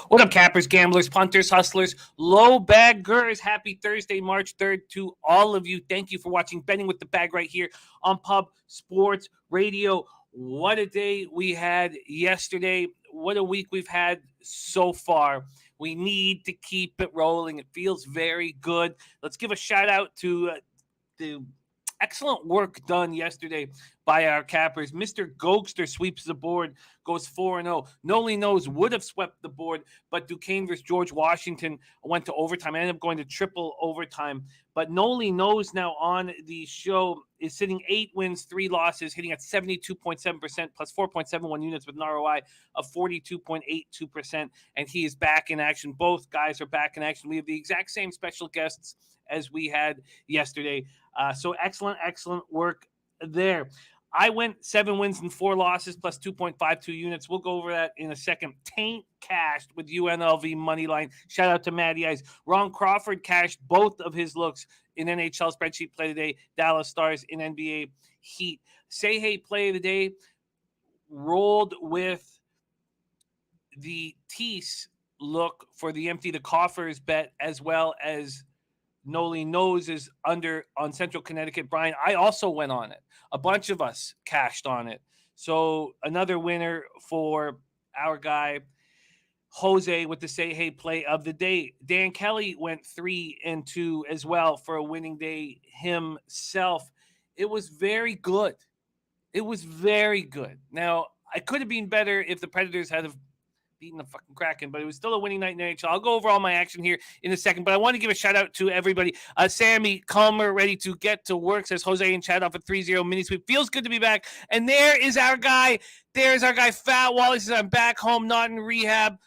What up, cappers, gamblers, punters, hustlers, low baggers? Happy Thursday, March 3rd to all of you. Thank you for watching Betting with the Bag right here on Pub Sports Radio. What a day we had yesterday. What a week we've had so far. We need to keep it rolling. It feels very good. Let's give a shout out to the excellent work done yesterday by our cappers. Mr. Gogster sweeps the board, goes 4-0. Nolly Knows would have swept the board, but Duquesne versus George-Washington went to overtime. I ended up going to triple overtime. But Nolly Knows now on the show is sitting 8 wins, 3 losses, hitting at 72.7% plus 4.71 units with an ROI of 42.82%. And he is back in action. Both guys are back in action. We have the exact same special guests as we had yesterday. So excellent work there. I went 7 wins and 4 losses plus 2.52 units. We'll go over that in a second. Taint cashed with UNLV money line. Shout out to Matty Ice. Ron Crawford cashed both of his looks in NHL spreadsheet play today. Dallas Stars in NBA Heat. Say hey play of the day rolled with the Tease look for the empty the coffers bet, as well as Nolly Knows is under on Central Connecticut. Brian, I also went on it. A bunch of us cashed on it. So another winner for our guy, Jose, with the say hey play of the day. Dan Kelly went 3-2 as well for a winning day himself. It was very good. Now, I could have been better if the Predators had beating the fucking Kraken, but it was still a winning night in the NHL. I'll go over all my action here in a second, but I want to give a shout out to everybody. Sammy Calmer, ready to get to work, says Jose and chat off a 3-0 mini sweep. Feels good to be back. And there is our guy. There's our guy, Fat Wally, says, I'm back home, not in rehab.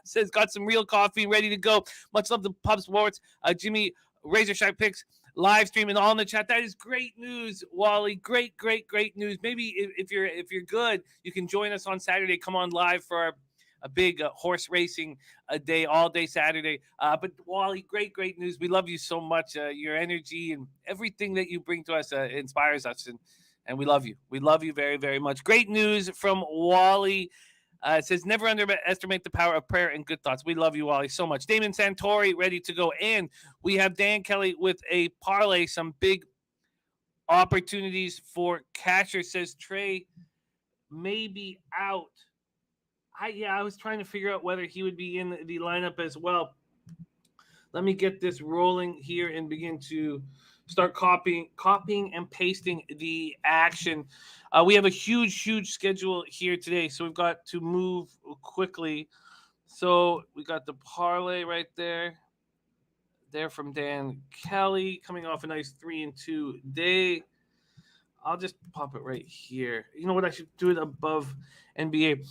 Says, got some real coffee, ready to go. Much love to Pub Sports. Jimmy, Razor Shark Picks, live streaming all in the chat. That is great news, Wally. Great news. Maybe if you're good, you can join us on Saturday. Come on live for a big horse racing day, all day Saturday. But Wally, great news. We love you so much. Your energy and everything that you bring to us inspires us, and we love you. We love you very, very much. Great news from Wally. It says, never underestimate the power of prayer and good thoughts. We love you, Wally, so much. Damon Santori, ready to go. And we have Dan Kelly with a parlay, some big opportunities for catcher. Says Trey may be out. I was trying to figure out whether he would be in the lineup as well. Let me get this rolling here and begin to start copying and pasting the action. We have a huge schedule here today, so we've got to move quickly. So we got the parlay right there from Dan Kelly, coming off a nice 3-2 day. I'll just pop it right here. You know what? I should do it above NBA.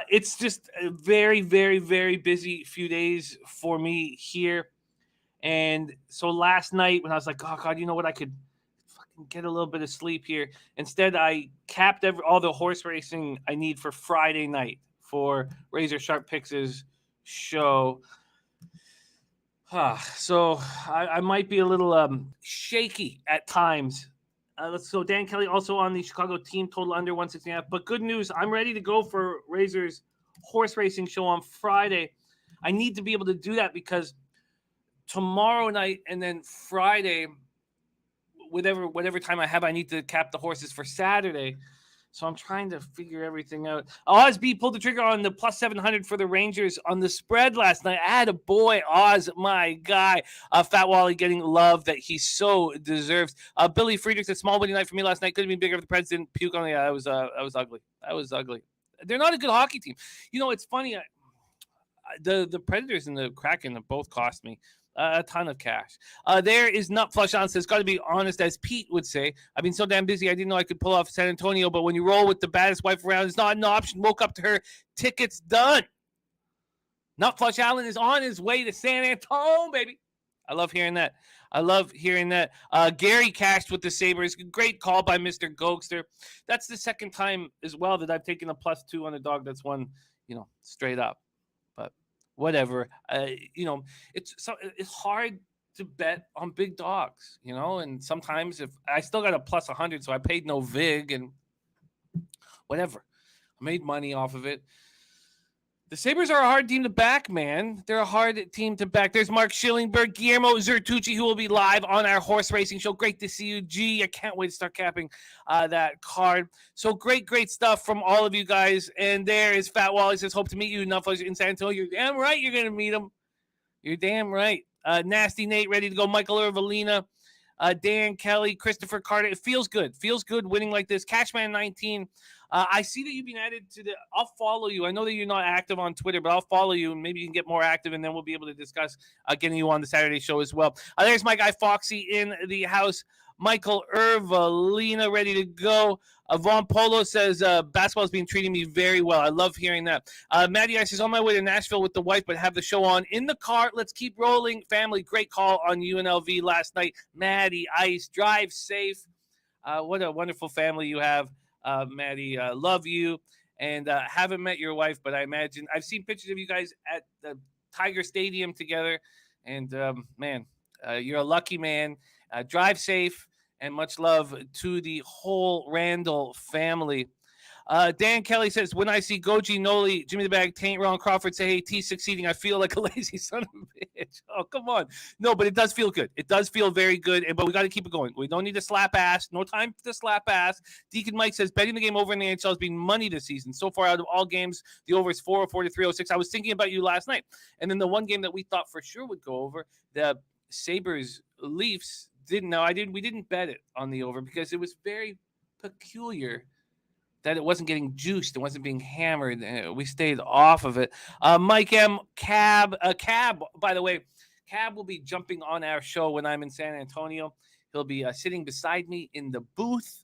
It's just a very busy few days for me here. And so last night when I was like, oh, God, you know what? I could fucking get a little bit of sleep here. Instead, I capped all the horse racing I need for Friday night for Razor Sharp Picks' show. So I might be a little shaky at times. So Dan Kelly also on the Chicago team total under 160.5. But good news, I'm ready to go for Razor's horse racing show on Friday. I need to be able to do that because tomorrow night and then Friday, whatever time I have, I need to cap the horses for Saturday. So I'm trying to figure everything out. Oz B pulled the trigger on the plus 700 for the Rangers on the spread last night. Attaboy, Oz, my guy. Fat Wally getting love that he so deserves. Billy Friedrich said, small winning night for me last night. Could have been bigger if the Preds didn't puke on me. That was ugly. That was ugly. They're not a good hockey team. You know, it's funny. The Predators and the Kraken have both cost me a ton of cash. There is Nut Flush on, says, got to be honest, as Pete would say. I've been so damn busy, I didn't know I could pull off San Antonio, but when you roll with the baddest wife around, it's not an option. Woke up to her, tickets done. Nut Flush Allen is on his way to San Antonio, baby. I love hearing that. Gary cashed with the Sabres. Great call by Mr. Gogster. That's the second time as well that I've taken a +2 on a dog that's won, straight up. Whatever, it's hard to bet on big dogs, and sometimes if I still got a +100, so I paid no vig and whatever, I made money off of it. The Sabres are a hard team to back, man. They're a hard team to back. There's Mark Schillingberg, Guillermo Zertucci, who will be live on our horse racing show. Great to see you, G. I can't wait to start capping that card. So great stuff from all of you guys. And there is Fat Wally says, hope to meet you in San Antonio. You're damn right you're going to meet him. You're damn right. Nasty Nate, ready to go. Michael Irvalina, Dan Kelly, Christopher Carter. It feels good. Feels good winning like this. Catchman 19. I see that you've been added to the. I'll follow you. I know that you're not active on Twitter, but I'll follow you, and maybe you can get more active, and then we'll be able to discuss getting you on the Saturday show as well. There's my guy Foxy in the house. Michael Irvalina ready to go. Von Polo says basketball has been treating me very well. I love hearing that. Maddie Ice is on my way to Nashville with the wife, but have the show on in the car. Let's keep rolling. Family, great call on UNLV last night. Maddie Ice, drive safe. What a wonderful family you have. Maddie, love you, and haven't met your wife, but I imagine I've seen pictures of you guys at the Tiger Stadium together, and man, you're a lucky man. Drive safe, and much love to the whole Randall family. Dan Kelly says, when I see Goji, Noley, Jimmy the Bag, Taint, Ron Crawford say, hey, T succeeding, I feel like a lazy son of a bitch. Oh, come on. No, but it does feel good. It does feel very good, but we got to keep it going. We don't need to slap ass. No time to slap ass. Deacon Mike says, betting the game over in the NHL has been money this season. So far, out of all games, the over is 404 to 306. I was thinking about you last night. And then the one game that we thought for sure would go over, the Sabres-Leafs, we didn't bet it on the over because it was very peculiar that it wasn't getting juiced. It wasn't being hammered. We stayed off of it. Mike M. Cab, by the way, Cab will be jumping on our show when I'm in San Antonio. He'll be sitting beside me in the booth,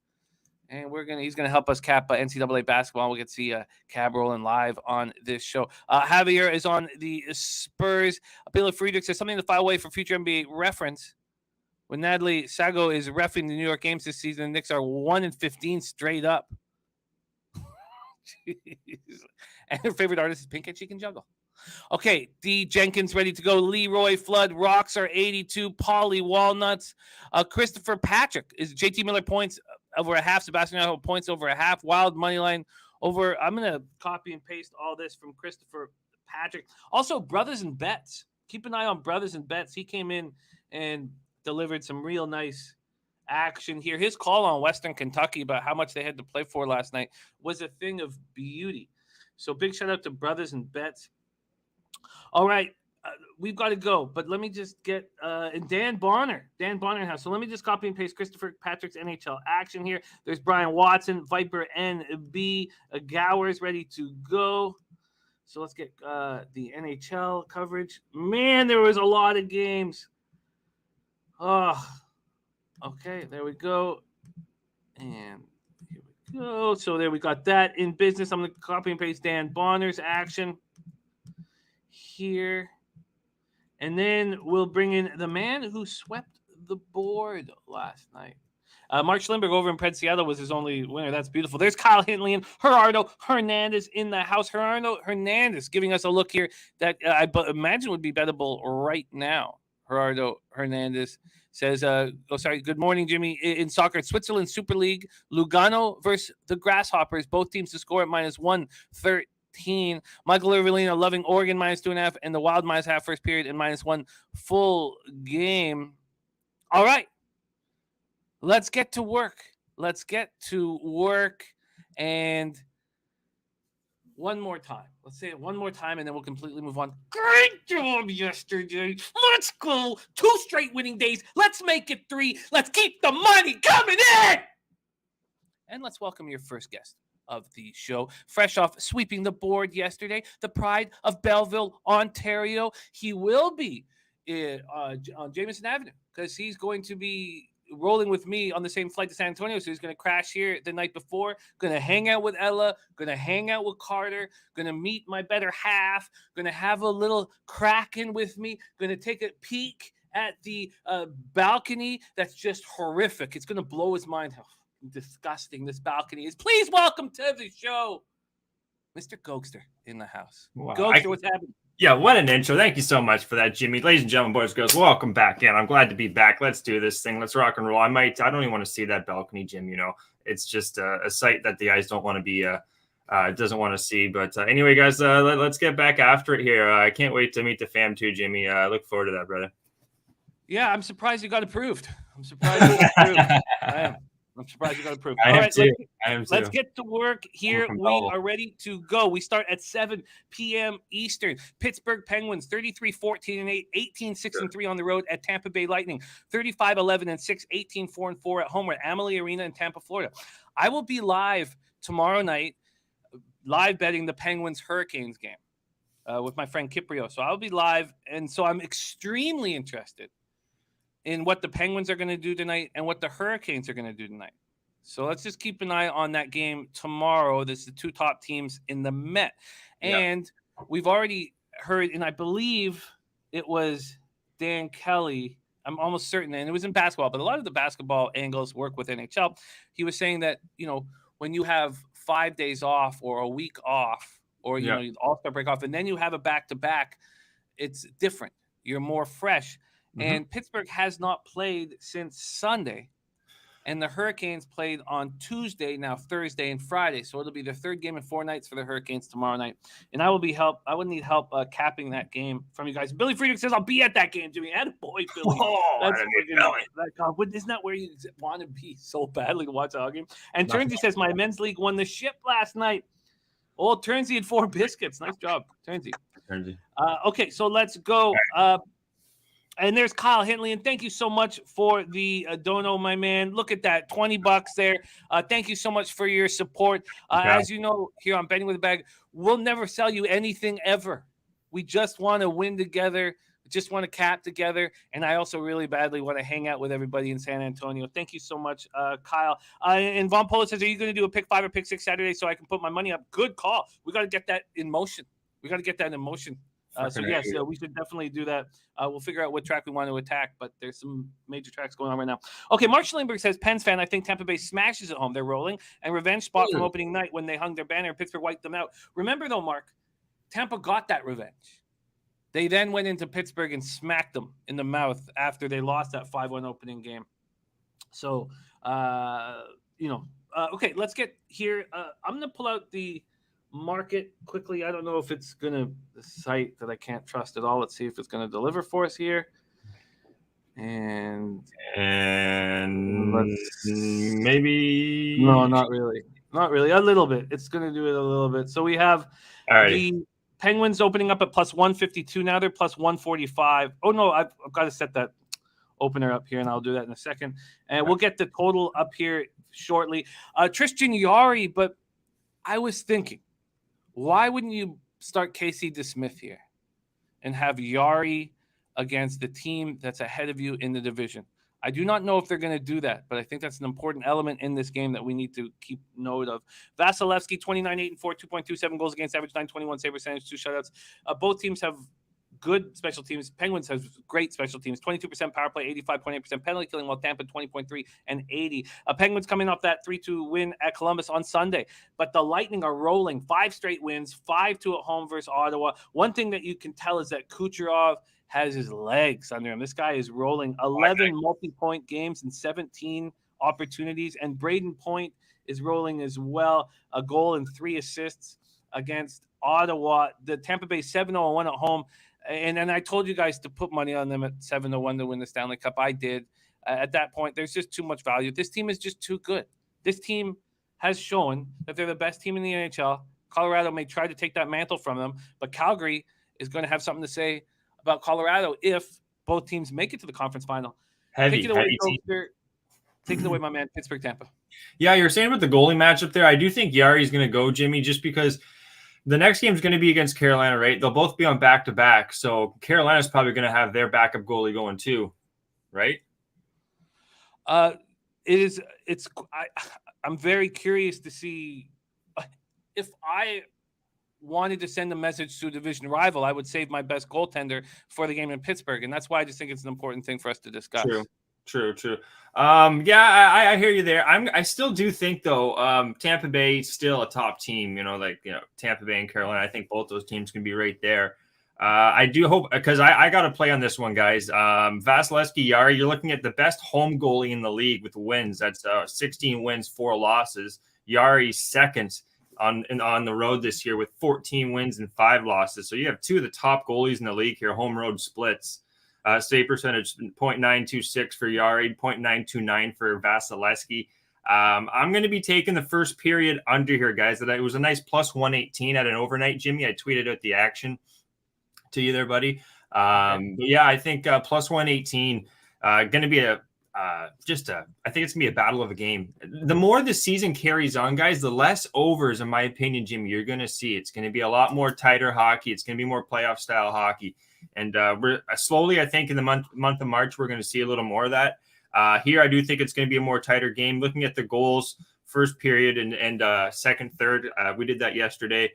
and he's going to help us cap NCAA basketball. We'll get to see Cab rolling live on this show. Javier is on the Spurs. Bila Friedrich says something to file away for future NBA reference. When Natalie Sago is reffing the New York games this season, the Knicks are 1-15 straight up. And her favorite artist is Pink and She Can Juggle. Okay, D. Jenkins ready to go. Leroy Flood, Rocks are 82. Polly Walnuts. Christopher Patrick is JT Miller points over a half. Sebastian Aho points over a half. Wild money line over. I'm going to copy and paste all this from Christopher Patrick. Also, Brothers and Bets. Keep an eye on Brothers and Bets. He came in and delivered some real nice action here. His call on Western Kentucky about how much they had to play for last night was a thing of beauty. So big shout out to Brothers and Bets. All right, we've got to go, but let me just get and Dan Bonner house. So let me just copy and paste Christopher Patrick's NHL action here. There's Brian Watson, Viper NB, Gowers ready to go. So let's get the NHL coverage. Man, there was a lot of games. Oh. Okay, there we go. And here we go. So there we got that in business. I'm going to copy and paste Dan Bonner's action here. And then we'll bring in the man who swept the board last night. Mark Schlimberg over in Pred Seattle was his only winner. That's beautiful. There's Kyle Hintley and Gerardo Hernandez in the house. Gerardo Hernandez giving us a look here that I imagine would be bettable right now. Gerardo Hernandez says, good morning, Jimmy. In soccer, Switzerland Super League, Lugano versus the Grasshoppers. Both teams to score at -113. Michael Irvalina loving Oregon -2.5 and the Wild -0.5 first period and -1 full game. All right. Let's get to work. And one more time. Let's say it one more time, and then we'll completely move on. Great job yesterday. Let's go. 2 straight winning days. Let's make it 3. Let's keep the money coming in. And let's welcome your first guest of the show. Fresh off sweeping the board yesterday, the pride of Belleville, Ontario. He will be on Jameson Avenue because he's going to be rolling with me on the same flight to San Antonio. So he's going to crash here the night before, going to hang out with Ella, going to hang out with Carter, going to meet my better half, going to have a little Kraken with me, going to take a peek at the balcony. That's just horrific. It's going to blow his mind how disgusting this balcony is. Please welcome to the show, Mr. Gogster in the house. Wow. Gogster, what's happening? Yeah, what an intro. Thank you so much for that, Jimmy. Ladies and gentlemen, boys and girls, welcome back in. I'm glad to be back. Let's do this thing. Let's rock and roll. I don't even want to see that balcony, Jim. You know, it's just a sight that the eyes don't want to be doesn't want to see. But anyway, guys, let's get back after it here. I can't wait to meet the fam too, Jimmy. I look forward to that, brother. Yeah, I'm surprised you got approved. I'm surprised you got approved. I am. I'm surprised you got approved. I am too. Let's get to work here. We are ready to go. We start at 7 p.m. Eastern. Pittsburgh Penguins 33-14-8, 18-6-3 on the road at Tampa Bay Lightning, 35-11-6, 18-4-4 at home at Amalie Arena in Tampa, Florida. I will be live tomorrow night, live betting the Penguins Hurricanes game with my friend Kiprio. So I'll be live, and so I'm extremely interested in what the Penguins are going to do tonight and what the Hurricanes are going to do tonight. So let's just keep an eye on that game tomorrow. This is the two top teams in the Met. And we've already heard, and I believe it was Dan Kelly, I'm almost certain, and it was in basketball, but a lot of the basketball angles work with NHL. He was saying that, when you have 5 days off or a week off, or, you all-star break off, and then you have a back-to-back, it's different. You're more fresh. And Pittsburgh has not played since Sunday. And the Hurricanes played on Tuesday, now Thursday and Friday. So it'll be the third game in 4 nights for the Hurricanes tomorrow night. And I would need help capping that game from you guys. Billy Friedrich says, I'll be at that game, Jimmy. Attaboy, Billy. Isn't that where you want to be so badly to watch a game? And Turnsey says, my men's league won the ship last night. Old Turnsey had 4 biscuits. Nice job, Turnsey. Okay, so let's go. And there's Kyle Hintley, and thank you so much for the dono, my man. Look at that, $20 there. Thank you so much for your support. As you know, here on Betting with a Bag, we'll never sell you anything ever. We just want to win together, just want to cap together, and I also really badly want to hang out with everybody in San Antonio. Thank you so much, Kyle. And Von Polo says, are you going to do a pick 5 or pick 6 Saturday so I can put my money up? Good call. We got to get that in motion. So yes, we should definitely do that. We'll figure out what track we want to attack, but there's some major tracks going on right now. Okay, Mark Schlingberg says, Pens fan, I think Tampa Bay smashes at home. They're rolling, and revenge spot from opening night when they hung their banner and Pittsburgh wiped them out. Remember, though, Mark, Tampa got that revenge. They then went into Pittsburgh and smacked them in the mouth after they lost that 5-1 opening game. So, okay, let's get here. I'm going to pull out the market quickly. I don't know if it's the site that I can't trust at all. Let's see if it's going to deliver for us here. And maybe not really. A little bit. It's going to do it a little bit. So we have the Penguins opening up at plus 152. Now they're plus 145. Oh no, I've got to set that opener up here, and I'll do that in a second. And we'll get the total up here shortly. Tristan Jarry, but I was thinking, why wouldn't you start Casey DeSmith here and have Jarry against the team that's ahead of you in the division? I do not know if they're going to do that, but I think that's an important element in this game that we need to keep note of. Vasilevsky, 29-8-4, 2.27 goals against average, 921 save percentage, 2 shutouts. Both teams have good special teams. Penguins have great special teams, 22% power play, 85.8% penalty killing, while Tampa 20.3 and 80. Penguins coming off that 3-2 win at Columbus on Sunday, but the Lightning are rolling 5 straight wins, 5-2 at home versus Ottawa. One thing that you can tell is that Kucherov has his legs under him. This guy is rolling 11 multi-point games and 17 opportunities, and Braden Point is rolling as well, a goal and 3 assists against Ottawa. The Tampa Bay 7-0-1 at home. And I told you guys to put money on them at 7-1 to win the Stanley Cup. I did. At that point, there's just too much value. This team is just too good. This team has shown that they're the best team in the NHL. Colorado may try to take that mantle from them, but Calgary is going to have something to say about Colorado if both teams make it to the conference final. Take it away, my man. Pittsburgh, Tampa. Yeah, you're saying about the goalie matchup there. I do think Jarry's going to go, Jimmy, just because the next game is going to be against Carolina, right? They'll both be on back-to-back, so Carolina's probably going to have their backup goalie going too, right? I'm very curious to see if I wanted to send a message to a division rival, I would save my best goaltender for the game in Pittsburgh, and that's why I just think it's an important thing for us to discuss. True. I hear you there. I still do think though, Tampa Bay still a top team. Tampa Bay and Carolina. I think both those teams can be right there. I do hope, because I got to play on this one, guys. Vasilevsky, Jarry, you're looking at the best home goalie in the league with wins. That's 16 wins, 4 losses. Jarry's second on the road this year with 14 wins and 5 losses. So you have 2 of the top goalies in the league here, home road splits. Save percentage 0.926 for Yari, 0.929 for Vasilevsky. I'm going to be taking the first period under here, guys. That it was a nice plus 118 at an overnight, Jimmy. I tweeted out the action to you there, buddy. But yeah, I think plus 118 going to be I think it's going to be a battle of a game. The more the season carries on, guys, the less overs, in my opinion, Jimmy, you're going to see. It's going to be a lot more tighter hockey. It's going to be more playoff style hockey. And we're slowly, I think, in the month of March, we're going to see a little more of that. Here, I do think it's going to be a more tighter game. Looking at the goals, first period and second, third, we did that yesterday.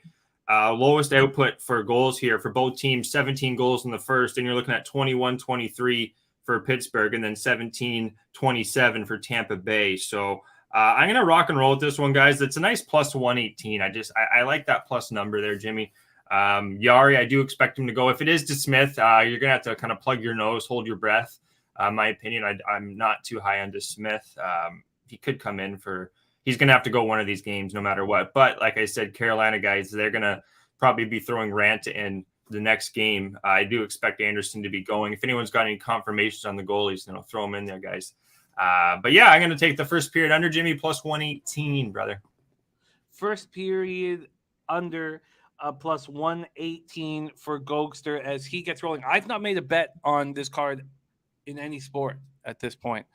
Lowest output for goals here for both teams, 17 goals in the first, and you're looking at 21-23 for Pittsburgh, and then 17-27 for Tampa Bay. So I'm going to rock and roll with this one, guys. It's a nice plus 118. I like that plus number there, Jimmy. Yari, I do expect him to go. If it is to Smith, you're going to have to kind of plug your nose, hold your breath. My opinion, I'm not too high on Smith. He could come in he's going to have to go one of these games no matter what. But like I said, Carolina guys, they're going to probably be throwing Rant in the next game. I do expect Anderson to be going. If anyone's got any confirmations on the goalies, throw them in there, guys. But yeah, I'm going to take the first period under, Jimmy, plus 118, brother. First period under plus 118 for Gogster as he gets rolling. I've not made a bet on this card in any sport at this point.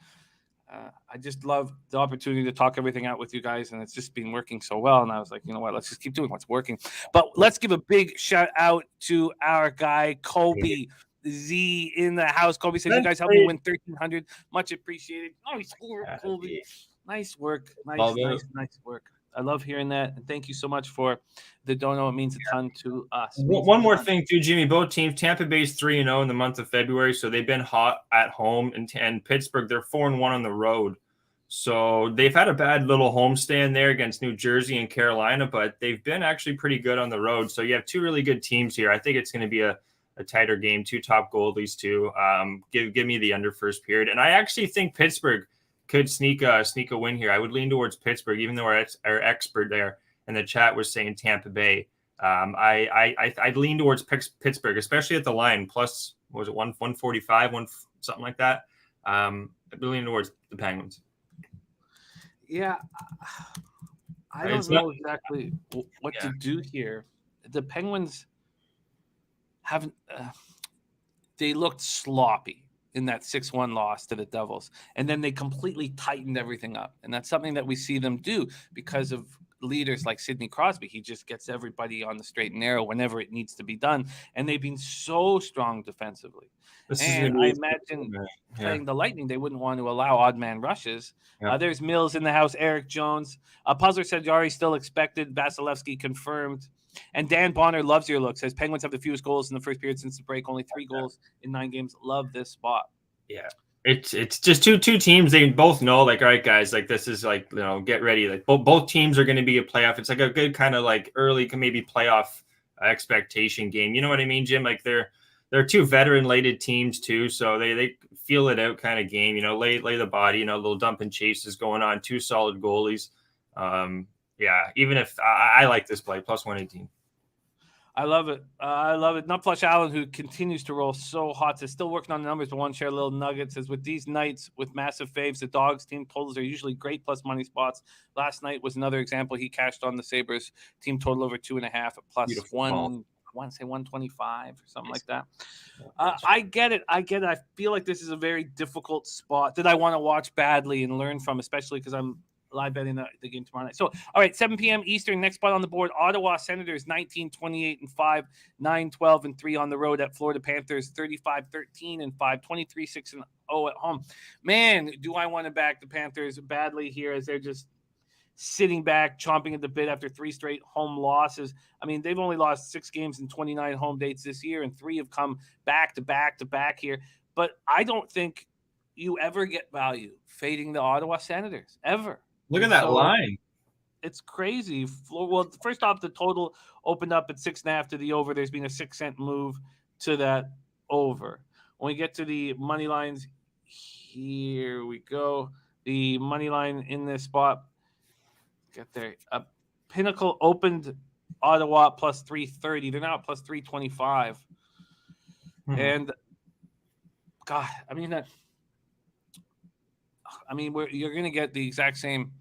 I just love the opportunity to talk everything out with you guys, and it's just been working so well. And I was like, you know what, let's just keep doing what's working. But let's give a big shout out to our guy, Kobe Z in the house. Kobe says, you guys helped me win 1,300. Much appreciated. Nice work, Kobe. Nice work. Nice work. I love hearing that. And thank you so much for the dono. It means a ton to us. One more thing, too, Jimmy. Both teams, Tampa Bay's 3-0 in the month of February, so they've been hot at home. And Pittsburgh, they're 4-1 on the road. So they've had a bad little homestand there against New Jersey and Carolina, but they've been actually pretty good on the road. So you have 2 really good teams here. I think it's going to be a tighter game, 2 top goalies, too. Give me the under first period. And I actually think Pittsburgh could sneak a win here. I would lean towards Pittsburgh, even though our expert there in the chat was saying Tampa Bay. I'd lean towards Pittsburgh, especially at the line. Plus, what was it, 145, something like that? I'd lean towards the Penguins. Yeah, I don't know exactly what to do here. The Penguins haven't. They looked sloppy in that 6-1 loss to the Devils. And then they completely tightened everything up. And that's something that we see them do because of leaders like Sidney Crosby. He just gets everybody on the straight and narrow whenever it needs to be done. And they've been so strong defensively. And I imagine playing the Lightning, they wouldn't want to allow odd man rushes. There's Mills in the house, Eric Jones. Puzzler said Yari still expected. Vasilevsky confirmed. And Dan Bonner loves your look. Says Penguins have the fewest goals in the first period since the break. Only 3 goals in 9 games. Love this spot. Yeah, it's just two teams. They both know, like, all right, guys, like this is like, get ready. Like both teams are going to be a playoff. It's like a good kind of like early maybe playoff expectation game. You know what I mean, Jim? Like they're 2 veteran-laden teams too, so they feel it out kind of game. Lay the body. A little dump and chases going on. 2 solid goalies. Yeah, even if I like this play, plus 118. I love it. I love it. Nutflush Allen, who continues to roll so hot, is still working on the numbers, but one share a little nugget. Says, with these nights with massive faves, the Dogs team totals are usually great plus money spots. Last night was another example. He cashed on the Sabres team total over 2.5 at plus one. I want to say 125 or something like that. I get it. I feel like this is a very difficult spot that I want to watch badly and learn from, especially because I'm live betting the game tomorrow night. So, all right, 7 p.m. Eastern, next spot on the board, Ottawa Senators, 19-28-5, 9-12-3 on the road at Florida Panthers, 35-13-5, 23-6-0 at home. Man, do I want to back the Panthers badly here as they're just sitting back, chomping at the bit after 3 straight home losses. I mean, they've only lost 6 games in 29 home dates this year, and 3 have come back to back here. But I don't think you ever get value fading the Ottawa Senators, ever. Look at that line. It's crazy. Well, first off, the total opened up at 6.5 to the over. There's been a 6-cent move to that over. When we get to the money lines, here we go. The money line in this spot, get there up Pinnacle opened Ottawa at plus 330. They're now at plus 325. And God, you're going to get the exact same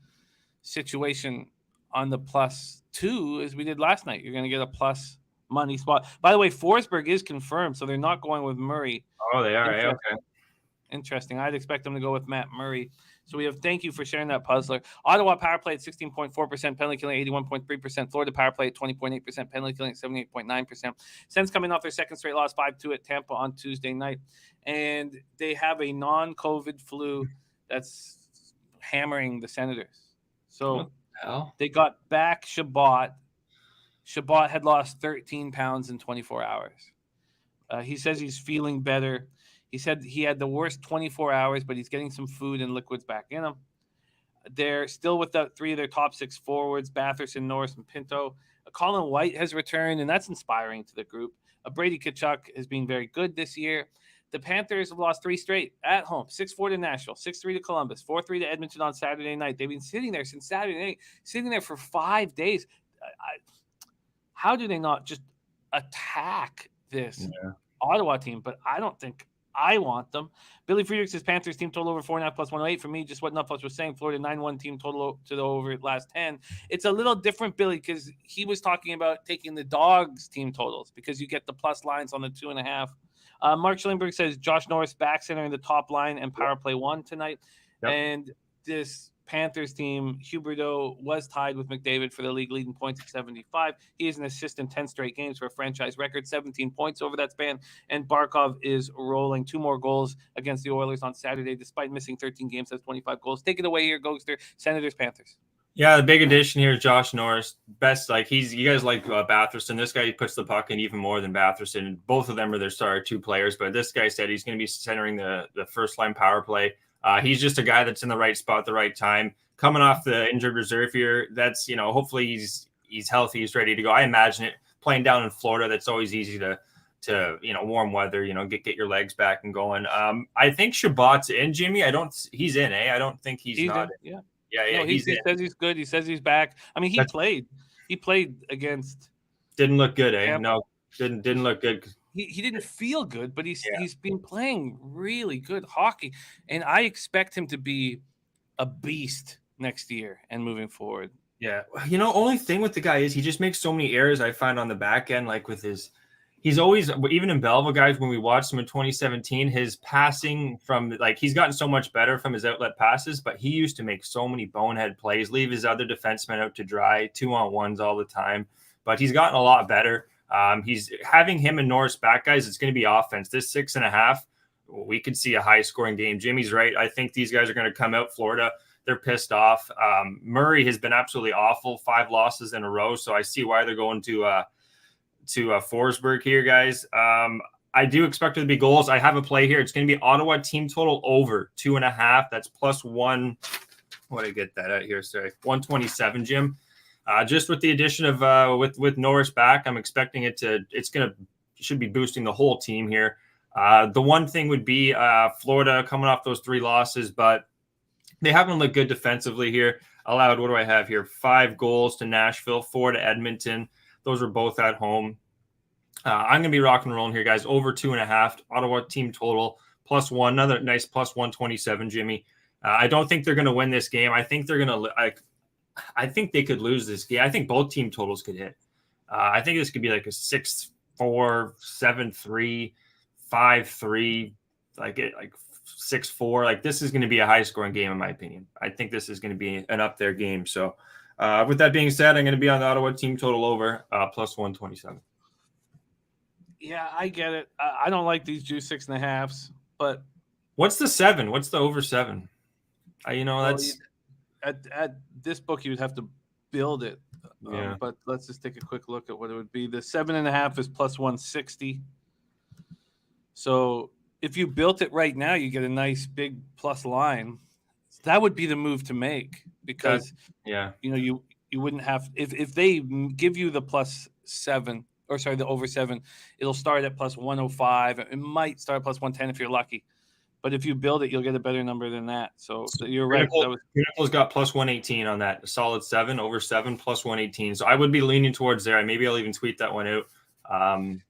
situation on the plus 2 as we did last night. You're going to get a plus money spot. By the way, Forsberg is confirmed, so they're not going with Murray. Oh, they are. Okay. Interesting. I'd expect them to go with Matt Murray. So we have, thank you for sharing that puzzler. Ottawa power play at 16.4%, penalty killing 81.3%, Florida power play at 20.8%, penalty killing 78.9%. Sens coming off their second straight loss 5-2 at Tampa on Tuesday night. And they have a non-COVID flu that's hammering the Senators. So they got back Shabbat. Shabbat had lost 13 pounds in 24 hours. He says he's feeling better. He said he had the worst 24 hours, but he's getting some food and liquids back in him. They're still without 3 of their top 6 forwards, Batherson, Norris, and Pinto. Colin White has returned, and that's inspiring to the group. Brady Tkachuk has been very good this year. The Panthers have lost 3 straight at home, 6-4 to Nashville, 6-3 to Columbus, 4-3 to Edmonton on Saturday night. They've been sitting there since Saturday night, sitting there for 5 days. How do they not just attack this Ottawa team? But I don't think I want them. Billy Friedrich says Panthers team total over 4.5 plus 108. For me, just what Nuffles was saying, Florida 9-1 team total to the over last 10. It's a little different, Billy, because he was talking about taking the Dogs team totals because you get the plus lines on the 2.5. Mark Schillingberg says Josh Norris back center in the top line and power play 1 tonight. Yep. And this Panthers team, Huberdeau was tied with McDavid for the league leading points at 75. He is an assist in 10 straight games for a franchise record, 17 points over that span. And Barkov is rolling 2 more goals against the Oilers on Saturday, despite missing 13 games, has 25 goals. Take it away here, Gogster. Senators, Panthers. Yeah, the big addition here is Josh Norris. Best, you guys like Batherson. This guy puts the puck in even more than Batherson. Both of them are their star 2 players, but this guy said he's going to be centering the first line power play. He's just a guy that's in the right spot at the right time. Coming off the injured reserve here, that's, hopefully he's healthy, he's ready to go. I imagine it playing down in Florida. That's always easy to warm weather, get your legs back and going. I think Shabbat's in, Jimmy. He's in, I don't think he's not. In. Yeah. He says he's good. He says he's back. I mean, he played against. Didn't look good, Tampa. No, didn't look good. He didn't feel good, but he's been playing really good hockey, and I expect him to be a beast next year and moving forward. Yeah, only thing with the guy is he just makes so many errors. I find on the back end, like with he's always, even in Belleville, guys, when we watched him in 2017, his passing from he's gotten so much better from his outlet passes, but he used to make so many bonehead plays, leave his other defensemen out to dry, 2-on-1s all the time, but he's gotten a lot better. He's having him and Norris back, guys. It's going to be offense. This 6.5, we could see a high scoring game. Jimmy's right. I think these guys are going to come out. Florida, they're pissed off. Murray has been absolutely awful, 5 losses in a row. So I see why they're going to Forsberg here, guys. I do expect there to be goals. I have a play here. It's going to be Ottawa team total over 2.5. That's plus 1. What did I get that out here? Sorry, 127, Jim. Just with the addition of with Norris back, I'm expecting should be boosting the whole team here. The one thing would be Florida coming off those 3 losses, but they haven't looked good defensively here. Allowed, what do I have here? 5 goals to Nashville, 4 to Edmonton. Those are both at home. I'm going to be rock and rolling here, guys. Over 2.5. Ottawa team total plus 1. Another nice plus 127, Jimmy. I don't think they're going to win this game. I think they're going to I think they could lose this game. I think both team totals could hit. I think this could be like a 6-4, 7-3, 5-3, like 6-4. This is going to be a high scoring game in my opinion. I think this is going to be an up there game. So with that being said, I'm going to be on the Ottawa team total over plus 127. Yeah, I get it. I don't like these juice 6.5s, but what's the 7? What's the over 7? That's at this book you would have to build it. Yeah. But let's just take a quick look at what it would be. The 7.5 is plus 160. So if you built it right now, you get a nice big plus line. That would be the move to make because you wouldn't have if they give you the plus 7 or sorry the over 7, it'll start at plus 105. It might start at plus 110 if you're lucky. But if you build it, you'll get a better number than that. So you're right. Pinnacle's got plus 118 on that. A solid 7 over 7 plus 118. So I would be leaning towards there. Maybe I'll even tweet that one out.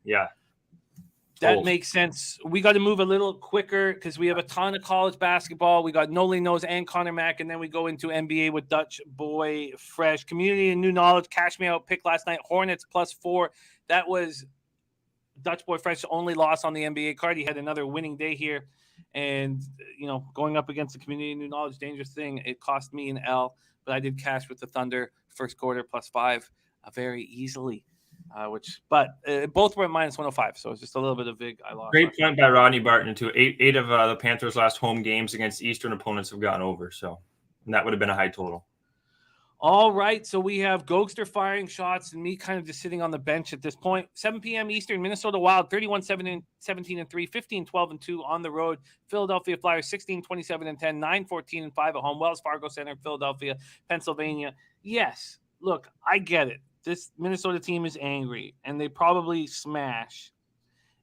Yeah. That makes sense. We got to move a little quicker because we have a ton of college basketball. We got Nolly Knows and Connor Mack, and then we go into NBA with Dutch Boy Fresh. Community and New Knowledge, cash me out pick last night. Hornets +4. That was Dutch Boy Fresh only loss on the NBA card. He had another winning day here. And, going up against the Community and New Knowledge, dangerous thing. It cost me an L, but I did cash with the Thunder first quarter +5 very easily. But both were at -105, so it's just a little bit of vig I lost. Great point by Rodney Barton. Into eight of the Panthers' last home games against Eastern opponents have gone over, and that would have been a high total. All right, so we have Gogster firing shots and me kind of just sitting on the bench at this point. 7 p.m. Eastern, Minnesota Wild 31-17-3, 15-12-2 on the road. Philadelphia Flyers 16-27-10, 9-14-5 at home. Wells Fargo Center, Philadelphia, Pennsylvania. Yes, look, I get it. This Minnesota team is angry, and they probably smash.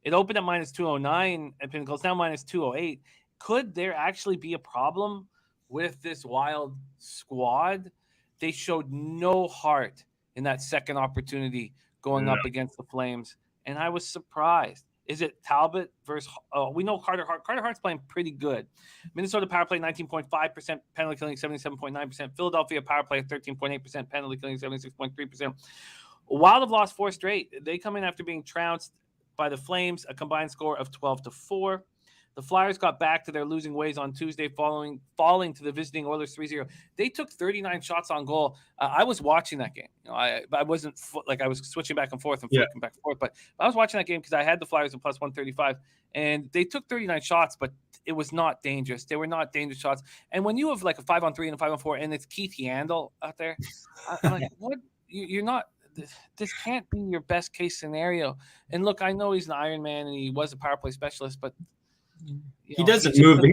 It opened at -209 at Pinnacle. It's now -208. Could there actually be a problem with this Wild squad? They showed no heart in that second opportunity going up against the Flames, and I was surprised. Is it Talbot versus we know Carter Hart. Carter Hart's playing pretty good. Minnesota power play 19.5%, penalty killing 77.9%. Philadelphia power play 13.8%, penalty killing 76.3%. Wild have lost 4 straight. They come in after being trounced by the Flames, a combined score of 12-4. The Flyers got back to their losing ways on Tuesday, falling to the visiting Oilers 3-0. They took 39 shots on goal. I was watching that game. I wasn't I was switching back and forth and flicking back and forth, but I was watching that game because I had the Flyers at +135, and they took 39 shots, but it was not dangerous. They were not dangerous shots. And when you have like a 5-on-3 and a 5-on-4, and it's Keith Yandel out there, I'm like, what? You're not. This can't be your best case scenario. And look, I know he's an Iron Man and he was a power play specialist, but. He doesn't move.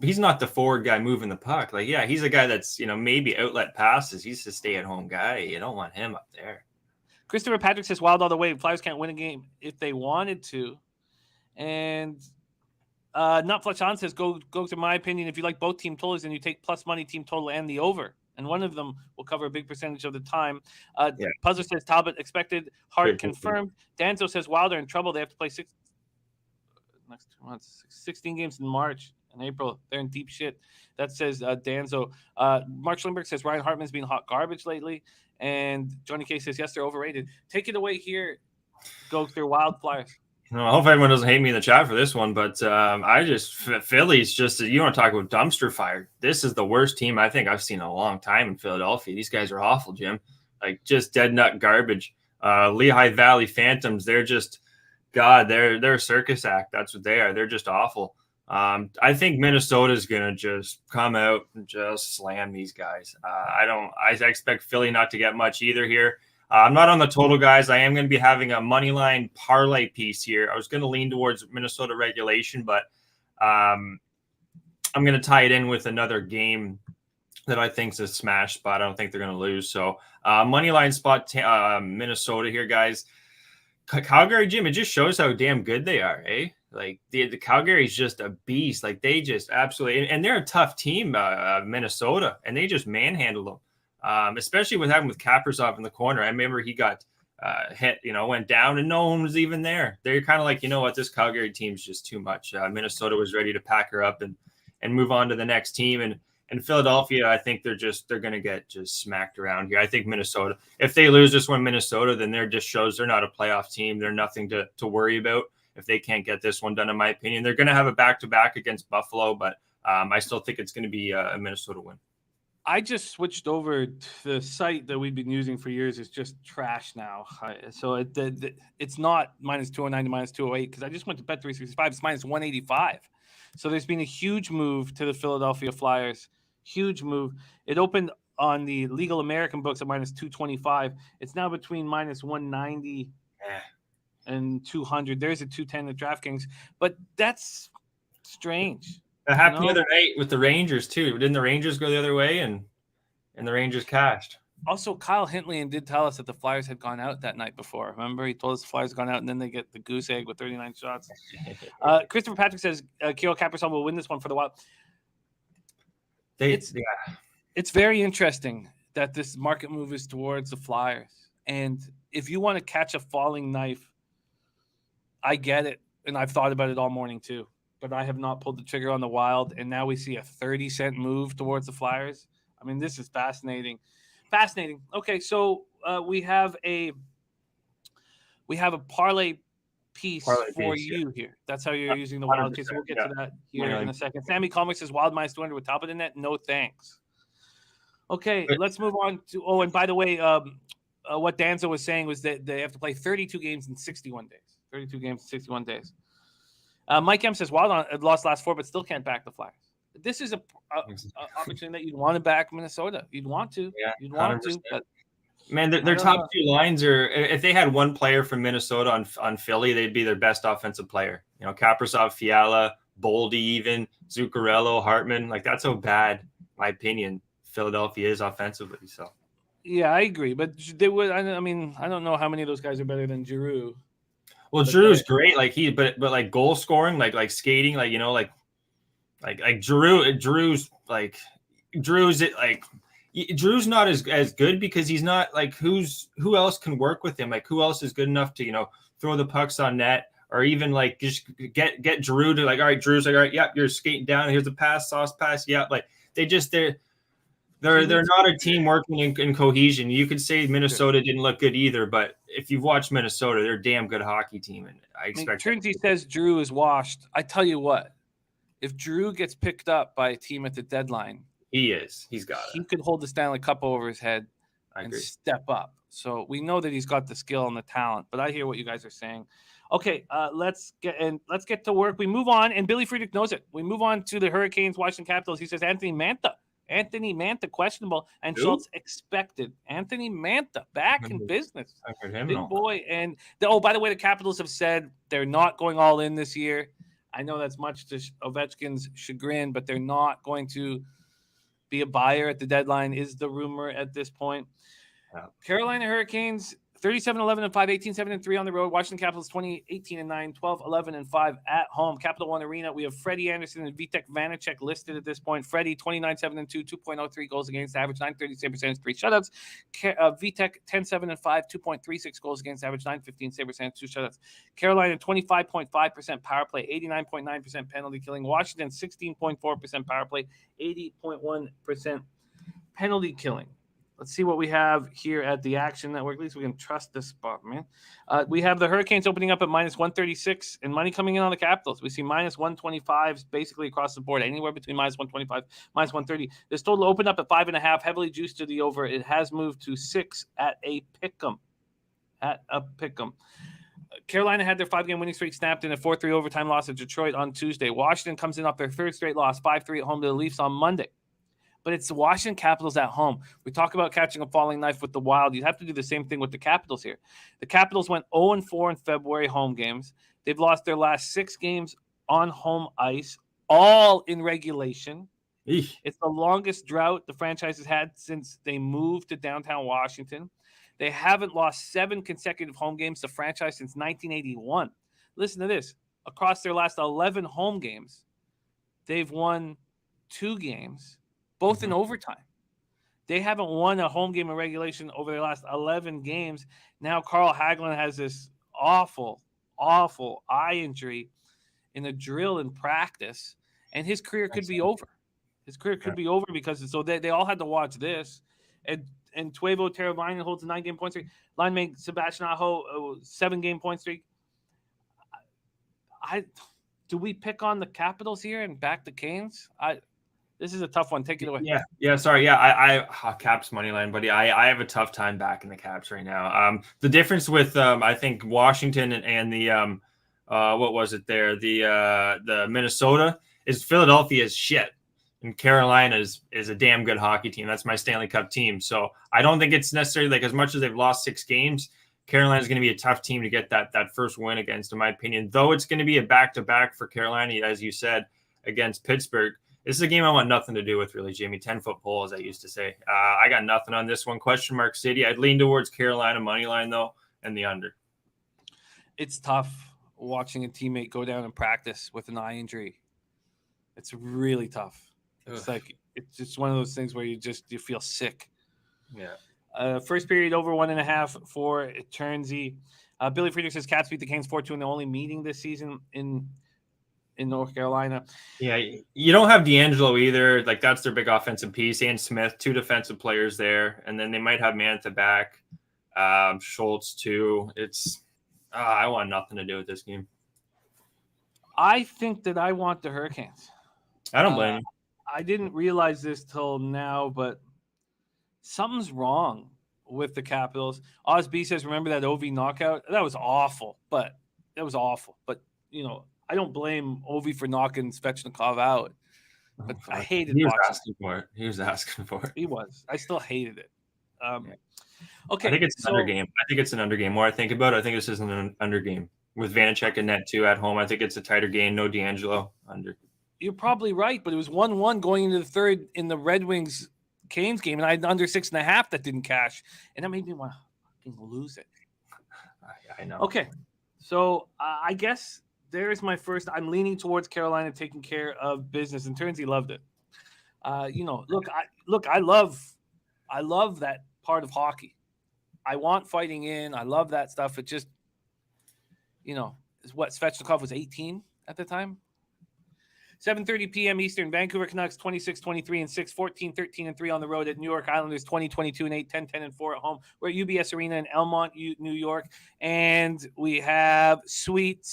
He's not the forward guy moving the puck. He's a guy that's maybe outlet passes. He's a stay-at-home guy. You don't want him up there. Christopher Patrick says Wild all the way. Flyers can't win a game if they wanted to. And Not Fletch On says go to my opinion. If you like both team totals, then you take plus money team total and the over. And one of them will cover a big percentage of the time. Puzzler says Talbot expected. Hart confirmed. Danzo says Wild are in trouble. They have to play 16 games in March and April. They're in deep shit. That says Danzo. Mark Schlimberg says Ryan Hartman's been hot garbage lately. And Johnny K says, yes, they're overrated. Take it away here. Go through Wild Flyers. I hope everyone doesn't hate me in the chat for this one, but Philly's just, you want to talk about dumpster fire. This is the worst team I think I've seen in a long time in Philadelphia. These guys are awful, Jim. Just dead nut garbage. Lehigh Valley Phantoms, they're just, God, they're a circus act. That's what they are. They're just awful. I think Minnesota's going to just come out and just slam these guys. I expect Philly not to get much either here. I'm not on the total, guys. I am going to be having a money line parlay piece here. I was going to lean towards Minnesota regulation, but I'm going to tie it in with another game that I think is a smash spot. I don't think they're going to lose. So money line spot Minnesota here, guys. Calgary, Jim, it just shows how damn good they are, eh? The Calgary's just a beast. They just absolutely – and they're a tough team, Minnesota, and they just manhandle them. Especially with having with Kaprizov in the corner. I remember he got hit, went down and no one was even there. They're kind of like, you know what, this Calgary team's just too much. Minnesota was ready to pack her up and move on to the next team. And Philadelphia, I think they're going to get just smacked around here. I think Minnesota, if they lose this one, Minnesota, then they're just shows they're not a playoff team. They're nothing to worry about if they can't get this one done, in my opinion. They're going to have a back-to-back against Buffalo, but I still think it's going to be a Minnesota win. I just switched over to the site that we've been using for years. It's just trash now. So it's not -209 to -208 because I just went to Bet365. It's -185. So there's been a huge move to the Philadelphia Flyers. Huge move. It opened on the legal American books at -225. It's now between -190 and 200. There's a 210 at DraftKings, but that's strange. That happened the other night with the Rangers too. Didn't the Rangers go the other way and the Rangers cashed? Also, Kyle Hintley did tell us that the Flyers had gone out that night before. Remember, he told us the Flyers had gone out, and then they get the goose egg with 39 shots. Christopher Patrick says Kirill Kaprizov will win this one for the Wild. It's very interesting that this market move is towards the Flyers. And if you want to catch a falling knife, I get it. And I've thought about it all morning too. But I have not pulled the trigger on the Wild. And now we see a 30-cent move towards the Flyers. I mean, this is fascinating. Fascinating. Okay, so we have a parlay piece for you here. That's how you're using the Wild case. We'll get to that here in a second. Sammy Comics says Wild minus 200 with top of the net. No thanks. Okay, let's move on to. Oh, and by the way, what Danzo was saying was that they have to play 32 games in 61 days. 32 games in 61 days. Mike M says Wild lost last 4, but still can't back the Flyers. This is a opportunity that you'd want to back Minnesota. You'd want to. Yeah, you'd want 100%. To. But man, their top 2 lines are. If they had one player from Minnesota on Philly, they'd be their best offensive player. You know, Kaprizov, Fiala, Boldy, even Zuccarello, Hartman. Like that's how bad, in my opinion, Philadelphia is offensively. So. Yeah, I agree, but they would. I mean, I don't know how many of those guys are better than Giroux. Well, Giroux's great. Like but like goal scoring, like skating, like you know, like Drew's not as good because he's not like who else can work with him? Like who else is good enough to, you know, throw the pucks on net or even like just get Giroux to like, all right, Drew's like, all right, yep, you're skating down. Here's the pass, sauce pass. Yeah. Like they're not a team working in cohesion. You could say Minnesota didn't look good either, but if you've watched Minnesota, they're a damn good hockey team. And I expect Trinity says Drew is washed. I tell you what, if Drew gets picked up by a team at the deadline, he's got it. He could hold the Stanley Cup over his head and step up. So we know that he's got the skill and the talent, but I hear what you guys are saying. Okay, let's get to work. We move on, and Billy Friedrich knows it. We move on to the Hurricanes, Washington Capitals. He says Anthony Mantha questionable, and Schultz expected. Anthony Mantha back in business. I heard him. Big boy. And by the way, the Capitals have said they're not going all in this year. I know that's much to Ovechkin's chagrin, but they're not going to be a buyer at the deadline, is the rumor at this point. Yeah. Carolina Hurricanes 37-11-5, 18-7-3 on the road. Washington Capitals 20-18-9, 12-11-5 at home. Capital One Arena. We have Freddie Anderson and Vitek Vanacek listed at this point. Freddie 29-7-2, 2.03 goals against average, 930 save percentage, 3 shutouts. Vitek 10-7-5, 2.36 goals against average, 915 save percentage, 2 shutouts. Carolina 25.5% power play, 89.9% penalty killing. Washington 16.4% power play, 80.1% penalty killing. Let's see what we have here at the Action Network. At least we can trust this spot, man. We have the Hurricanes opening up at minus 136 and money coming in on the Capitals. We see minus 125 basically across the board, anywhere between minus 125, minus 130. This total opened up at 5.5, heavily juiced to the over. It has moved to 6 at a pick'em. Carolina had their 5-game winning streak snapped in a 4-3 overtime loss at Detroit on Tuesday. Washington comes in off their 3rd straight loss, 5-3 at home to the Leafs on Monday. But it's the Washington Capitals at home. We talk about catching a falling knife with the Wild. You have to do the same thing with the Capitals here. The Capitals went 0-4 in February home games. They've lost their last 6 games on home ice, all in regulation. Eesh. It's the longest drought the franchise has had since they moved to downtown Washington. They haven't lost 7 consecutive home games, the franchise, since 1981. Listen to this. Across their last 11 home games, they've won 2 games, both in overtime. They haven't won a home game in regulation over their last 11 games. Now Carl Hagelin has this awful eye injury in a drill in practice, and his career could be over. His career could be over because they all had to watch this. And Tuevo Teravainen holds a 9-game point streak. Linemate Sebastian Aho, 7-game point streak. Do we pick on the Capitals here and back the Canes? This is a tough one. Take it away. Yeah. Sorry. Yeah, I Caps money line, buddy. I have a tough time backing the Caps right now. The difference with I think Washington and the what was it there? The Minnesota is Philadelphia is shit, and Carolina is a damn good hockey team. That's my Stanley Cup team. So I don't think it's necessarily like as much as they've lost 6 games. Carolina is going to be a tough team to get that first win against, in my opinion. Though it's going to be a back-to-back for Carolina, as you said, against Pittsburgh. This is a game I want nothing to do with, really, Jimmy. 10-foot pole, as I used to say. I got nothing on this one. Question mark City. I'd lean towards Carolina money line, though, and the under. It's tough watching a teammate go down in practice with an eye injury. It's really tough. It's like it's just one of those things where you feel sick. Yeah. First period over 1.5 for Turnsey. Billy Friedrich says Cats beat the Canes 4-2 in the only meeting this season in North Carolina. Yeah, you don't have D'Angelo either. Like, that's their big offensive piece. And Smith, 2 defensive players there. And then they might have Mantha back. Schultz, too. It's I want nothing to do with this game. I think that I want the Hurricanes. I don't blame you. I didn't realize this till now, but something's wrong with the Capitals. Osby says, remember that OV knockout? That was awful, but you know, I don't blame Ovi for knocking Svechnikov out. But I hated He was watching asking for it. He was asking for it. He was. I still hated it. Okay. I think it's an under game. I think it's an under game. More I think about it, I think this is an under game. With Vanacek and net 2 at home, I think it's a tighter game. No D'Angelo under. You're probably right, but it was 1-1 going into the third in the Red Wings Canes game, and I had under 6.5 that didn't cash, and that made me want to fucking lose it. I know. Okay, so I guess there's my first. I'm leaning towards Carolina taking care of business, and Turnsey loved it. You know, I love that part of hockey. I want fighting in. I love that stuff. It just, you know, is what Svechnikov was 18 at the time. 7:30 p.m. Eastern. Vancouver Canucks 26-23 and 6, 14-13-3 on the road at New York Islanders 20-22 and 8, 10-10 and 4 at home. We're at UBS Arena in Elmont, New York, and we have sweet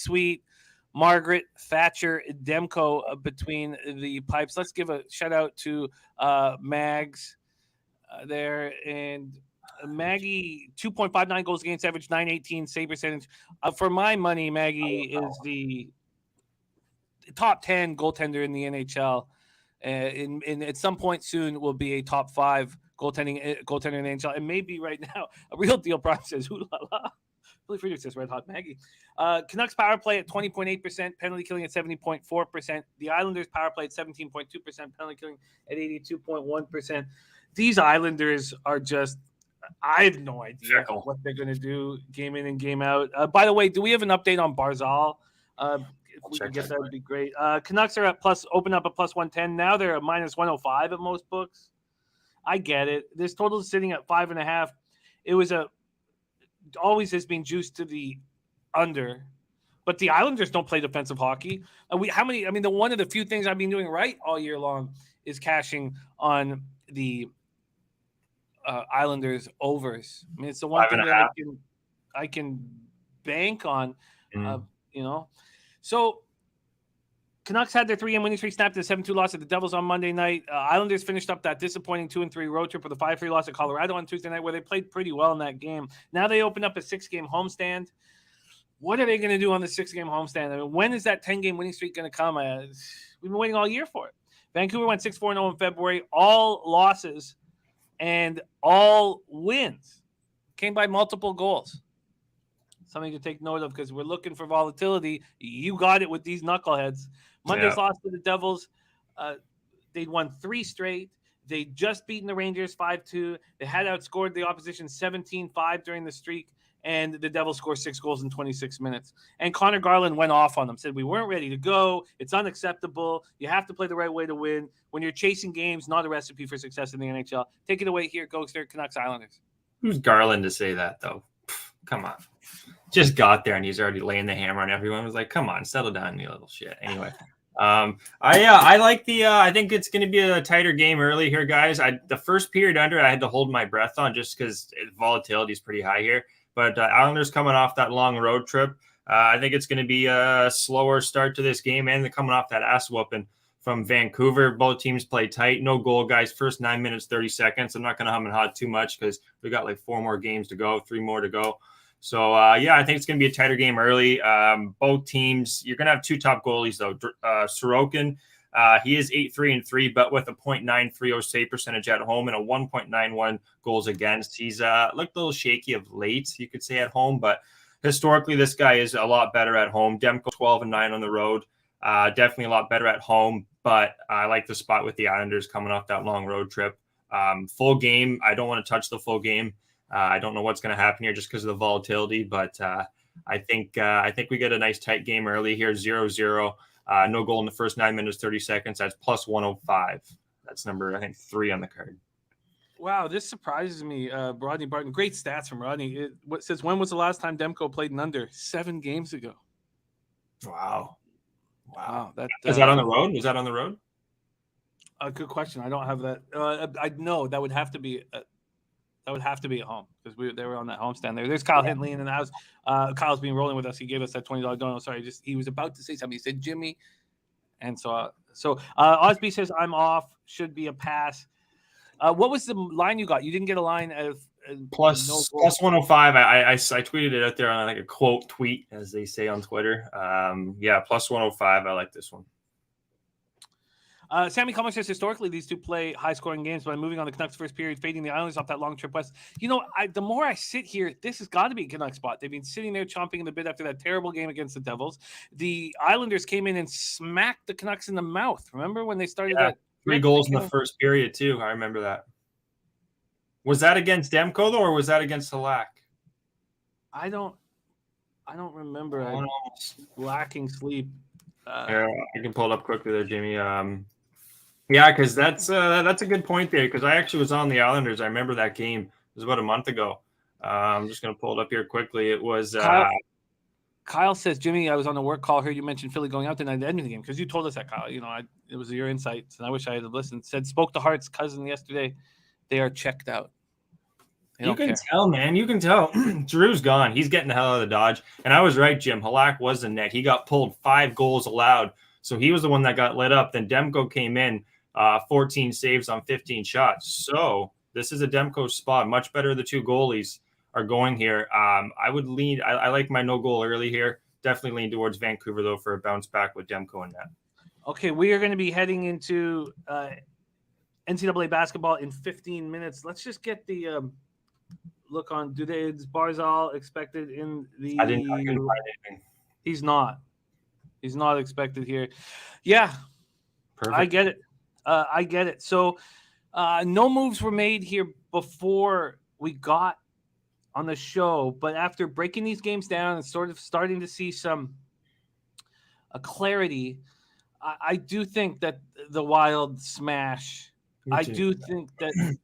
Margaret Thatcher Demko between the pipes. Let's give a shout out to Mags there, and Maggie 2.59 goals against average, 918 save percentage. For my money, Maggie is the top 10 goaltender in the NHL, and at some point soon will be a top 5 goaltender in the NHL, and maybe right now a real deal. Prime says, "Ooh la la." Billy Friedrich says, "Red hot Maggie." Canucks power play at 20.8%, penalty killing at 70.4%. The Islanders power play at 17.2%, penalty killing at 82.1%. These Islanders are just, I have no idea what they're going to do game in and game out. By the way, do we have an update on Barzal? If we can get that, would be great. Canucks are open up at plus 110. Now they're at minus 105 at most books. I get it. This total is sitting at 5.5. It was always has been juiced to the under, but the Islanders don't play defensive hockey. One of the few things I've been doing right all year long is cashing on the Islanders overs. I mean, it's the one thing that I can bank on. You know. So Canucks had their 3-game winning streak snapped at a 7-2 loss at the Devils on Monday night. Islanders finished up that disappointing 2-3 road trip with a 5-3 loss at Colorado on Tuesday night, where they played pretty well in that game. Now they open up a 6-game homestand. What are they going to do on the 6-game homestand? I mean, when is that 10-game winning streak going to come? We've been waiting all year for it. Vancouver went 6-4-0 in February. All losses and all wins came by multiple goals. Something to take note of, because we're looking for volatility. You got it with these knuckleheads. Monday's loss to the Devils. They won 3 straight. They just beaten the Rangers 5-2. They had outscored the opposition 17-5 during the streak, and the Devils scored 6 goals in 26 minutes. And Connor Garland went off on them, said, "We weren't ready to go. It's unacceptable. You have to play the right way to win. When you're chasing games, not a recipe for success in the NHL." Take it away here, Gogster, Canucks Islanders. Who's Garland to say that, though? Come on. Just got there and he's already laying the hammer on everyone. I was like, come on, settle down, you little shit. Anyway, I like the I think it's going to be a tighter game early here, guys. The first period under, I had to hold my breath on just because volatility is pretty high here. But Islanders coming off that long road trip, I think it's going to be a slower start to this game, and they're coming off that ass whooping from Vancouver. Both teams play tight. No goal, guys. First 9 minutes, 30 seconds. I'm not going to hum and haw too much because we got like 4 more games to go, 3 more to go. So, I think it's going to be a tighter game early. Both teams, you're going to have 2 top goalies, though. Sorokin, he is 8-3-3, but with a .930 save percentage at home and a 1.91 goals against. He's looked a little shaky of late, you could say, at home, but historically, this guy is a lot better at home. Demko 12-9 on the road. Definitely a lot better at home, but I like the spot with the Islanders coming off that long road trip. Full game. I don't want to touch the full game. I don't know what's going to happen here just because of the volatility, but I think we get a nice tight game early here, 0-0. No goal in the first 9 minutes, 30 seconds. That's plus 105. That's number, I think, 3 on the card. Wow, this surprises me. Rodney Barton, great stats from Rodney. Says, when was the last time Demko played an under? 7 games ago. Wow. Is that on the road? Was that on the road? A good question. I don't have that. I know that would have to be at home because they were on that homestand there. There's Kyle Hintley in the house. Kyle's been rolling with us. He gave us that $20 donut. Sorry, he was about to say something. He said Jimmy, and so Osby says I'm off. Should be a pass. What was the line you got? You didn't get a line of plus 105. I tweeted it out there on like a quote tweet, as they say on Twitter. Plus 105. I like this one. Sammy Comer says historically these two play high-scoring games, but I'm moving on the Canucks first period, fading the Islanders off that long trip west. The more I sit here, this has got to be a Canucks spot. They've been sitting there chomping in the bit after that terrible game against the Devils. The Islanders came in and smacked the Canucks in the mouth. Remember when they started that? 3 goals in the first period too. I remember that. Was that against Demko though, or was that against Halak? I don't remember. I'm lacking sleep. I can pull it up quickly there, Jimmy. Because that's a good point there. Because I actually was on the Islanders. I remember that game. It was about a month ago. I'm just going to pull it up here quickly. It was Kyle says, Jimmy, I was on a work call. Heard you mentioned Philly going out tonight at the Edmonton game because you told us that, Kyle. It was your insights, and I wish I had listened. Said spoke to Hart's cousin yesterday. They are checked out. You can tell, man. You can tell. Drew's gone. He's getting the hell out of the Dodge. And I was right, Jim. Halak was the net. He got pulled 5 goals allowed. So he was the one that got lit up. Then Demko came in, 14 saves on 15 shots. So this is a Demko spot. Much better. The 2 goalies are going here. I would lean. I like my no goal early here. Definitely lean towards Vancouver, though, for a bounce back with Demko and net. Okay, we are going to be heading into NCAA basketball in 15 minutes. Let's just get the look on. Is Barzal expected in the? I didn't find anything. He's not expected here. Yeah, perfect. I get it. So no moves were made here before we got on the show, but after breaking these games down and sort of starting to see some clarity, I do think that the Wild smash. I do think that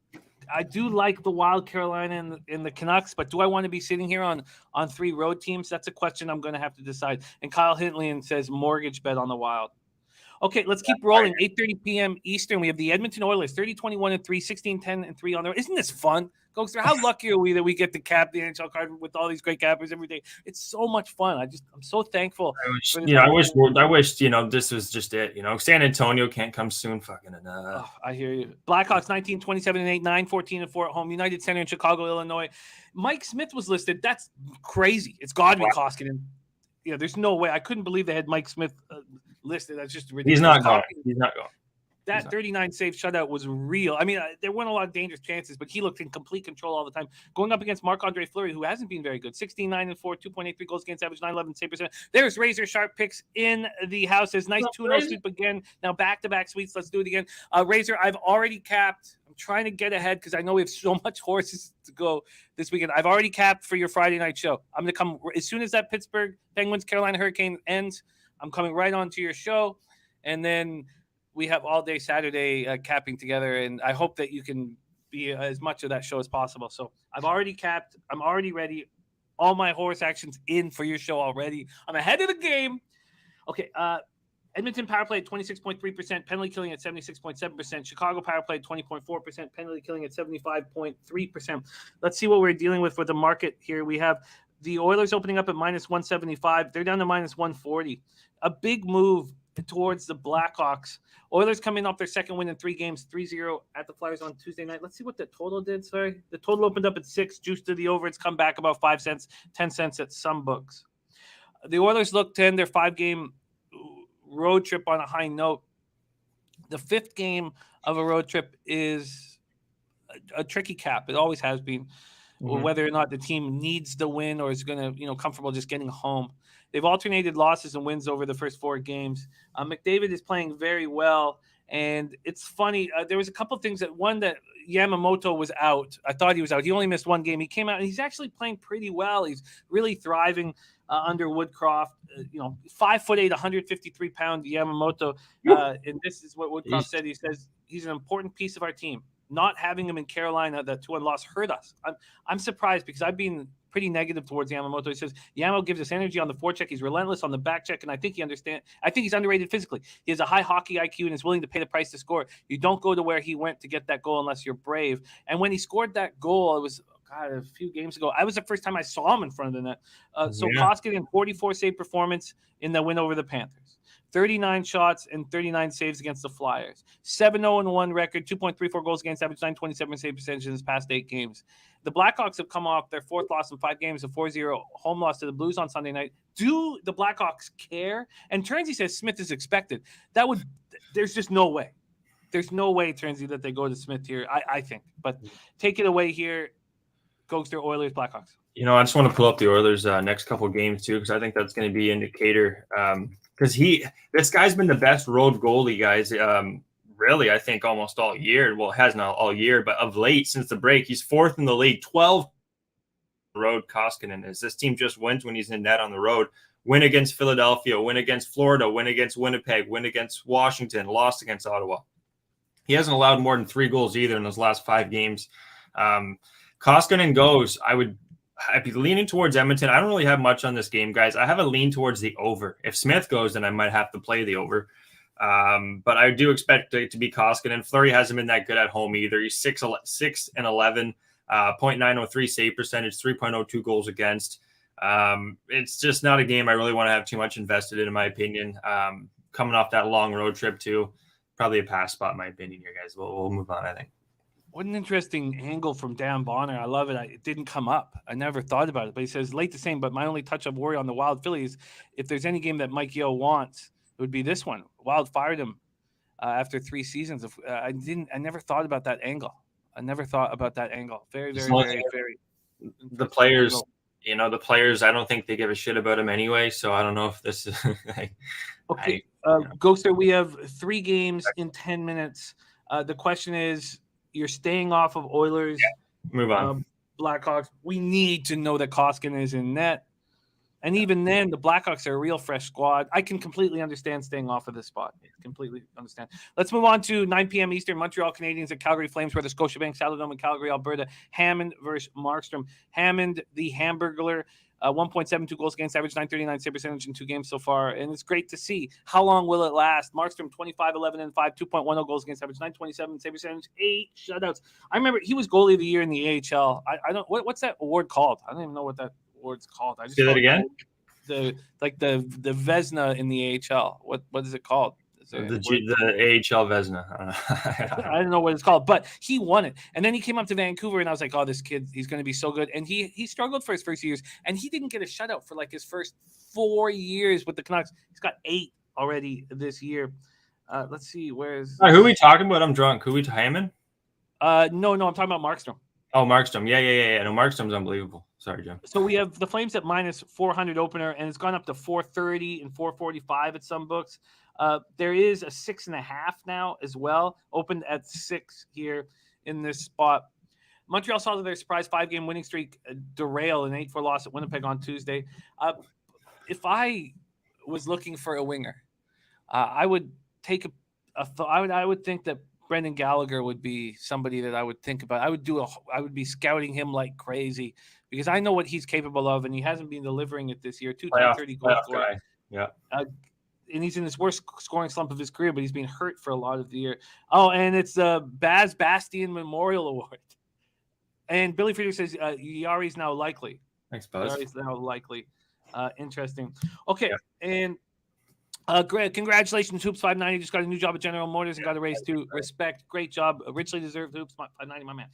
I do like the Wild, Carolina, and the Canucks, but do I want to be sitting here on 3 road teams? That's a question I'm going to have to decide. And Kyle Hintley says mortgage bet on the Wild. Okay, let's keep rolling. 8:30 p.m. Eastern. We have the Edmonton Oilers, 30-21-3, 16-10-3 on there. Isn't this fun? Gogster, how lucky are we that we get to cap the NHL card with all these great cappers every day? It's so much fun. I'm so thankful. I wish this was just it. San Antonio can't come soon. Fucking enough. Oh, I hear you. Blackhawks 19-27-8, 9-14-4 at home. United Center in Chicago, Illinois. Mike Smith was listed. That's crazy. It's Godwin Koskinen. There's no way. I couldn't believe they had Mike Smith listed. That's just ridiculous. He's not going. That 39 save shutout was real. I mean, there weren't a lot of dangerous chances, but he looked in complete control all the time. Going up against Marc-Andre Fleury, who hasn't been very good. 16-9-4, 2.83 goals against average, 9-11 save percent. There's razor sharp picks in the house. There's nice 2-0 sweep again. Now back-to-back sweeps. Let's do it again. Razor, I've already capped. I'm trying to get ahead because I know we have so much horses to go this weekend. I've already capped for your Friday night show. I'm going to come as soon as that Pittsburgh Penguins Carolina Hurricane ends. I'm coming right on to your show, and then we have all day Saturday capping together, and I hope that you can be as much of that show as possible. So I've already capped. I'm already ready. All my horse actions in for your show already. I'm ahead of the game. Okay, Edmonton power play at 26.3%, penalty killing at 76.7%. Chicago power play at 20.4%, penalty killing at 75.3%. Let's see what we're dealing with the market here. We have the Oilers opening up at minus 175. They're down to minus 140. A big move towards the Blackhawks. Oilers coming off their second win in 3 games, 3-0 at the Flyers on Tuesday night. Let's see what the total did. Sorry. The total opened up at 6, juiced to the over. It's come back about 5 cents, 10 cents at some books. The Oilers look to end their 5-game road trip on a high note. The 5th game of a road trip is a tricky cap. It always has been. whether or not the team needs the win or is going to, comfortable just getting home. They've alternated losses and wins over the first 4 games. McDavid is playing very well. And it's funny. There was a couple of things that Yamamoto was out. I thought he was out. He only missed 1 game. He came out and he's actually playing pretty well. He's really thriving under Woodcroft. 5'8", 153-pound Yamamoto. And this is what Woodcroft said. He says he's an important piece of our team. Not having him in Carolina, that 2-1 loss hurt us. I'm surprised because I've been pretty negative towards Yamamoto. He says Yamo gives us energy on the forecheck. He's relentless on the back check, and I think he's underrated physically. He has a high hockey IQ and is willing to pay the price to score. You don't go to where he went to get that goal unless you're brave. And when he scored that goal, it was a few games ago. I was the first time I saw him in front of the net. Koskinen, 44 save performance in the win over the Panthers. 39 shots and 39 saves against the Flyers. 7-0-1 record, 2.34 goals against average, 927 save percentage in his past 8 games. The Blackhawks have come off their 4th loss in 5 games, a 4-0 home loss to the Blues on Sunday night. Do the Blackhawks care? And Ternsey says Smith is expected. There's just no way. There's no way, Ternsey, that they go to Smith here, I think. But take it away here, Gogster, Oilers, Blackhawks. I just want to pull up the Oilers' next couple of games too, because I think that's going to be an indicator. Because this guy's been the best road goalie, guys. Really, I think almost all year. Well, has not all year, but of late since the break, he's 4th in the league. 12 road Koskinen is. This team just wins when he's in net on the road. Win against Philadelphia, win against Florida, win against Winnipeg, win against Washington, lost against Ottawa. He hasn't allowed more than 3 goals either in those last 5 games. Koskinen goes. I'd be leaning towards Edmonton. I don't really have much on this game, guys. I have a lean towards the over. If Smith goes, then I might have to play the over. But I do expect it to be Koskinen. Fleury hasn't been that good at home either. He's 6-11, .903 save percentage, 3.02 goals against. It's just not a game I really want to have too much invested in my opinion. Coming off that long road trip too, probably a pass spot in my opinion here, guys. We'll move on, I think. What an interesting angle from Dan Bonner. I love it. It didn't come up. I never thought about it. But he says, late the same, but my only touch of worry on the Wild Phillies, if there's any game that Mike Yeo wants, it would be this one. Wild fired him after 3 seasons. I never thought about that angle. Very, very, very, very. The players, I don't think they give a shit about him anyway. So I don't know if this is. Okay. Gogster, we have 3 games in 10 minutes. The question is, you're staying off of Oilers. Yeah. Move on. Blackhawks. We need to know that Koskinen is in net. And even then, the Blackhawks are a real fresh squad. I can completely understand staying off of this spot. Completely understand. Let's move on to 9 p.m. Eastern. Montreal Canadiens at Calgary Flames for the Scotiabank Saddledome in Calgary, Alberta. Hammond versus Markstrom. Hammond, the Hamburglar, 1.72 goals against average, 939 save percentage in 2 games so far. And it's great to see. How long will it last? Markstrom, 25, 11, and 5, 2.10 goals against average, 927 save percentage, 8 shutouts. I remember he was goalie of the year in the AHL. I don't. What's that award called? I don't even know what that award's called. I just say that again. The Vezina in the AHL. What is it called? The AHL Vezina. I don't know what it's called, but he won it. And then he came up to Vancouver, and I was like, oh, this kid, he's going to be so good. And he struggled for his first years, and he didn't get a shutout for like his first 4 years with the Canucks. He's got 8 already this year. Let's see, who are we talking about? I'm drunk. Who we Hammond? No, I'm talking about Markstrom. Oh, Markstrom. Yeah. No, Markstrom's unbelievable. Sorry, Jim. So we have the Flames at minus 400 opener, and it's gone up to 430 and 445 at some books. There is a 6.5 now as well, opened at 6 here in this spot. Montreal saw their surprise 5-game winning streak derail an 8-4 loss at Winnipeg on Tuesday. If I was looking for a winger, I would take I would think that Brendan Gallagher would be somebody that I would think about. I would be scouting him like crazy because I know what he's capable of, and he hasn't been delivering it this year. 230 goals for it. Yeah. And he's in his worst scoring slump of his career, but he's been hurt for a lot of the year. Oh, and it's the Baz Bastian Memorial Award. And Billy Friedrich says Yari's now likely. Thanks, Buzz. Yari's now likely. Interesting. Okay, and Great. Congratulations, Hoops 590. Just got a new job at General Motors and got a raise to respect. Great job. Richly deserved, Hoops 590, my man.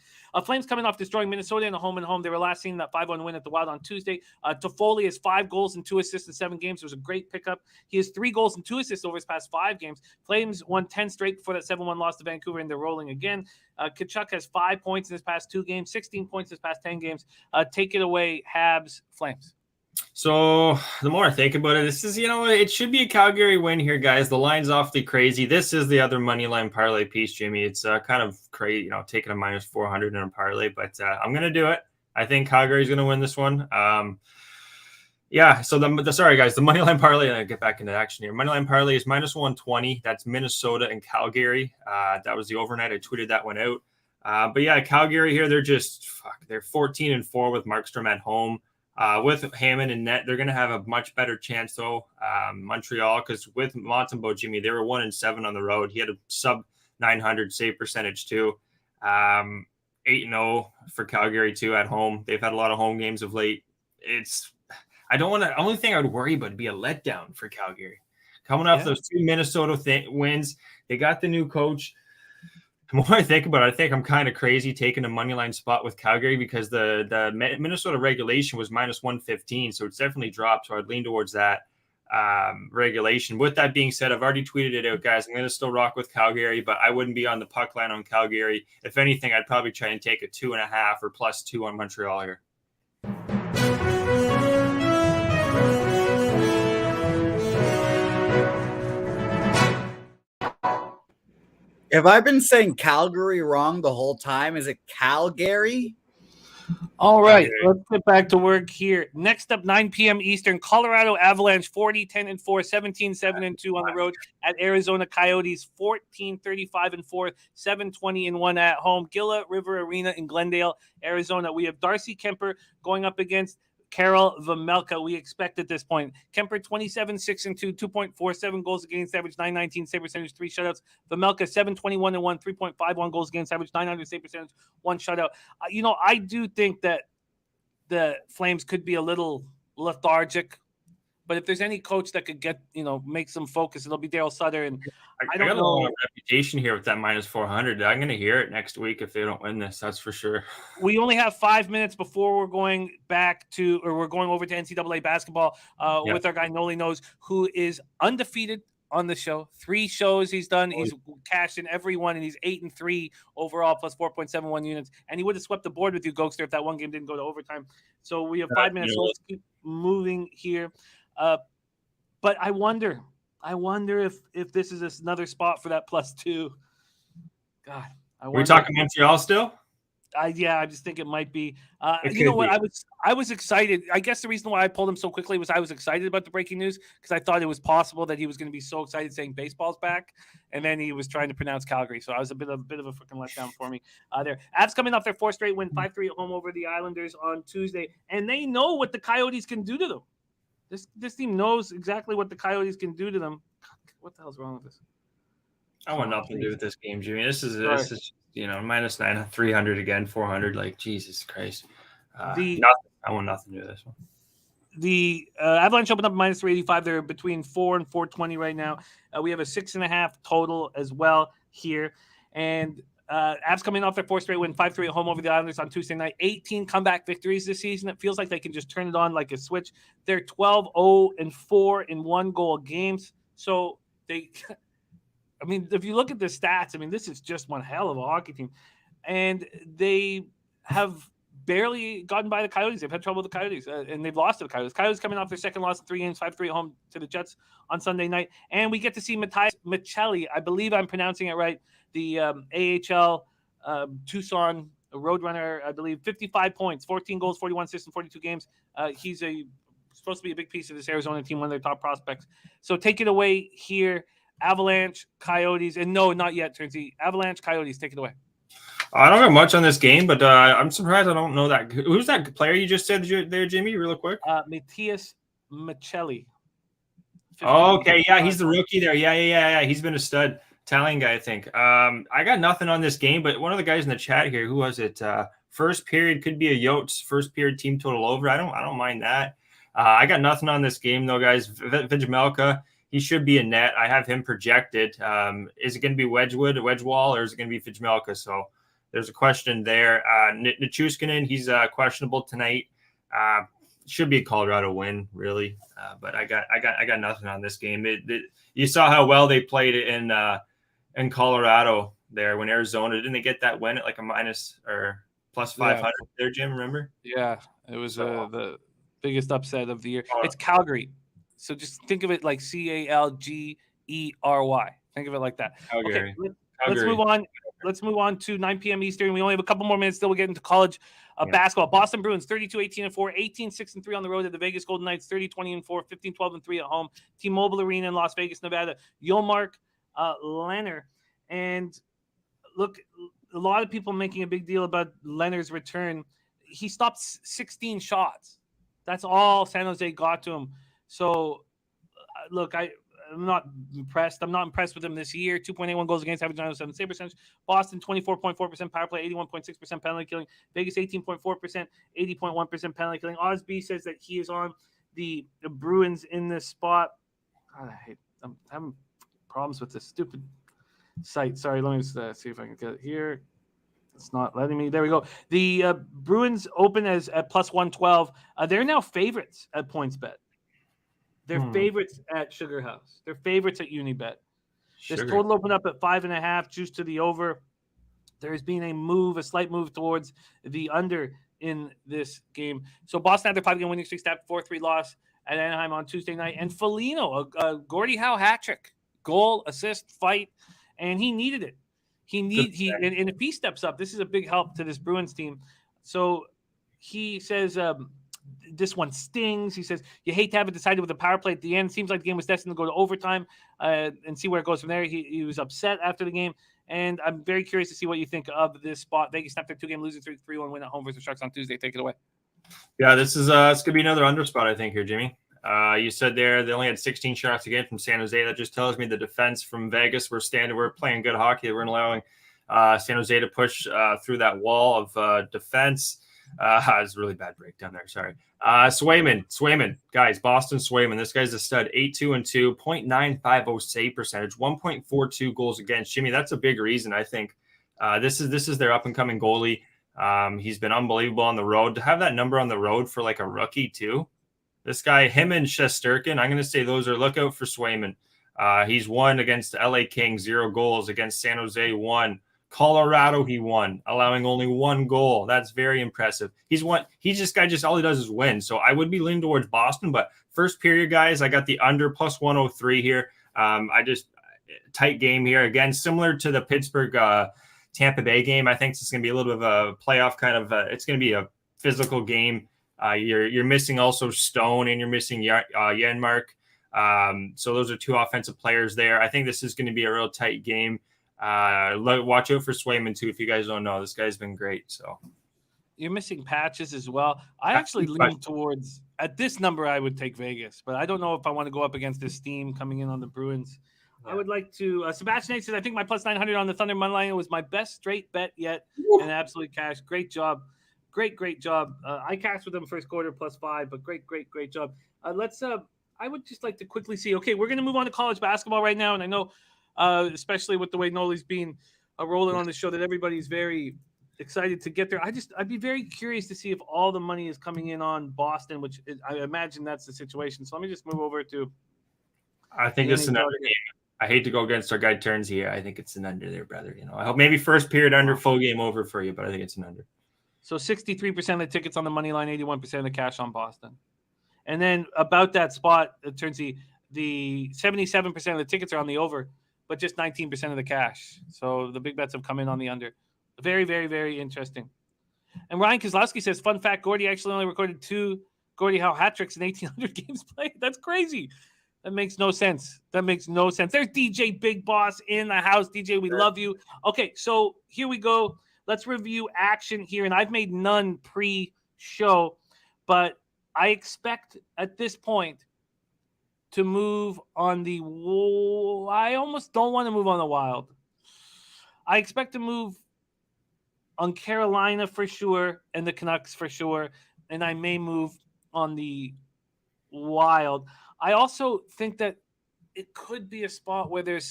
Flames coming off destroying Minnesota in a home and home. They were last seen that 5-1 win at the Wild on Tuesday. Toffoli has 5 goals and 2 assists in 7 games. It was a great pickup. He has 3 goals and 2 assists over his past 5 games. Flames won 10 straight before that 7-1 loss to Vancouver, and they're rolling again. Kachuk has 5 points in his past 2 games, 16 points in his past 10 games. Take it away, Habs, Flames. So the more I think about it, this is, it should be a Calgary win here, guys. The line's awfully crazy. This is the other money line parlay piece, Jimmy. It's kind of crazy, taking a minus 400 in a parlay, but I'm going to do it. I think Calgary's going to win this one. Yeah. So sorry, guys, the money line parlay, and I get back into action here. Money line parlay is minus 120. That's Minnesota and Calgary. That was the overnight. I tweeted that one out. But yeah, Calgary here, they're 14-4 with Markstrom at home. With Hammond and net, they're going to have a much better chance, though. Montreal, because with Montembeault, Jimmy, they were 1-7 on the road. He had a sub 900 save percentage, too. 8-0 for Calgary, too, at home. They've had a lot of home games of late. Only thing I would worry about would be a letdown for Calgary. Coming off those 2 Minnesota wins, they got the new coach. The more I think about it, I think I'm kind of crazy taking a money line spot with Calgary because the Minnesota regulation was minus 115, so it's definitely dropped. So I'd lean towards that regulation. With that being said, I've already tweeted it out, guys. I'm going to still rock with Calgary, but I wouldn't be on the puck line on Calgary. If anything, I'd probably try and take a 2.5 or +2 on Montreal here. Have I been saying Calgary wrong the whole time? Is it Calgary? All right, let's get back to work here. Next up, 9 p.m. Eastern, Colorado Avalanche 40-10-4, 17-7-2 on the road at Arizona Coyotes 14-35-4, 7-20-1 at home. Gila River Arena in Glendale, Arizona. We have Darcy Kemper going up against Karel Vejmelka, we expect at this point. Kemper 27-6-2, 2.47 goals against average, 919 save percentage, 3 shutouts. Vejmelka 7-21-1, 3.51 goals against average, 900 save percentage, 1 shutout. I do think that the Flames could be a little lethargic, but if there's any coach that could get, make some focus, it'll be Daryl Sutter. And I don't got know. a lot of reputation here with that minus 400. I'm going to hear it next week if they don't win this. That's for sure. We only have 5 minutes before we're going over to NCAA basketball with our guy Nolly Knows, who is undefeated on the show. 3 shows he's done. He's cashed in every one, and he's 8-3 overall, plus 4.71 units. And he would have swept the board with you, Gogster, if that one game didn't go to overtime. So we have 5 minutes. So let's keep moving here. But I wonder if this is another spot for that +2. God, we're talking Montreal still. I just think it might be. You know what? I was excited. I guess the reason why I pulled him so quickly was I was excited about the breaking news because I thought it was possible that he was going to be so excited saying baseball's back, and then he was trying to pronounce Calgary. So I was a bit of a freaking letdown for me there. Avs coming off their 4th straight win, 5-3 at home over the Islanders on Tuesday, and they know what the Coyotes can do to them. This team knows exactly what the Coyotes can do to them. What the hell's wrong with this? I want nothing to do with this game, Jimmy. This is minus 300 again, 400. Like Jesus Christ, nothing. I want nothing to do with this one. The Avalanche opened up minus 385. They're between 4 and 420 right now. We have a 6.5 total as well here, and Avs coming off their 4th straight win, 5-3 at home over the Islanders on Tuesday night. 18 comeback victories this season. It feels like they can just turn it on like a switch. They're 12-0-4 in 1-goal games. So if you look at the stats, this is just one hell of a hockey team. And they have barely gotten by the Coyotes. They've had trouble with the Coyotes, and they've lost to the Coyotes. Coyotes coming off their 2nd loss in 3 games, 5-3 at home to the Jets on Sunday night. And we get to see Matthias Michelli. I believe I'm pronouncing it right. The AHL Tucson Roadrunner, I believe, 55 points, 14 goals, 41 assists in 42 games. He's supposed to be a big piece of this Arizona team, one of their top prospects. So take it away here. Avalanche, Coyotes, and no, not yet, Turnsy. Avalanche, Coyotes, take it away. I don't have much on this game, but I'm surprised I don't know that. Who's that player you just said there, Jimmy, real quick? Matthias Michelli. Oh, okay, yeah, he's the rookie there. Yeah. He's been a stud. Italian guy, I think. I got nothing on this game, but one of the guys in the chat here, who was it? First period could be a Yotes first period team total over. I don't mind that. I got nothing on this game though, guys. Vejmelka, he should be a net. I have him projected. Is it going to be Wedgewall, or is it going to be Fitzmelka? So there's a question there. Nichushkinen, he's questionable tonight. Should be a Colorado win, really. But I got nothing on this game. You saw how well they played it in Colorado there when Arizona didn't they get that win at like a minus or plus 500 there, Jim? Remember? Yeah, it was the biggest upset of the year. It's Calgary, so just think of it like Calgery. Think of it like that. Calgary. Okay, let's move on. Let's move on to 9 p.m. Eastern. We only have a couple more minutes still. We'll get into college basketball. Boston Bruins 32-18-4, 18-6-3 on the road at the Vegas Golden Knights, 30-20-4, 15-12-3 at home. T-Mobile Arena in Las Vegas, Nevada. Yolmark Leonard. And look, a lot of people making a big deal about Leonard's return. He stopped 16 shots. That's all San Jose got to him. So, look, I'm not impressed. I'm not impressed with him this year. 2.81 goals against, average 907 save percentage. Boston, 24.4% power play, 81.6% penalty killing. Vegas, 18.4%, 80.1% penalty killing. Osby says that he is on the Bruins in this spot. God, I'm having problems with this stupid site. Sorry, let me just see if I can get it here. It's not letting me. There we go. The Bruins open as at plus 112. They're now favorites at PointsBet. They're favorites at Sugar House. They're favorites at Unibet. This total opened up at 5.5, juice to the over. There has been a slight move towards the under in this game. So Boston had their 5-game winning streak, snapped 4-3 loss at Anaheim on Tuesday night. And Foligno, a Gordie Howe hat trick, goal, assist, fight, and he needed it. And if he steps up, this is a big help to this Bruins team. So he says this one stings. He says you hate to have it decided with a power play at the end. Seems like the game was destined to go to overtime and see where it goes from there. He was upset after the game, and I'm very curious to see what you think of this spot. Vegas snapped their 2-game losing 3-1 win at home versus the Sharks on Tuesday. Take it away. Yeah, this is it's gonna be another under spot, I think, here, Jimmy. You said there they only had 16 shots again from San Jose. That just tells me the defense from Vegas we're playing good hockey. We're allowing San Jose to push through that wall of defense. It's a really bad breakdown there. Sorry. Swayman, guys, Boston Swayman. This guy's a stud. 8-2-2, 0.950 save percentage, 1.42 goals against. Jimmy, that's a big reason. I think this is their up and coming goalie. He's been unbelievable on the road. To have that number on the road for like a rookie too. This guy, him and Shesterkin, I'm going to say those are look out for Swayman. He's won against the LA Kings, 0 goals. Against San Jose, 1. Colorado, he won, allowing only 1 goal. That's very impressive. All he does is win. So I would be leaning towards Boston, but first period, guys, I got the under plus 103 here. Tight game here. Again, similar to the Pittsburgh Tampa Bay game. I think it's going to be a little bit of a playoff kind of, it's going to be a physical game. You're missing also Stone and you're missing Janmark. So those are 2 offensive players there. I think this is going to be a real tight game. Watch out for Swayman too. If you guys don't know, this guy's been great. So you're missing Patches as well. I actually lean towards at this number. I would take Vegas, but I don't know if I want to go up against this team coming in on the Bruins. Yeah. I would like to. Sebastian says I think my plus 900 on the Thunder money line was my best straight bet yet, and absolute cash. Great job. Great job. I cashed with them first quarter plus 5, but great job. I would just like to quickly see. Okay, we're going to move on to college basketball right now, and I know. Especially with the way Nolly's been rolling on the show, that everybody's very excited to get there. I'd be very curious to see if all the money is coming in on Boston, which I imagine that's the situation. So let me just move over to. I think it's an under game. I hate to go against our guy Turns here. I think it's an under there, brother. I hope maybe first period under, full game over for you, but I think it's an under. So 63% of the tickets on the money line, 81% of the cash on Boston. And then about that spot, Turnsy, the 77% of the tickets are on the over, but just 19% of the cash. So the big bets have come in on the under. Very, very, very interesting. And Ryan Kozlowski says, fun fact, Gordie actually only recorded 2 Gordie Howe hat tricks in 1,800 games played. That's crazy. That makes no sense. There's DJ Big Boss in the house. DJ, we love you. Okay, so here we go. Let's review action here. And I've made none pre-show, but I expect at this point to move on the – I almost don't want to move on the Wild. I expect to move on Carolina for sure and the Canucks for sure, and I may move on the Wild. I also think that it could be a spot where the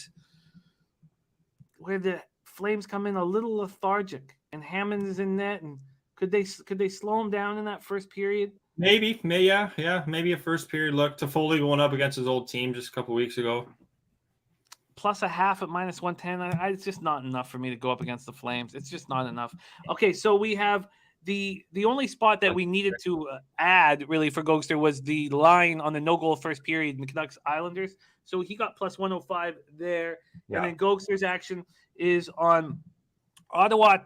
Flames come in a little lethargic, and Hammond is in net, and could they slow him down in that first period? Maybe a first period look. Toffoli going up against his old team just a couple weeks ago. Plus a half at minus 110. It's just not enough for me to go up against the Flames. It's just not enough. Okay, so we have the only spot that we needed to add really for Gogster was the line on the no goal first period in the Canucks Islanders. So he got plus 105 there. Yeah. And then Gogster's action is on Ottawa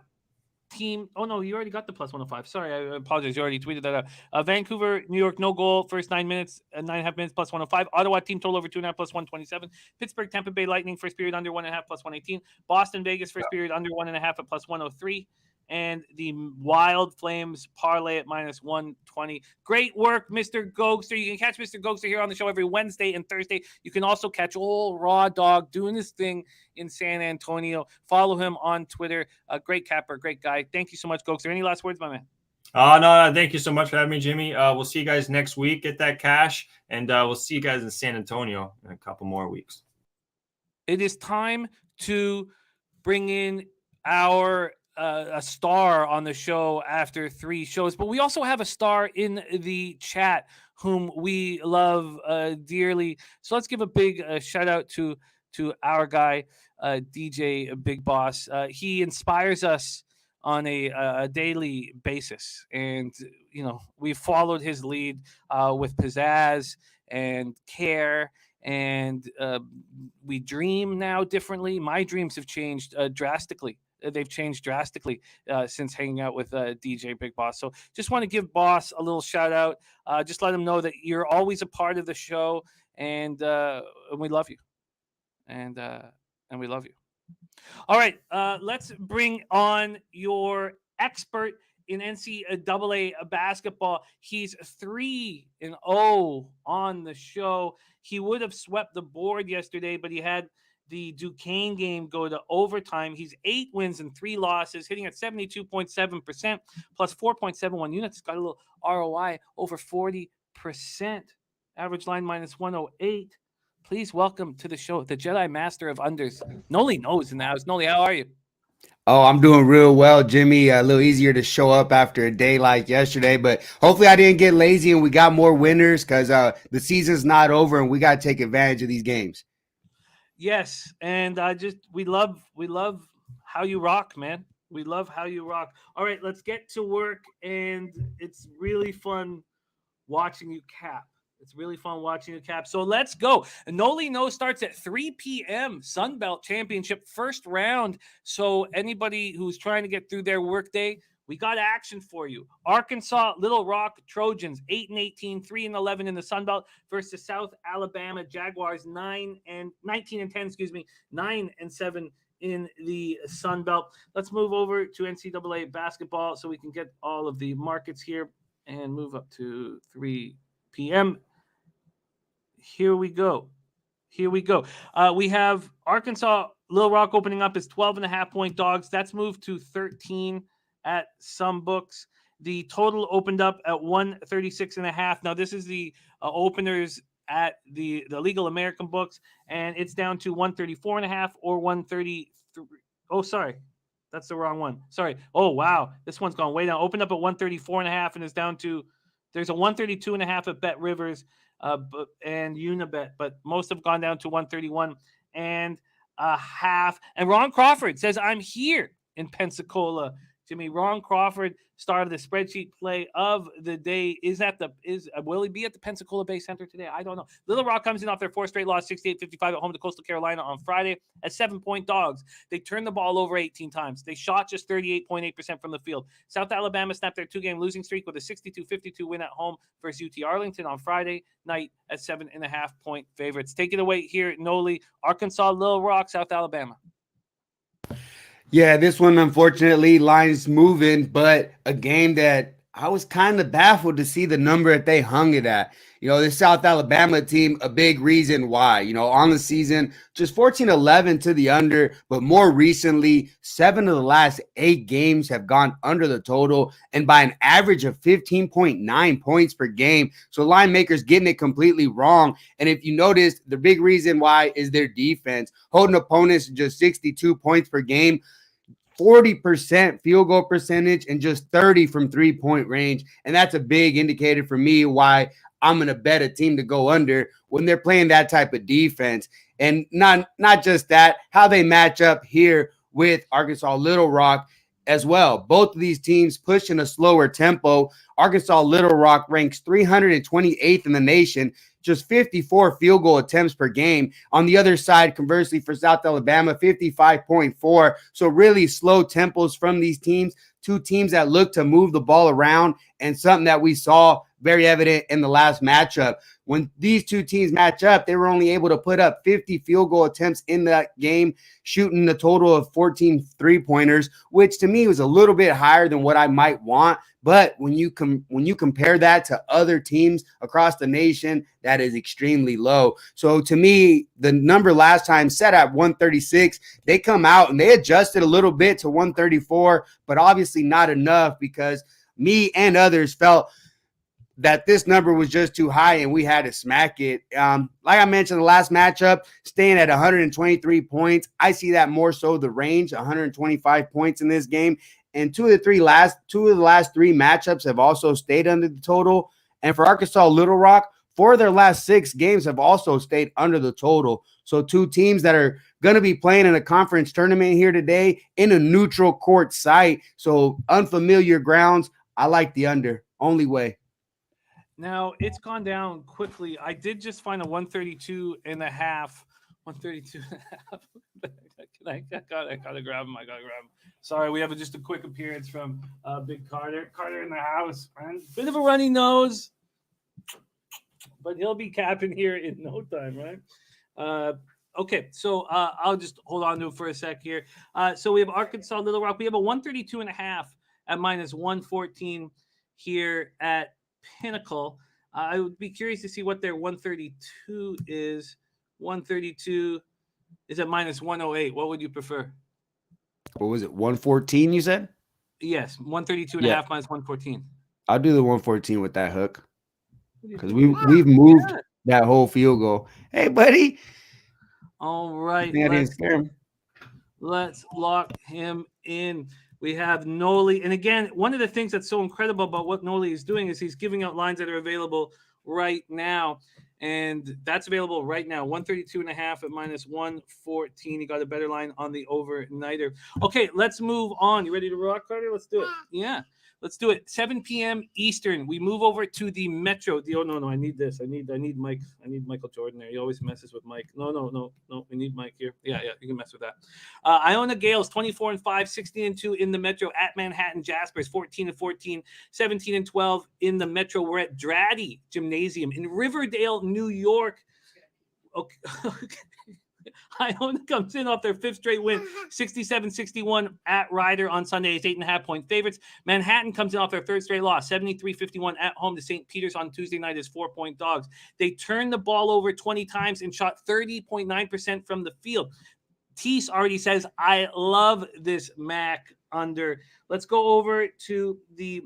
team. Oh no, you already got the plus 105. Sorry, I apologize. You already tweeted that out. Vancouver, New York, no goal first 9 minutes, 9.5 minutes plus 105. Ottawa team total over 2.5 plus 127. Pittsburgh, Tampa Bay Lightning first period under 1.5 plus 118. Boston, Vegas first period under 1.5 at plus 103. And the Wild Flames parlay at minus 120. Great work, Mr. Gogster. You can catch Mr. Gogster here on the show every Wednesday and Thursday. You can also catch old Raw Dog doing his thing in San Antonio. Follow him on Twitter. A great capper, great guy. Thank you so much, Gogster. Any last words, my man? No, thank you so much for having me, Jimmy. We'll see you guys next week. Get that cash, and we'll see you guys in San Antonio in a couple more weeks. It is time to bring in our a star on the show after 3 shows, but we also have a star in the chat whom we love dearly. So let's give a big shout out to our guy, DJ Big Boss. He inspires us on a daily basis, and we followed his lead with pizzazz and care, and we dream now differently. My dreams have changed drastically. They've changed drastically since hanging out with DJ Big Boss. So just want to give Boss a little shout out. Just let him know that you're always a part of the show, and we love you. And we love you. All right, let's bring on your expert in NCAA basketball. He's 3-0 on the show. He would have swept the board yesterday, but he had the Duquesne game go to overtime. He's 8 wins and 3 losses, hitting at 72.7%, plus 4.71 units. He's got a little ROI over 40%. Average line minus 108. Please welcome to the show the Jedi Master of Unders, Nolly Knows in the house. Nolly, how are you? Oh, I'm doing real well, Jimmy. A little easier to show up after a day like yesterday, but hopefully I didn't get lazy and we got more winners because the season's not over and we got to take advantage of these games. Yes, and we love how you rock, man. We love how you rock. All right, let's get to work, and it's really fun watching you cap. So let's go. Nolly Knows starts at 3 p.m. Sunbelt Championship first round. So anybody who's trying to get through their workday, we got action for you. Arkansas Little Rock Trojans 8-18, 3-11 in the Sunbelt versus South Alabama Jaguars 19-10, 9-7 in the Sunbelt. Let's move over to NCAA basketball so we can get all of the markets here and move up to 3 p.m. Here we go. We have Arkansas Little Rock opening up as 12.5-point dogs. That's moved to 13 at some books. The total opened up at 136.5. Now this is the openers at the Legal American books, and it's down to 134.5 or 133. Oh, sorry. That's the wrong one. Sorry. Oh, wow. This one's gone way down. Opened up at 134.5 and is down to, there's a 132.5 at Bet Rivers and Unibet, but most have gone down to 131.5. And Ron Crawford says, I'm here in Pensacola. Jimmy, Ron Crawford started the spreadsheet play of the day. Will he be at the Pensacola Bay Center today? I don't know. Little Rock comes in off their 4th straight loss, 68-55 at home to Coastal Carolina on Friday as 7-point dogs. They turned the ball over 18 times. They shot just 38.8% from the field. South Alabama snapped their 2-game losing streak with a 62-52 win at home versus UT Arlington on Friday night at 7.5-point favorites. Take it away here, Nolly. Arkansas, Little Rock, South Alabama. Yeah, this one, unfortunately, lines moving, but a game that I was kind of baffled to see the number that they hung it at. This South Alabama team, a big reason why, on the season, just 14-11 to the under, but more recently, 7 of the last 8 games have gone under the total and by an average of 15.9 points per game. So line makers getting it completely wrong. And if you notice, the big reason why is their defense, holding opponents to just 62 points per game. 40% field goal percentage and just 30 from 3-point range. And that's a big indicator for me why I'm going to bet a team to go under when they're playing that type of defense. And not just that, how they match up here with Arkansas Little Rock as well. Both of these teams pushing a slower tempo. Arkansas Little Rock ranks 328th in the nation, just 54 field goal attempts per game. On the other side, conversely, for South Alabama, 55.4. So really slow tempos from these teams, 2 teams that look to move the ball around, and something that we saw very evident in the last matchup. When these 2 teams match up, they were only able to put up 50 field goal attempts in that game, shooting a total of 14 3-pointers, which to me was a little bit higher than what I might want. But when you compare that to other teams across the nation, that is extremely low. So to me, the number last time set at 136, they come out and they adjusted a little bit to 134, but obviously not enough because me and others felt that this number was just too high and we had to smack it. Like I mentioned, the last matchup, staying at 123 points. I see that more so the range, 125 points in this game. And two of the last 3 matchups have also stayed under the total. And for Arkansas Little Rock, 4 of their last 6 games have also stayed under the total. So 2 teams that are going to be playing in a conference tournament here today in a neutral court site. So unfamiliar grounds. I like the under. Only way. Now, it's gone down quickly. I did just find a 132 and a half. 132 and a half. I gotta grab him. Sorry, we have just a quick appearance from Big Carter. Carter in the house, man. Bit of a runny nose, but he'll be capping here in no time, right? Okay, so I'll just hold on to it for a sec here. So we have Arkansas Little Rock. We have a 132 and a half at minus 114 here at Pinnacle. I would be curious to see what their 132 is. 132 is at minus 108. What would you prefer? What was it? 114 you said? Yes, 132 and a half minus 114. I'll do the 114 with that hook. Because we've moved that whole field goal. Hey, buddy. All right. Let's lock him in. We have Nolly. And again, one of the things that's so incredible about what Nolly is doing is he's giving out lines that are available right now. And that's available right now. 132 and a half at minus 114. He got a better line on the overnighter. Okay, let's move on. You ready to rock, Carter? Let's do it. Yeah. Let's do it. 7 p.m. Eastern. We move over to the Metro. Oh, no. I need this. I need Mike. I need Michael Jordan there. He always messes with Mike. No. We need Mike here. Yeah. You can mess with that. Iona Gales, 24-5, 16-2 in the Metro at Manhattan. Jaspers, 14-14, 17-12 in the Metro. We're at Draddy Gymnasium in Riverdale, New York. Okay. Iona comes in off their 5th straight win, 67-61 at Ryder on Sunday as 8.5-point favorites. Manhattan comes in off their 3rd straight loss, 73-51 at home to St. Peter's on Tuesday night as 4-point dogs. They turned the ball over 20 times and shot 30.9% from the field. Tease already says, I love this MAC under. Let's go over to the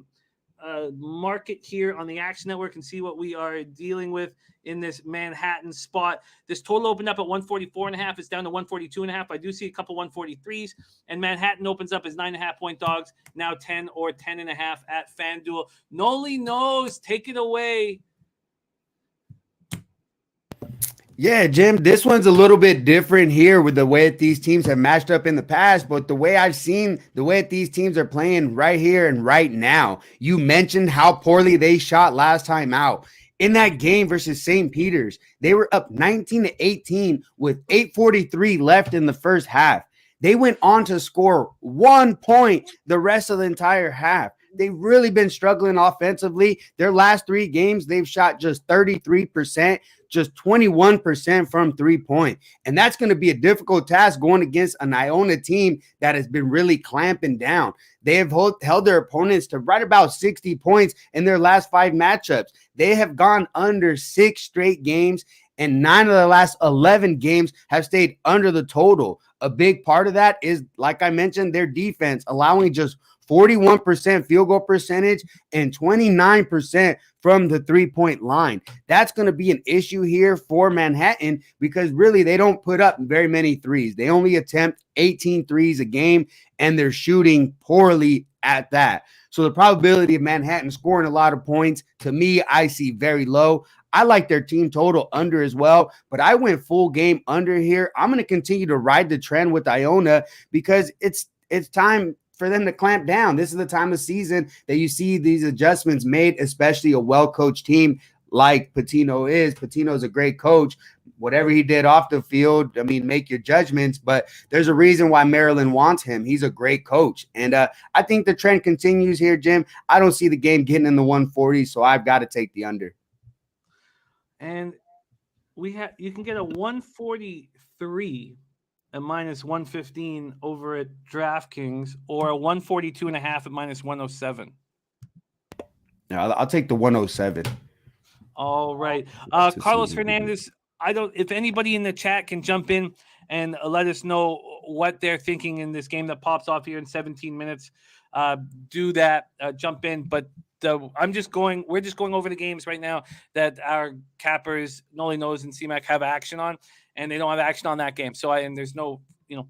market here on the Action Network and see what we are dealing with in this Manhattan spot. This total opened up at 144.5. It's down to 142.5. I do see a couple 143s, and Manhattan opens up as 9.5-point dogs, now 10 or 10.5 at FanDuel. Nolly Knows, take it away. Yeah, Jim, this one's a little bit different here with the way that these teams have matched up in the past, but the way I've seen the way that these teams are playing right here and right now. You mentioned how poorly they shot last time out. In that game versus St. Peter's, they were up 19-18 with 8:43 left in the first half. They went on to score 1 point the rest of the entire half. They've really been struggling offensively. Their last 3 games, they've shot just 33%, just 21% from 3-point. And that's going to be a difficult task going against an Iona team that has been really clamping down. They have held their opponents to right about 60 points in their last 5 matchups. They have gone under 6 straight games, and 9 of the last 11 games have stayed under the total. A big part of that is, like I mentioned, their defense, allowing just 41% field goal percentage and 29% from the 3-point line. That's going to be an issue here for Manhattan because really they don't put up very many threes. They only attempt 18 threes a game, and they're shooting poorly at that. So the probability of Manhattan scoring a lot of points, to me, I see very low. I like their team total under as well, but I went full game under here. I'm going to continue to ride the trend with Iona because it's time for them to clamp down. This is the time of season that you see these adjustments made, especially a well-coached team like Pitino is. Pitino is a great coach. Whatever he did off the field, I mean, make your judgments, but there's a reason why Maryland wants him. He's a great coach. And I think the trend continues here, Jim. I don't see the game getting in the 140, so I've got to take the under. And you can get a 143 at minus 115 over at DraftKings, or a 142.5 at minus 107. Yeah, I'll take the 107. All right. Carlos Hernandez, if anybody in the chat can jump in and let us know what they're thinking in this game that pops off here in 17 minutes, do that, jump in. But we're just going over the games right now that our cappers, Nolly Knows and CMac, have action on, and they don't have action on that game. So there's no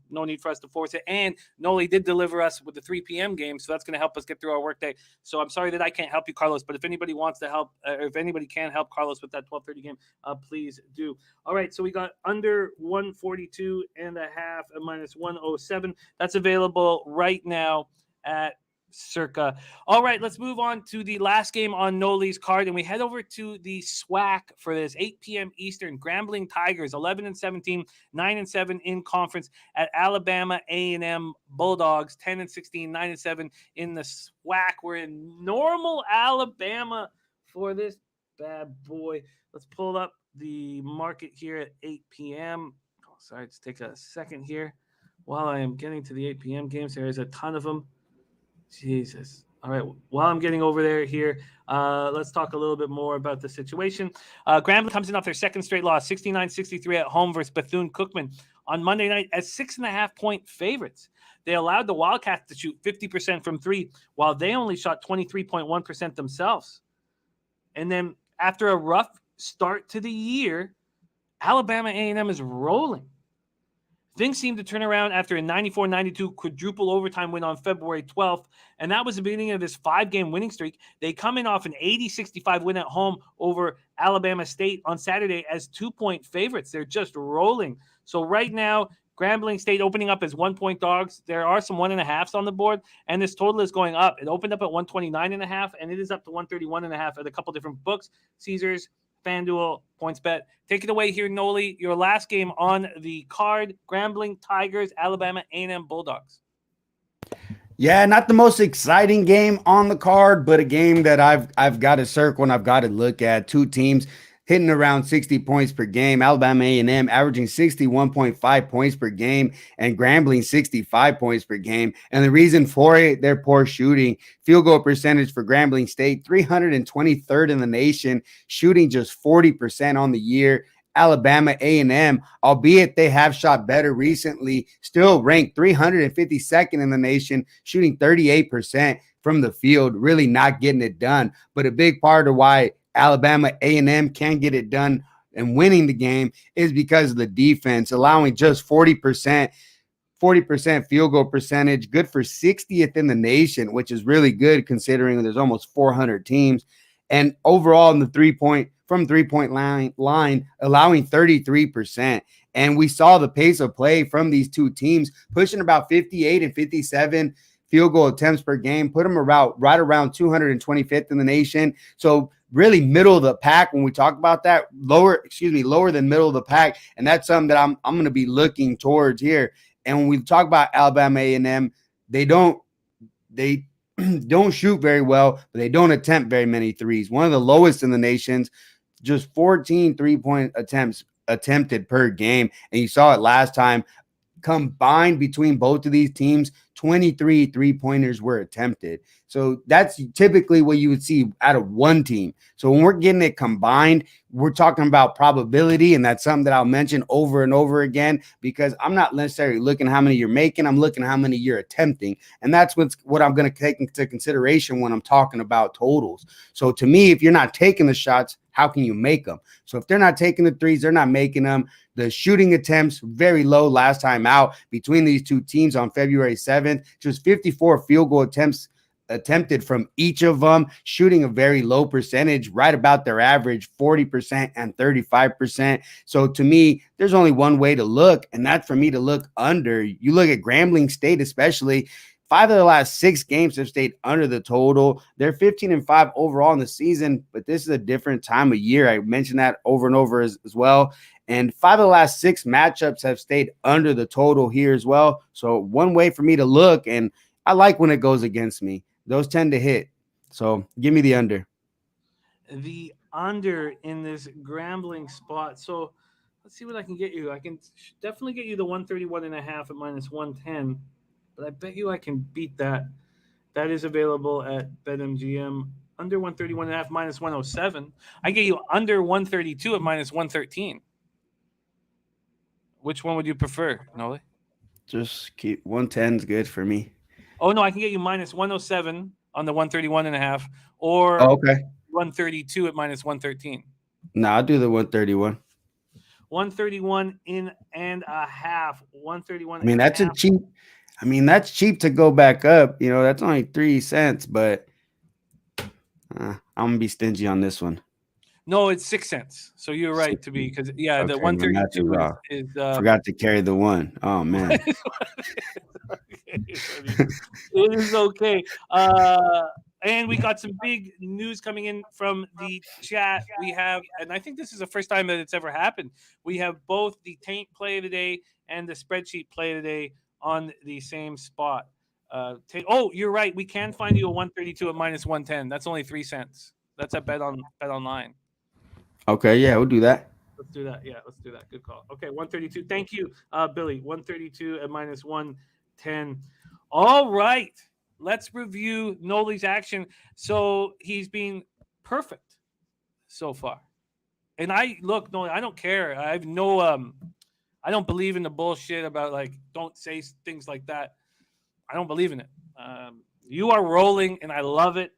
need for us to force it. And Nolly did deliver us with the 3 p.m. game, so that's going to help us get through our workday. So I'm sorry that I can't help you, Carlos, but if anybody wants to help, or if anybody can help Carlos with that 12:30 game, please do. All right, so we got under 142.5 at minus 107. That's available right now at Circa. All right, let's move on to the last game on Nolly's card, and we head over to the SWAC for this 8 p.m. Eastern. Grambling Tigers 11-17, 9-7 in conference at Alabama A&M Bulldogs 10-16, 9-7 in the SWAC. We're in Normal, Alabama for this bad boy. Let's pull up the market here at 8 p.m. Oh, sorry, just take a second here while I am getting to the 8 p.m. games. There is a ton of them. Jesus. All right. While I'm getting over there here, let's talk a little bit more about the situation. Grambling comes in off their second straight loss, 69-63 at home versus Bethune-Cookman on Monday night as 6.5-point favorites. They allowed the Wildcats to shoot 50% from 3, while they only shot 23.1% themselves. And then after a rough start to the year, Alabama A&M is rolling. Things seemed to turn around after a 94-92 quadruple overtime win on February 12th, and that was the beginning of this 5-game winning streak. They come in off an 80-65 win at home over Alabama State on Saturday as 2-point favorites. They're just rolling. So right now, Grambling State opening up as 1-point dogs. There are some 1.5s on the board, and this total is going up. It opened up at 129.5, and it is up to 131.5 at a couple different books. Caesars, FanDuel, PointsBet. Take it away here, Nolly. Your last game on the card: Grambling Tigers, Alabama A&M Bulldogs. Yeah, not the most exciting game on the card, but a game that I've got to circle and I've got to look at. Two teams hitting around 60 points per game. Alabama A&M averaging 61.5 points per game, and Grambling 65 points per game. And the reason for it, their poor shooting. Field goal percentage for Grambling State, 323rd in the nation, shooting just 40% on the year. Alabama A&M, albeit they have shot better recently, still ranked 352nd in the nation, shooting 38% from the field, really not getting it done. But a big part of why Alabama A&M can't get it done and winning the game is because of the defense, allowing just 40% field goal percentage, good for 60th in the nation, which is really good considering there's almost 400 teams. And overall in the three-point line, allowing 33%. And we saw the pace of play from these two teams pushing about 58 and 57 field goal attempts per game, put them right around 225th in the nation. So really middle of the pack when we talk about that, lower than middle of the pack. And that's something that I'm going to be looking towards here. And when we talk about Alabama A&M, they don't shoot very well, but they don't attempt very many threes. One of the lowest in the nation's, just 14 3-point attempts attempted per game. And you saw it last time. Combined between both of these teams, 23 3-pointers were attempted. So that's typically what you would see out of one team. So when we're getting it combined, we're talking about probability, and that's something that I'll mention over and over again, because I'm not necessarily looking how many you're making. I'm looking how many you're attempting, and that's what I'm going to take into consideration when I'm talking about totals. So to me, if you're not taking the shots, how can you make them? So if they're not taking the threes, they're not making them. The shooting attempts very low last time out between these two teams on February 7th. Just 54 field goal attempts attempted from each of them, shooting a very low percentage, right about their average, 40% and 35%. So to me, there's only one way to look, and that's for me to look under. You look at Grambling State, especially 5 of the last 6 games have stayed under the total. They're 15-5 overall in the season, but this is a different time of year. I mentioned that over and over as well. And 5 of the last 6 matchups have stayed under the total here as well. So one way for me to look, and I like when it goes against me. Those tend to hit. So give me the under. The under in this Grambling spot. So let's see what I can get you. I can definitely get you the 131.5 at -110, but I bet you I can beat that. That is available at BetMGM. Under 131.5 -107. I get you under 132 at -113. Which one would you prefer, Nolly? Just keep 110 is good for me. Oh, no, I can get you -107 on the 131.5 or 132 at -113. No, I'll do the 131. 131.5. 131. I mean, that's a cheap. I mean, that's cheap to go back up. You know, that's only 3 cents, but I'm going to be stingy on this one. No, it's 6 cents. So you're right to be, because the 132 is forgot to carry the one. Oh man. It is okay. And we got some big news coming in from the chat. We have, and I think this is the first time that it's ever happened. We have both the Taint play of the day and the spreadsheet play of the day on the same spot. You're right. We can find you a 132 at -110. That's only 3 cents. That's at Bet Online. Okay, yeah, we'll do that. Let's do that. Yeah, let's do that. Good call. Okay, 132. Thank you, Billy. 132 at -110. All right. Let's review Nolly's action. So he's been perfect so far. And Nolly, I don't care. I have no I don't believe in the bullshit about don't say things like that. I don't believe in it. You are rolling and I love it.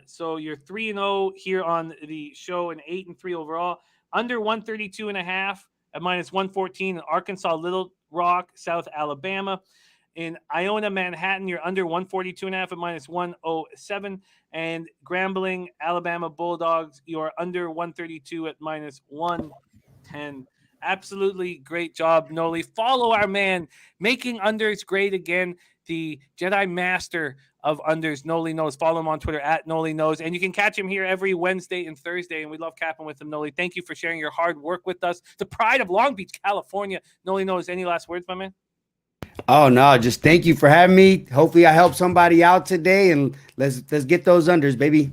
So you're 3-0 here on the show and 8-3 overall. Under 132.5 at -114 in Arkansas, Little Rock, South Alabama. In Iona, Manhattan, you're under 142.5 at -107. And Grambling, Alabama Bulldogs, you're under 132 at -110. Absolutely great job, Nolly. Follow our man, making unders great again, the Jedi Master of unders, Nolly Knows. Follow him on Twitter at Nolly Knows. And you can catch him here every Wednesday and Thursday. And we love capping with him, Nolly. Thank you for sharing your hard work with us. The pride of Long Beach, California. Nolly Knows. Any last words, my man? Oh, no, just thank you for having me. Hopefully I helped somebody out today, and let's get those unders, baby.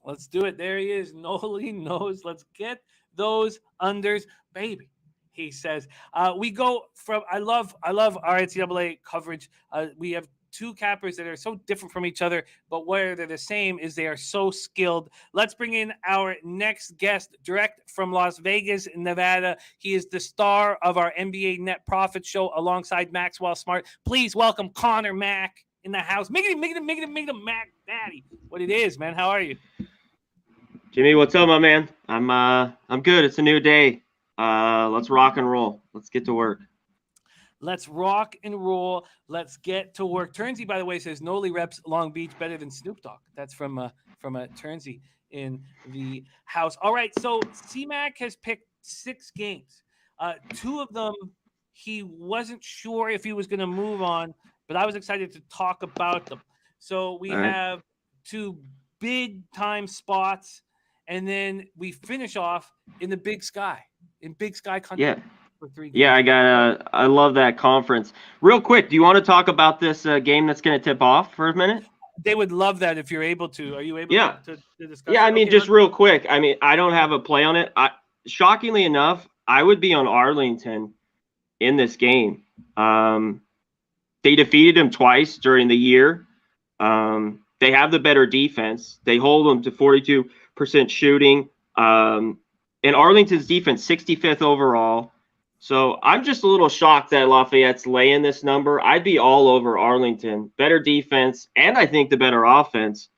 Let's do it. There he is. Nolly Knows. Let's get those unders, baby. He says, we go from, I love our NCAA coverage. We have 2 cappers that are so different from each other, but where they're the same is they are so skilled. Let's bring in our next guest direct from Las Vegas, Nevada. He is the star of our NBA Net Profit show alongside Maxwell Smart. Please welcome Connor Mack in the house. Make him Mac Daddy. What it is, man. How are you? Jimmy, what's up, my man? I'm good. It's a new day. Let's rock and roll. Let's get to work. Let's rock and roll. Let's get to work. Turnsey, by the way, says Nolly reps Long Beach better than Snoop Dogg. That's from a Turnsey in the house. All right, so CMac has picked 6 games. 2 of them, he wasn't sure if he was going to move on, but I was excited to talk about them. So we have 2 big-time spots, and then we finish off in the Big Sky, in Big Sky country. Yeah. For 3 games. Yeah, I love that conference. Real quick, do you want to talk about this game that's going to tip off for a minute? They would love that if you're able to. Are you able to discuss? Yeah, I mean, just real quick. I mean, I don't have a play on it. Shockingly enough, I would be on Arlington in this game. They defeated them twice during the year. They have the better defense. They hold them to 42% shooting. And Arlington's defense, 65th overall. So I'm just a little shocked that Lafayette's laying this number. I'd be all over Arlington. Better defense, and I think the better offense.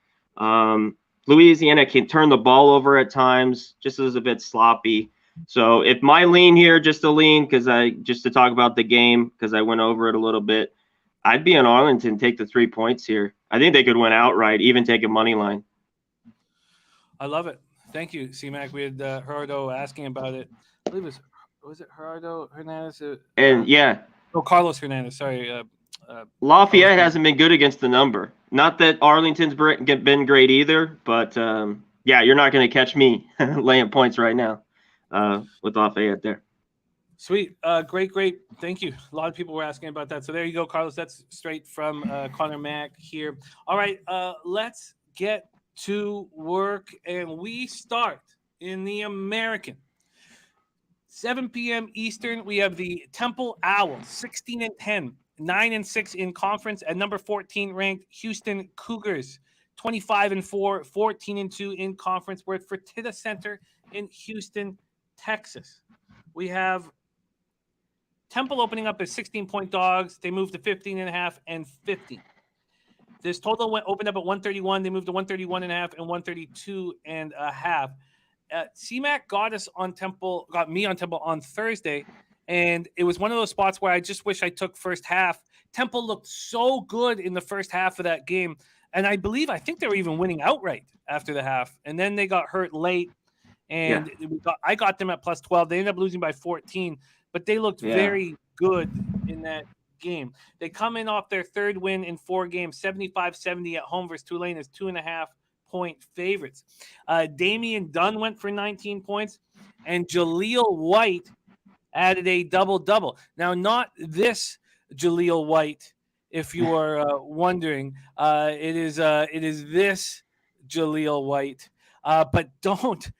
Louisiana can turn the ball over at times, just is a bit sloppy. So if my lean here, just to talk about the game, because I went over it a little bit, I'd be on Arlington, take the 3 points here. I think they could win outright, even take a money line. I love it. Thank you, CMac. We had Gerardo asking about it. I believe was it Gerardo Hernandez? Carlos Hernandez. Sorry. Lafayette hasn't been good against the number. Not that Arlington's been great either, but you're not going to catch me laying points right now with Lafayette there. Sweet. Great. Thank you. A lot of people were asking about that. So there you go, Carlos. That's straight from Connor Mack here. All right, let's get to work, and we start in the American. 7 p.m. Eastern, we have the Temple Owls, 16-10, 9-6 in conference, at number 14 ranked Houston Cougars, 25-4, 14-2 in conference. We're at Fertitta Center in Houston, Texas. We have Temple opening up as 16-point dogs. They moved to 15.5 and 50. This total opened up at 131. They moved to 131.5 and 132.5. CMac got me on Temple on Thursday, and it was one of those spots where I just wish I took first half. Temple looked so good in the first half of that game, and I think they were even winning outright after the half, and then they got hurt late, and I got them at plus 12. They ended up losing by 14, but they looked very good in that game. They come in off their third win in 4 games, 75-70 at home versus Tulane as 2.5-point favorites. Damian Dunn went for 19 points, and Jaleel White added a double-double. Now, not this Jaleel White, if you are wondering. It is this Jaleel White. But don't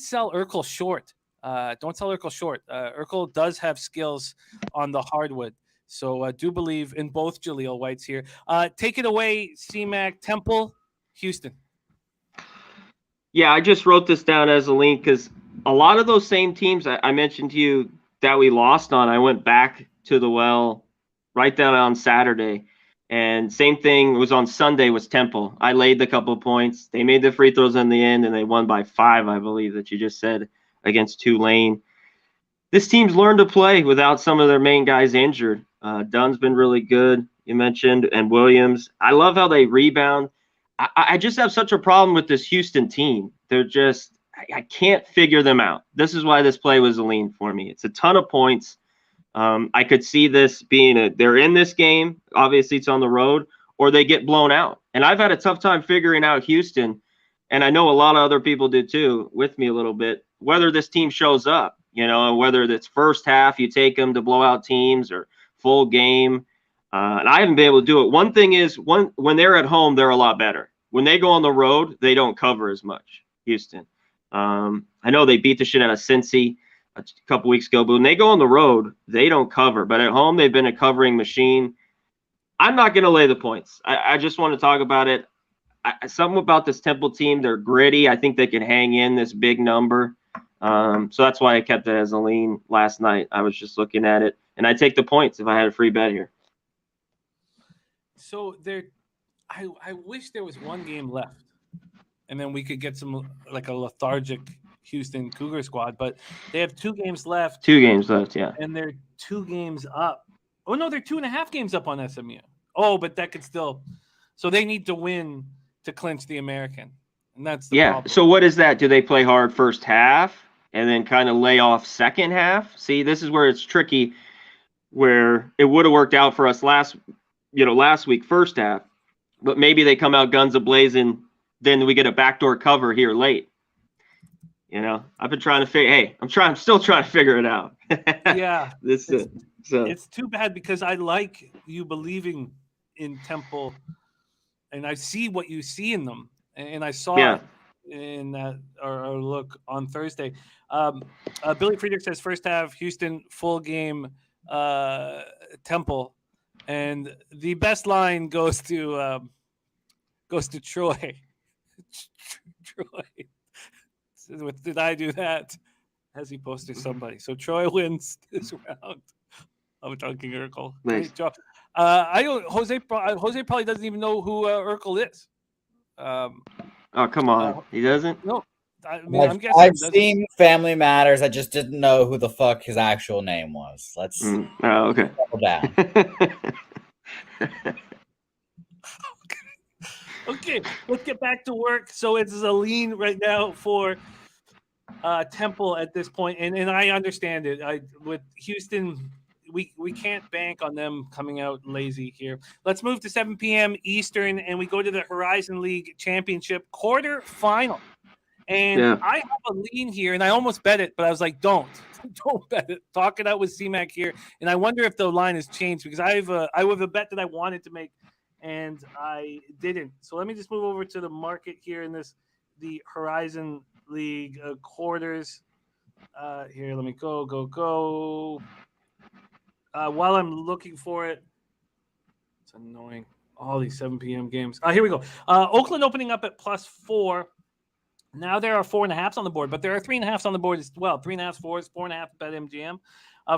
sell Urkel short. Don't sell Urkel short. Urkel does have skills on the hardwood. So do believe in both Jaleel Whites here. Take it away, CMac. Temple, Houston. Yeah, I just wrote this down as a link because a lot of those same teams I mentioned to you that we lost on, I went back to the well right down on Saturday. And same thing was on Sunday was Temple. I laid the couple of points. They made the free throws in the end, and they won by 5, I believe, that you just said, against Tulane. This team's learned to play without some of their main guys injured. Dunn's been really good, you mentioned, and Williams. I love how they rebound. I just have such a problem with this Houston team. They're just – I can't figure them out. This is why this play was a lean for me. It's a ton of points. I could see this being they're in this game. Obviously, it's on the road, or they get blown out. And I've had a tough time figuring out Houston, and I know a lot of other people did too with me a little bit, whether this team shows up, and whether it's first half you take them to blow out teams or full game. And I haven't been able to do it. One thing is when they're at home, they're a lot better. When they go on the road, they don't cover as much, Houston. I know they beat the shit out of Cincy a couple weeks ago, but when they go on the road, they don't cover. But at home, they've been a covering machine. I'm not going to lay the points. I just want to talk about it. Something about this Temple team, they're gritty. I think they can hang in this big number. So that's why I kept it as a lean last night. I was just looking at it, and I'd take the points if I had a free bet here. So I wish there was one game left, and then we could get some like a lethargic Houston Cougar squad. But they have 2 games left. 2 games left, yeah. And they're 2 games up. Oh no, they're 2.5 games up on SMU. Oh, but that could still. So they need to win to clinch the American, and that's the problem. So what is that? Do they play hard first half and then kind of lay off second half? See, this is where it's tricky. Where it would have worked out for us last week, first half, but maybe they come out guns a-blazing, then we get a backdoor cover here late. I've been trying to figure. Hey, I'm still trying to figure it out. Yeah, it's too bad because I like you believing in Temple, and I see what you see in them, and I saw it in that our look on Thursday. Billy Friedrich says first half Houston, full game Temple. And the best line goes to Troy. Troy. Did I do that? Has he posted somebody? So Troy wins this round of Dunking Urkel. Nice. Great job. I don't. Jose probably doesn't even know who Urkel is. Oh, come on. He doesn't? No. I mean, I'm guessing I've seen Family Matters. I just didn't know who the fuck his actual name was. Let's Oh, okay. settle down. Okay, let's get back to work. So it's a lean right now for Temple at this point, and I understand it. With Houston, we can't bank on them coming out lazy here. Let's move to 7 p.m. Eastern, and we go to the Horizon League Championship quarterfinal. And I have a lean here, and I almost bet it, but I was like, don't bet it. Talk it out with CMac here, and I wonder if the line has changed because I have a bet that I wanted to make, and I didn't. So let me just move over to the market here in the Horizon League quarters. Here, let me go. While I'm looking for it, it's annoying. All these 7 p.m. games. Here we go. Oakland opening up at +4. Now there are 4.5s on the board, but there are 3.5s on the board as well. 3.5, 4s, 4.5 bet MGM.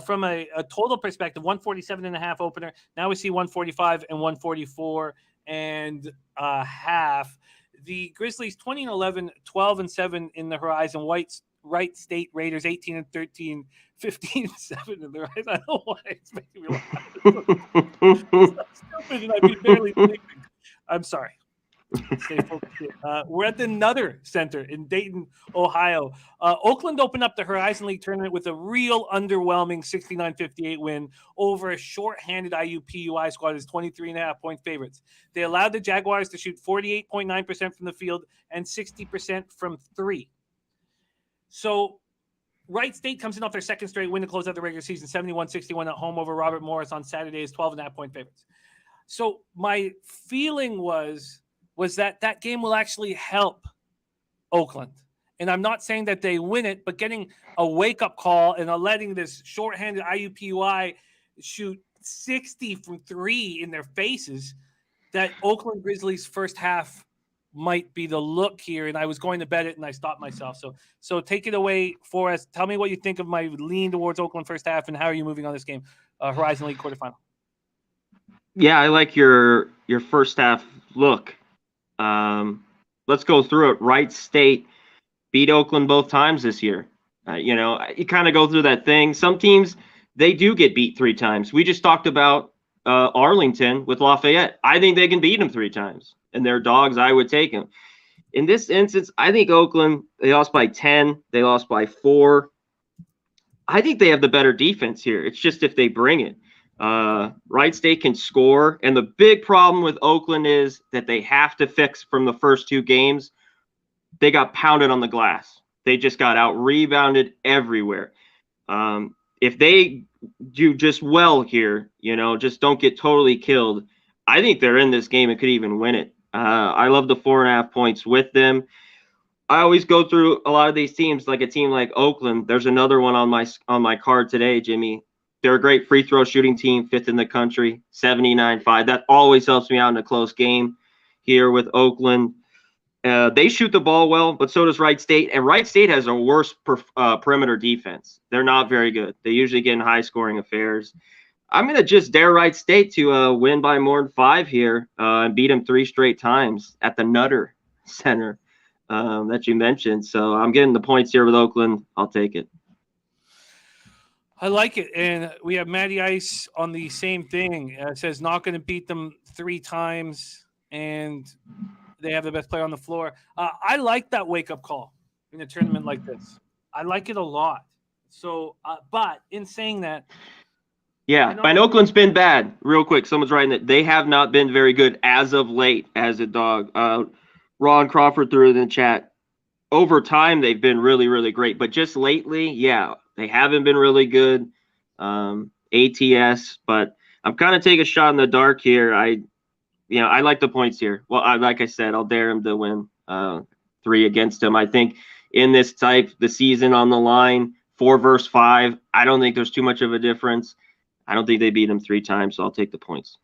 From a total perspective, 147.5 opener. Now we see 145 and 144 and a half. The Grizzlies 20-11, 12-7 in the Horizon. Wright State Raiders 18-13, 15-7 in the Horizon. I don't know why it's making me laugh. It's so stupid, and I've been barely thinking. I'm sorry. Stay focused here. We're at the Nutter Center in Dayton, Ohio. Oakland opened up the Horizon League tournament with a real underwhelming 69-58 win over a short-handed IUPUI squad as 23.5-point favorites. They allowed the Jaguars to shoot 48.9% from the field and 60% from three. So Wright State comes in off their second straight win to close out the regular season, 71-61 at home over Robert Morris on Saturday as 12.5-point favorites. So my feeling was that game will actually help Oakland. And I'm not saying that they win it, but getting a wake-up call and letting this shorthanded IUPUI shoot 60 from three in their faces, that Oakland Grizzlies first half might be the look here. And I was going to bet it, and I stopped myself. So take it away for us. Tell me what you think of my lean towards Oakland first half, and how are you moving on this game, Horizon League quarterfinal? Yeah, I like your first half look. Let's go through it. Wright State beat Oakland both times this year. You kind of go through that thing. Some teams, they do get beat 3 times. We just talked about Arlington with Lafayette. I think they can beat them 3 times. And they're dogs, I would take them. In this instance, I think Oakland, they lost by 10. They lost by 4. I think they have the better defense here. It's just if they bring it. Wright State can score, and the big problem with Oakland is that they have to fix from the first 2 games. They got pounded on the glass. They just got out rebounded everywhere. If they do just well here, just don't get totally killed, I think they're in this game and could even win it. I love the 4.5 points with them. I always go through a lot of these teams, like a team like Oakland. There's another one on my card today, Jimmy. They're a great free throw shooting team, 5th in the country, 79.5. That always helps me out in a close game here with Oakland. They shoot the ball well, but so does Wright State. And Wright State has a worse perimeter defense. They're not very good. They usually get in high-scoring affairs. I'm going to just dare Wright State to win by more than 5 here and beat them 3 straight times at the Nutter Center that you mentioned. So I'm getting the points here with Oakland. I'll take it. I like it. And we have Matty Ice on the same thing. It says not going to beat them 3 times, and they have the best player on the floor. I like that wake-up call in a tournament like this. I like it a lot. So, but in saying that, yeah, and Oakland's been bad. Real quick, someone's writing that they have not been very good as of late as a dog. Ron Crawford threw it in the chat. Over time, they've been really, really great. But just lately, yeah, they haven't been really good. ATS, but I'm kind of taking a shot in the dark here. I like the points here. Well, like I said, I'll dare him to win 3 against him. I think in this type, the season on the line, 4 versus 5, I don't think there's too much of a difference. I don't think they beat them 3 times, so I'll take the points.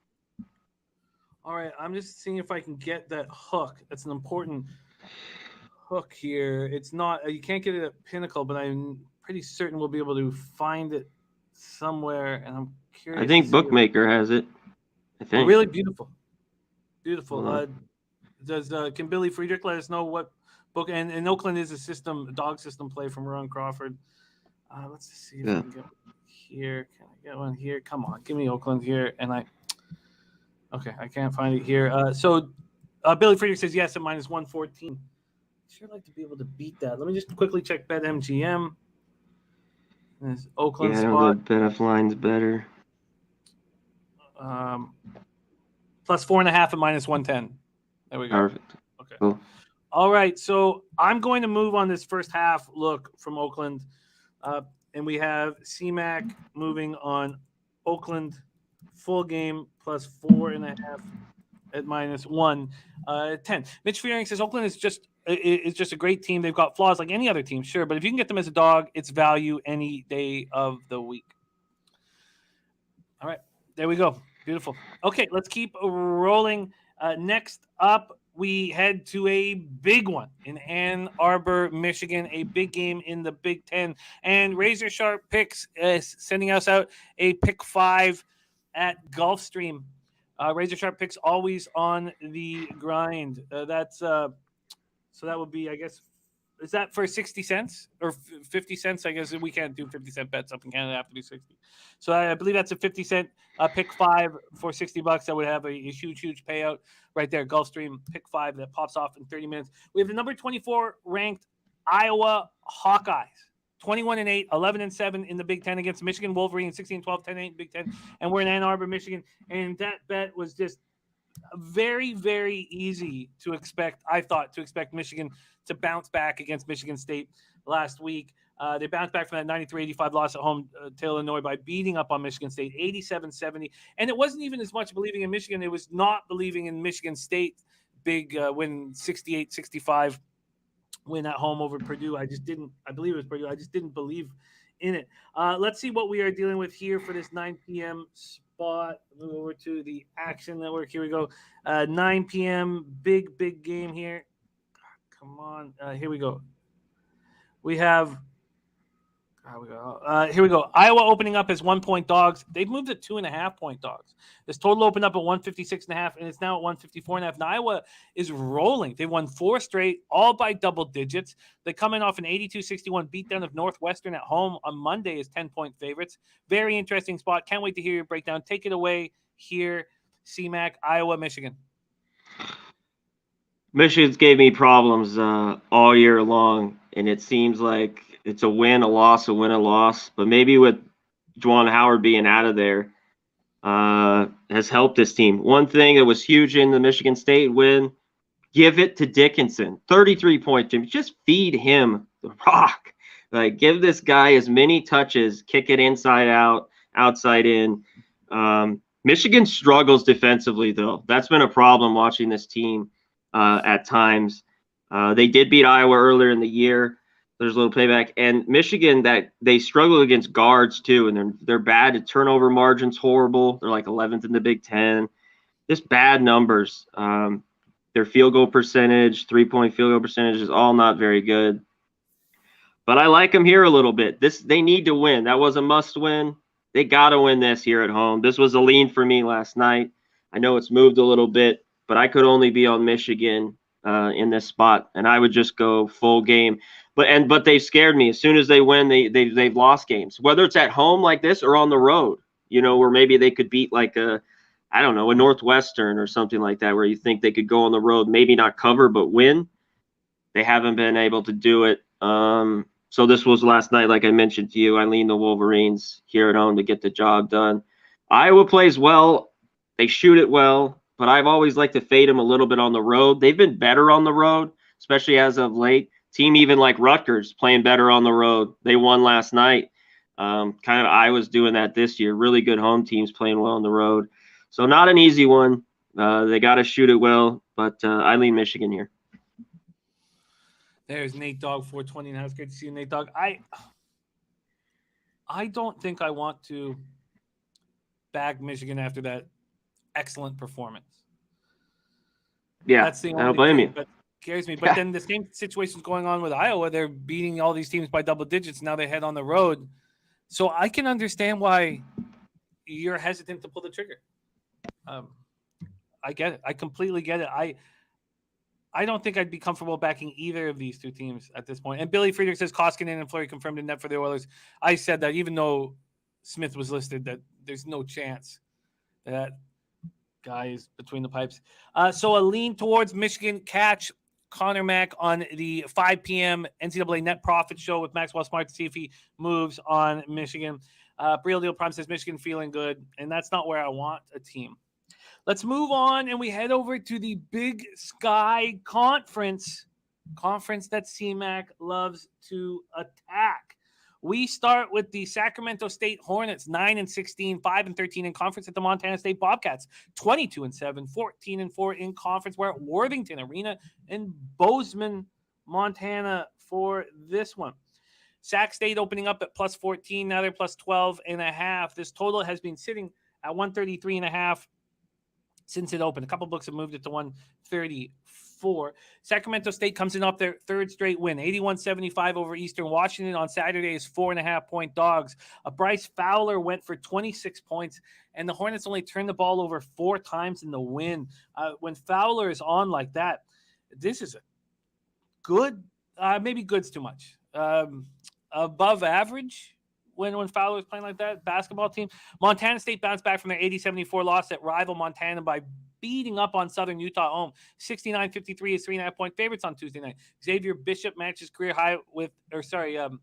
All right, I'm just seeing if I can get that hook. That's an important hook here. It's not, you can't get it at Pinnacle, but I'm pretty certain we'll be able to find it somewhere. And I'm curious. I think Bookmaker has it. I think. Oh, really? Beautiful. Beautiful. Hold Can Billy Friedrich let us know what book? And Oakland is a dog system play from Ron Crawford. Let's just see if I can get one here. Can I get one here? Come on, give me Oakland here. Okay, I can't find it here. So Billy Friedrich says yes at minus 114. Sure like to be able to beat that. Let me just quickly check BetMGM. This Oakland spot. Bet line's better. Plus 4.5 at minus 110. There we go. Perfect. Okay. Cool. All right. So I'm going to move on this first half look from Oakland. And we have CMac moving on Oakland full game plus 4.5 at minus 110. Mitch Fearing says Oakland is just a great team. They've got flaws like any other team, sure, but if you can get them as a dog, it's value any day of the week. All right, there we go. Beautiful. Okay, let's keep rolling. Next up, we head to a big one in Ann Arbor, Michigan, a big game in the Big Ten. And Razor Sharp Picks sending us out a pick 5 at Gulfstream. Razor Sharp Picks always on the grind. So that would be, I guess, is that for 60 cents or 50 cents? I guess we can't do 50-cent bets up in Canada. I have to do 60. So I believe that's a 50-cent pick 5 for $60. That would have a huge payout right there. Gulfstream pick 5 that pops off in 30 minutes. We have the number 24 ranked Iowa Hawkeyes. 21-8, 11-7 in the Big Ten against Michigan Wolverines, 16-12, 10-8 Big Ten, and we're in Ann Arbor, Michigan. And that bet was just very, very easy to expect. I thought to expect Michigan to bounce back against Michigan State last week. They bounced back from that 93-85 loss at home to Illinois by beating up on Michigan State, 87-70. And it wasn't even as much believing in Michigan. It was not believing in Michigan State big win, 68-65 win at home over Purdue. I believe it was Purdue. I just didn't believe in it. Let's see what we are dealing with here for this 9 p.m. spot. Move over to the Action Network. Here we go. 9 p.m. Big game here. Come on. Here we go. Here we go. Iowa opening up as 1-point dogs. They've moved to 2.5-point dogs. This total opened up at 156.5, and it's now at 154.5. Now Iowa is rolling. They won 4 straight, all by double digits. They come in off an 82-61 beatdown of Northwestern at home on Monday as 10-point favorites. Very interesting spot. Can't wait to hear your breakdown. Take it away here, CMac, Iowa, Michigan. Michigan's gave me problems all year long, and it seems like it's a win, a loss, a win, a loss. But maybe with Juwan Howard being out of there has helped this team. One thing that was huge in the Michigan State win, give it to Dickinson. 33 points, Jimmy. Just feed him the rock. Like, give this guy as many touches, kick it inside out, outside in. Michigan struggles defensively, though. That's been a problem watching this team at times. They did beat Iowa earlier in the year. There's a little payback. And Michigan, that they struggle against guards too, and they're bad. The turnover margin's horrible. They're like 11th in the Big Ten. Just bad numbers. Their field goal percentage, 3-point field goal percentage is all not very good. But I like them here a little bit. They need to win. That was a must win. They got to win this here at home. This was a lean for me last night. I know it's moved a little bit, but I could only be on Michigan in this spot, and I would just go full game. But they've scared me. As soon as they win, they've lost games. Whether it's at home like this or on the road, where maybe they could beat like a Northwestern or something like that, where you think they could go on the road, maybe not cover but win. They haven't been able to do it. So this was last night, like I mentioned to you. I lean the Wolverines here at home to get the job done. Iowa plays well. They shoot it well, but I've always liked to fade them a little bit on the road. They've been better on the road, especially as of late. Team even like Rutgers playing better on the road. They won last night. Kind of Iowa's doing that this year. Really good home teams playing well on the road. So not an easy one. They got to shoot it well, but I lean Michigan here. There's Nate Dogg 420. Now it's great to see you, Nate Dogg. I don't think I want to back Michigan after that excellent performance. Yeah, That's the I don't only blame thing you. that scares me. But then the same situation is going on with Iowa. They're beating all these teams by double digits. Now they head on the road. So I can understand why you're hesitant to pull the trigger. I get it. I completely get it. I don't think I'd be comfortable backing either of these two teams at this point. And Billy Friedrich says Koskinen and Fleury confirmed in net for the Oilers. I said that even though Smith was listed, that there's no chance that guy is between the pipes. So a lean towards Michigan. Catch Connor Mack on the 5 p.m. NCAA Net Profit Show with Maxwell Smart to see if he moves on Michigan. Real Deal Prime says Michigan feeling good, and that's not where I want a team. Let's move on, and we head over to the Big Sky Conference that CMac loves to attack. We start with the Sacramento State Hornets, 9-16, 5-13 in conference, at the Montana State Bobcats, 22-7, 14-4 in conference. We're at Worthington Arena in Bozeman, Montana for this one. Sac State opening up at plus 14. Now they're plus 12.5. This total has been sitting at 133.5 since it opened. A couple books have moved it to 134. Sacramento State comes in off their third straight win, 81-75 over Eastern Washington on Saturday as 4.5-point dogs. Bryce Fowler went for 26 points, and the Hornets only turned the ball over 4 times in the win. When Fowler is on like that, this is a good, maybe good's too much, above average when Fowler is playing like that, basketball team. Montana State bounced back from their 80-74 loss at rival Montana by beating up on Southern Utah home. 69-53 is 3.5-point favorites on Tuesday night. Xavier Bishop matches career high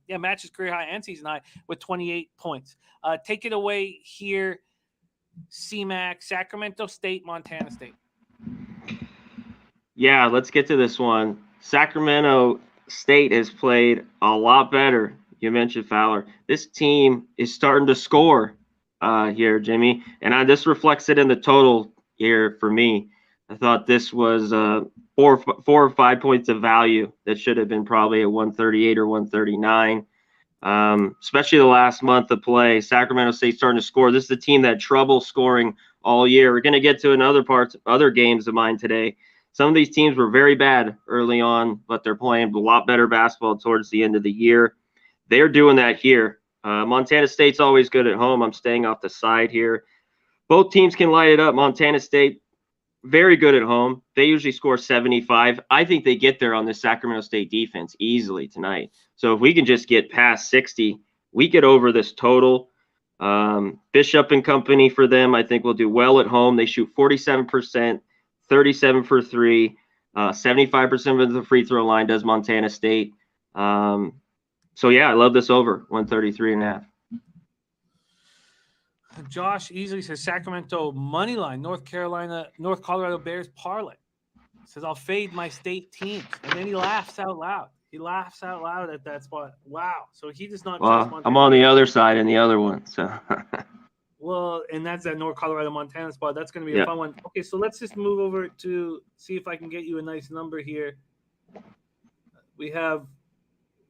matches career high and season high with 28 points. Take it away here, CMac, Sacramento State, Montana State. Yeah, let's get to this one. Sacramento State has played a lot better. You mentioned Fowler. This team is starting to score here, Jimmy, and this reflects it in the total here for me. I thought this was 4 or 5 points of value that should have been probably at 138 or 139. Especially the last month of play, Sacramento State starting to score. This is a team that had trouble scoring all year. We're going to get to other games of mine today. Some of these teams were very bad early on, but they're playing a lot better basketball towards the end of the year. They're doing that here. Montana State's always good at home. I'm staying off the side here. Both teams can light it up. Montana State, very good at home. They usually score 75. I think they get there on the Sacramento State defense easily tonight. So if we can just get past 60, we get over this total. Bishop and company for them, I think will do well at home. They shoot 47%, 37 for 3, 75% of the free throw line does Montana State. So, yeah, I love this over 133.5. Josh easily says Sacramento money line, North Colorado Bears parlay. Says I'll fade my state teams, and then he laughs out loud. He laughs out loud at that spot. Wow! So he does not. Well, I'm on the other side in the other one. So. Well, and that's that North Colorado Montana spot. That's going to be a fun one. Okay, so let's just move over to see if I can get you a nice number here. We have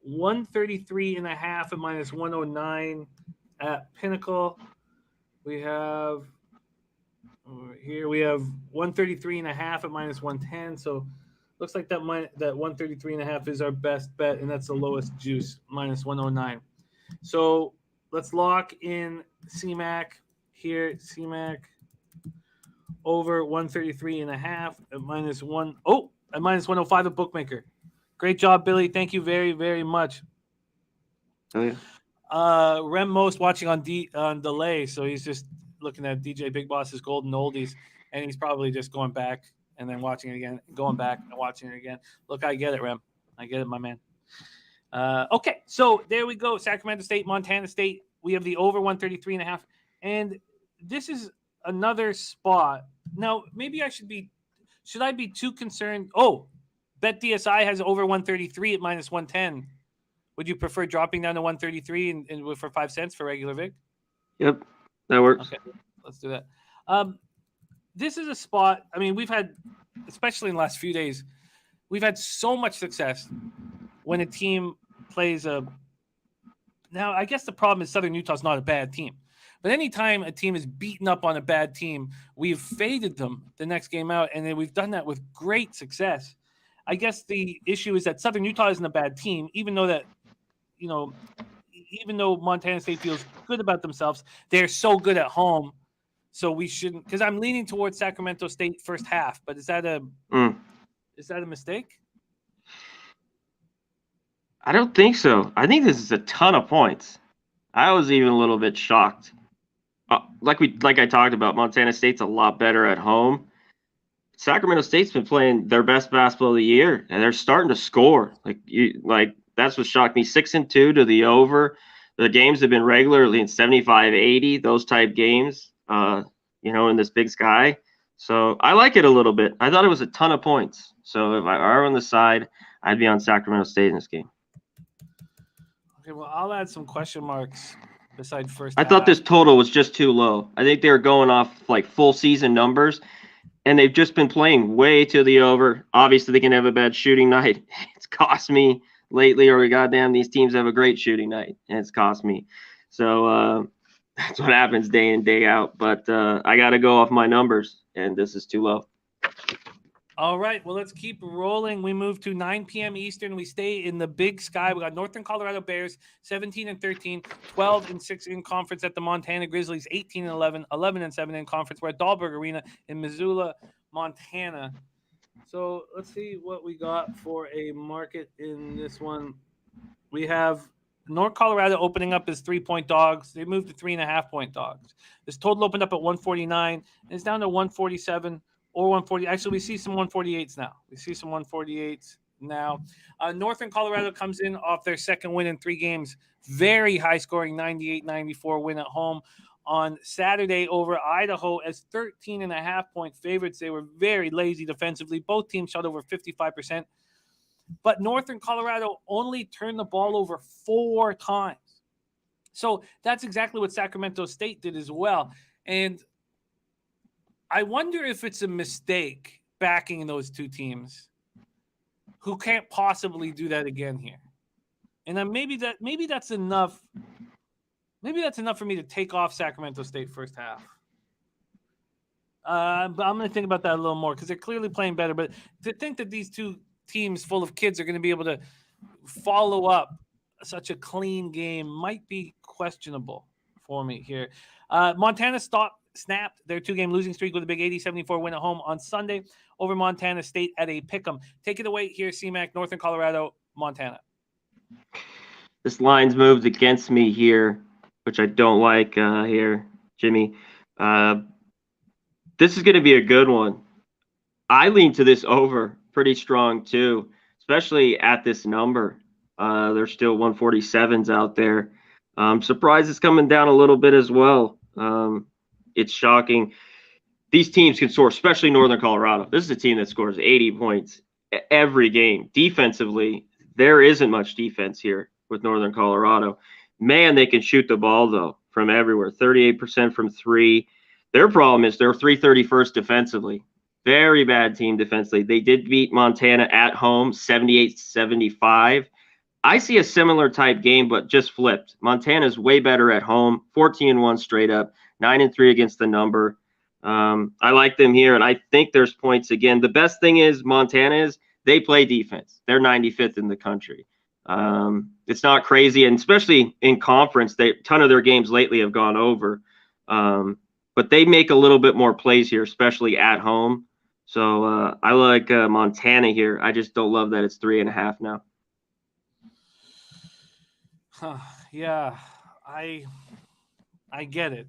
133.5 at minus 109 at Pinnacle. We have over here, we have 133.5 at minus 110. So looks like that 133.5 is our best bet, and that's the lowest juice, minus 109. So let's lock in CMac here. CMac over 133.5 at minus 105 at Bookmaker. Great job, Billy. Thank you very, very much. Oh, yeah. Rem Most watching on delay, so he's just looking at DJ Big Boss's Golden Oldies, and he's probably just going back and then watching it again, going back and watching it again. Look, I get it, Rem. I get it, my man. Okay, so there we go. Sacramento State, Montana State. We have the over 133.5, and this is another spot. Now, maybe should I be too concerned? Oh, BetDSI has over 133 at minus 110. Would you prefer dropping down to 133 and for 5 cents for regular VIG? Yep, that works. Okay, let's do that. This is a spot. I mean, we've had, especially in the last few days, we've had so much success when a team plays a. Now, I guess the problem is Southern Utah's not a bad team, But anytime a team is beaten up on a bad team, we've faded them the next game out, and then we've done that with great success. I guess the issue is that Southern Utah isn't a bad team, even though Montana State feels good about themselves, they're so good at home. So we shouldn't, because I'm leaning towards Sacramento State first half. But is that a mistake? I don't think so. I think this is a ton of points. I was even a little bit shocked. Like I talked about, Montana State's a lot better at home. Sacramento State's been playing their best basketball of the year, and they're starting to score. That's what shocked me. 6-2 to the over. The games have been regularly in 75-80, those type games, in this Big Sky. So I like it a little bit. I thought it was a ton of points. So if I are on the side, I'd be on Sacramento State in this game. Okay, well, I'll add some question marks beside first. I thought this total was just too low. I think they were going off like full season numbers, and they've just been playing way to the over. Obviously, they can have a bad shooting night. It's cost me lately, or goddamn, these teams have a great shooting night, and it's cost me. So that's what happens day in, day out. But I got to go off my numbers, and this is too low. All right, well, let's keep rolling. We move to 9 p.m. Eastern. We stay in the Big Sky. We got Northern Colorado Bears, 17-13, 12-6 in conference at the Montana Grizzlies, 18-11, 11-7 in conference. We're at Dahlberg Arena in Missoula, Montana. So let's see what we got for a market in this one. We have North Colorado opening up as 3-point dogs. They moved to 3.5-point dogs. This total opened up at 149, and it's down to 147. Or 140. Actually, we see some 148s now. Northern Colorado comes in off their second win in 3 games. Very high-scoring 98-94 win at home on Saturday over Idaho as 13.5-point favorites. They were very lazy defensively. Both teams shot over 55%. But Northern Colorado only turned the ball over 4 times. So that's exactly what Sacramento State did as well. And I wonder if it's a mistake backing those 2 teams who can't possibly do that again here. And then maybe that's enough. Maybe that's enough for me to take off Sacramento State first half. But I'm going to think about that a little more because they're clearly playing better. But to think that these 2 teams full of kids are going to be able to follow up such a clean game might be questionable for me here. Montana snapped their 2-game losing streak with a big 80-74 win at home on Sunday over Montana State at a pick'em. Take it away here, CMac, Northern Colorado, Montana. This line's moved against me here, which I don't like here, Jimmy. This is going to be a good one. I lean to this over pretty strong too, especially at this number. There's still 147s out there. I'm surprised it's coming down a little bit as well. It's shocking. These teams can score, especially Northern Colorado. This is a team that scores 80 points every game. Defensively, there isn't much defense here with Northern Colorado. Man, they can shoot the ball, though, from everywhere. 38% from 3. Their problem is they're 331st defensively. Very bad team defensively. They did beat Montana at home, 78-75. I see a similar type game, but just flipped. Montana's way better at home, 14-1 straight up, 9-3 against the number. I like them here, and I think there's points again. The best thing is Montana is they play defense. They're 95th in the country. It's not crazy, and especially in conference, a ton of their games lately have gone over. But they make a little bit more plays here, especially at home. So I like Montana here. I just don't love that it's 3.5 now. Yeah, I get it.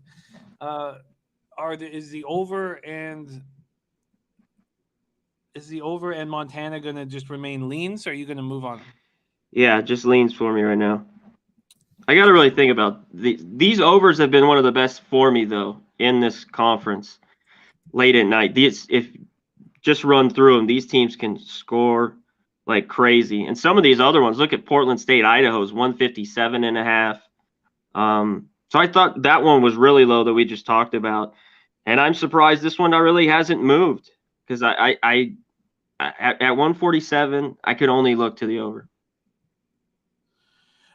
Is the over and Montana going to just remain leans, or are you going to move on? Yeah, just leans for me right now. I got to really think about these overs have been one of the best for me though in this conference late at night. If just run through them, these teams can score like crazy. And some of these other ones, look at Portland State, Idaho's 157.5. So I thought that one was really low that we just talked about. And I'm surprised this one really hasn't moved because I at 147, I could only look to the over.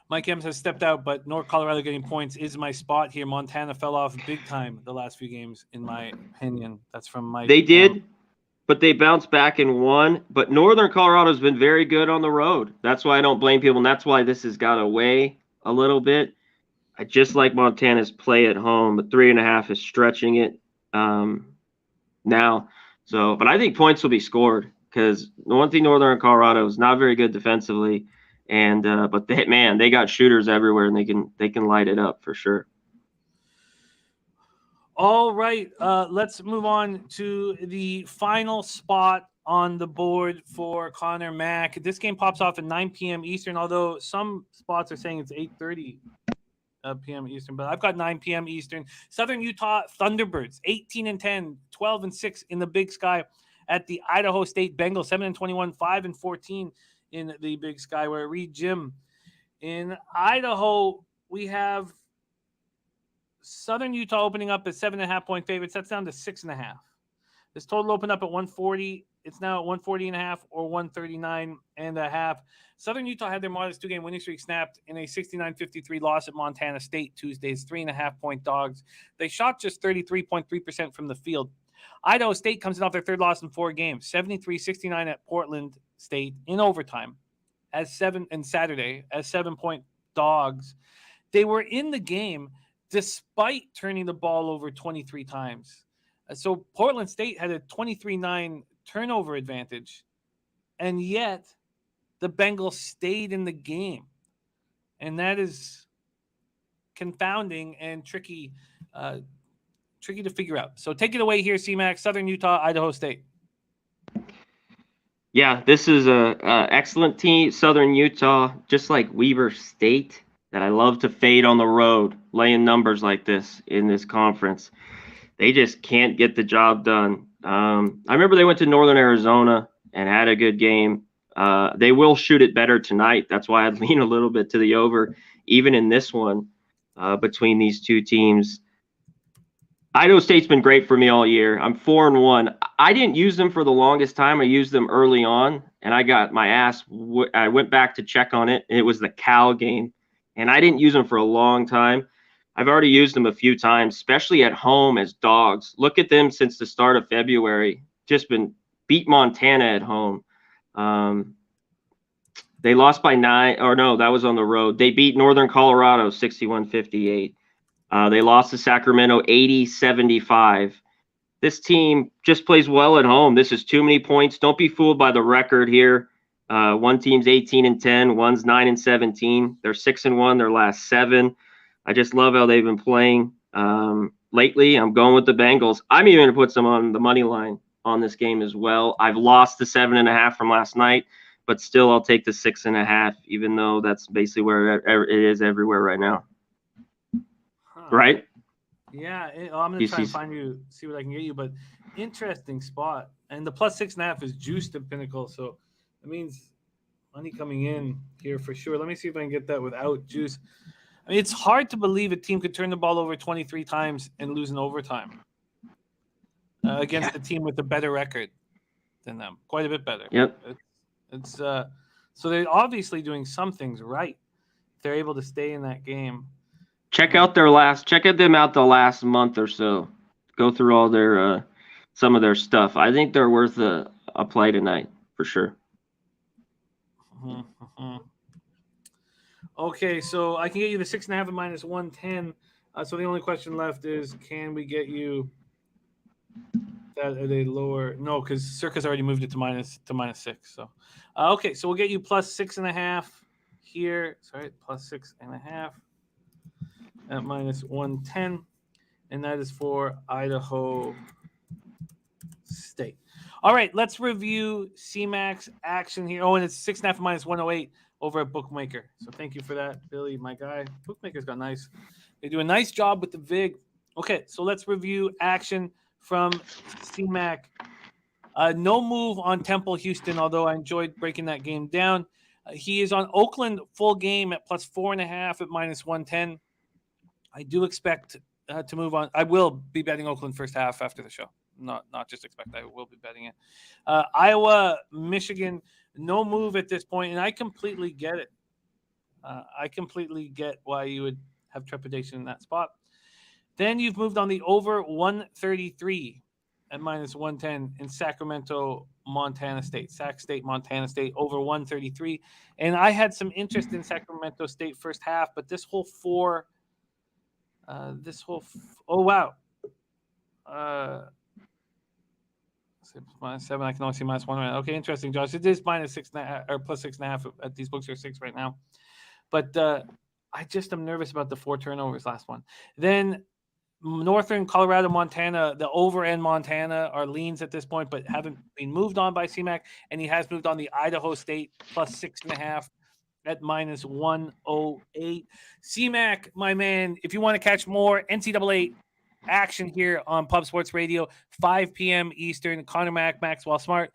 Mike Ems has stepped out, but North Colorado getting points is my spot here. Montana fell off big time the last few games, in my opinion. That's from Mike. They did, but they bounced back and won. But Northern Colorado's been very good on the road. That's why I don't blame people, and that's why this has got away a little bit. I just like Montana's play at home, but 3.5 is stretching it now. So, but I think points will be scored because the one thing Northern Colorado is not very good defensively. And but they got shooters everywhere, and they can light it up for sure. All right, let's move on to the final spot on the board for Connor Mack. This game pops off at 9 p.m. Eastern, although some spots are saying it's 8:30 p.m. Eastern, but I've got 9 p.m. Eastern. Southern Utah Thunderbirds, 18-10, 12-6 in the Big Sky at the Idaho State Bengals, 7-21, 5-14. In the Big Sky, where Reed Gym. In Idaho, we have Southern Utah opening up as 7.5-point favorites. That's down to 6.5. This total opened up at 140. It's now at 140.5 or 139.5. Southern Utah had their modest 2-game winning streak snapped in a 69-53 loss at Montana State Tuesday's 3.5-point dogs. They shot just 33.3% from the field. Idaho State comes in off their third loss in 4 games, 73-69 at Portland State in overtime Saturday as 7-point dogs. They were in the game despite turning the ball over 23 times. So Portland State had a 23-9 turnover advantage, and yet the Bengals stayed in the game. And that is confounding and tricky to figure out. So take it away here, CMac, Southern Utah, Idaho State. Yeah, this is a excellent team, Southern Utah, just like Weber State, that I love to fade on the road, laying numbers like this in this conference. They just can't get the job done. I remember they went to Northern Arizona and had a good game. They will shoot it better tonight. That's why I'd lean a little bit to the over, even in this one between these two teams. Idaho State's been great for me all year. I'm 4-1. I didn't use them for the longest time. I used them early on, and I got my ass. I went back to check on it. It was the Cal game, and I didn't use them for a long time. I've already used them a few times, especially at home as dogs. Look at them since the start of February. Just been beat Montana at home. They lost by 9, or no, that was on the road. They beat Northern Colorado 61-58. They lost to Sacramento 80-75. This team just plays well at home. This is too many points. Don't be fooled by the record here. One team's 18-10, one's 9-17. They're 6-1 their last 7. I just love how they've been playing lately. I'm going with the Bengals. I'm even going to put some on the money line on this game as well. I've lost the 7.5 from last night, but still I'll take the 6.5, even though that's basically where it is everywhere right now. Right? Yeah, I'm going to try and find you, see what I can get you, but interesting spot. And the plus 6.5 is juiced at Pinnacle, so that means money coming in here for sure. Let me see if I can get that without juice. I mean, it's hard to believe a team could turn the ball over 23 times and lose in overtime against a team with a better record than them, quite a bit better. Yep. It's so they're obviously doing some things right. They're able to stay in that game. Check them out the last month or so. Go through all their some of their stuff. I think they're worth a play tonight for sure. Mm-hmm. Okay, so I can get you the 6.5 at minus 110. So the only question left is, can we get you that at a lower? No, because Circa's already moved it to minus 6. So okay, so we'll get you plus 6.5 here. Sorry, plus 6.5 at minus 110, and that is for Idaho State. All right, let's review CMac's action here. Oh, and it's 6.5 at minus 108 over at Bookmaker. So thank you for that, Billy, my guy. Bookmaker's got nice. They do a nice job with the VIG. Okay, so let's review action from CMac. No move on Temple Houston, although I enjoyed breaking that game down. He is on Oakland full game at plus 4.5 at minus 110. I do expect to move on. I will be betting Oakland first half after the show. Not just expect. I will be betting it. Iowa, Michigan, no move at this point, and I completely get it. I completely get why you would have trepidation in that spot. Then you've moved on the over 133 at -110 in Sacramento, Montana State. Sac State, Montana State, over 133. And I had some interest in Sacramento State first half, but this whole oh, wow. -7. I can only see -1 right now. Okay, interesting, Josh. It is -6.5 or +6.5 at these books are 6 right now. But I just am nervous about the 4 turnovers last one. Then Northern Colorado, Montana, the over and Montana are leans at this point, but haven't been moved on by CMac, and he has moved on the Idaho State +6.5 at -108. CMac, my man, if you want to catch more NCAA action here on Pub Sports Radio, 5 p.m. Eastern, Connor Mack, Maxwell Smart,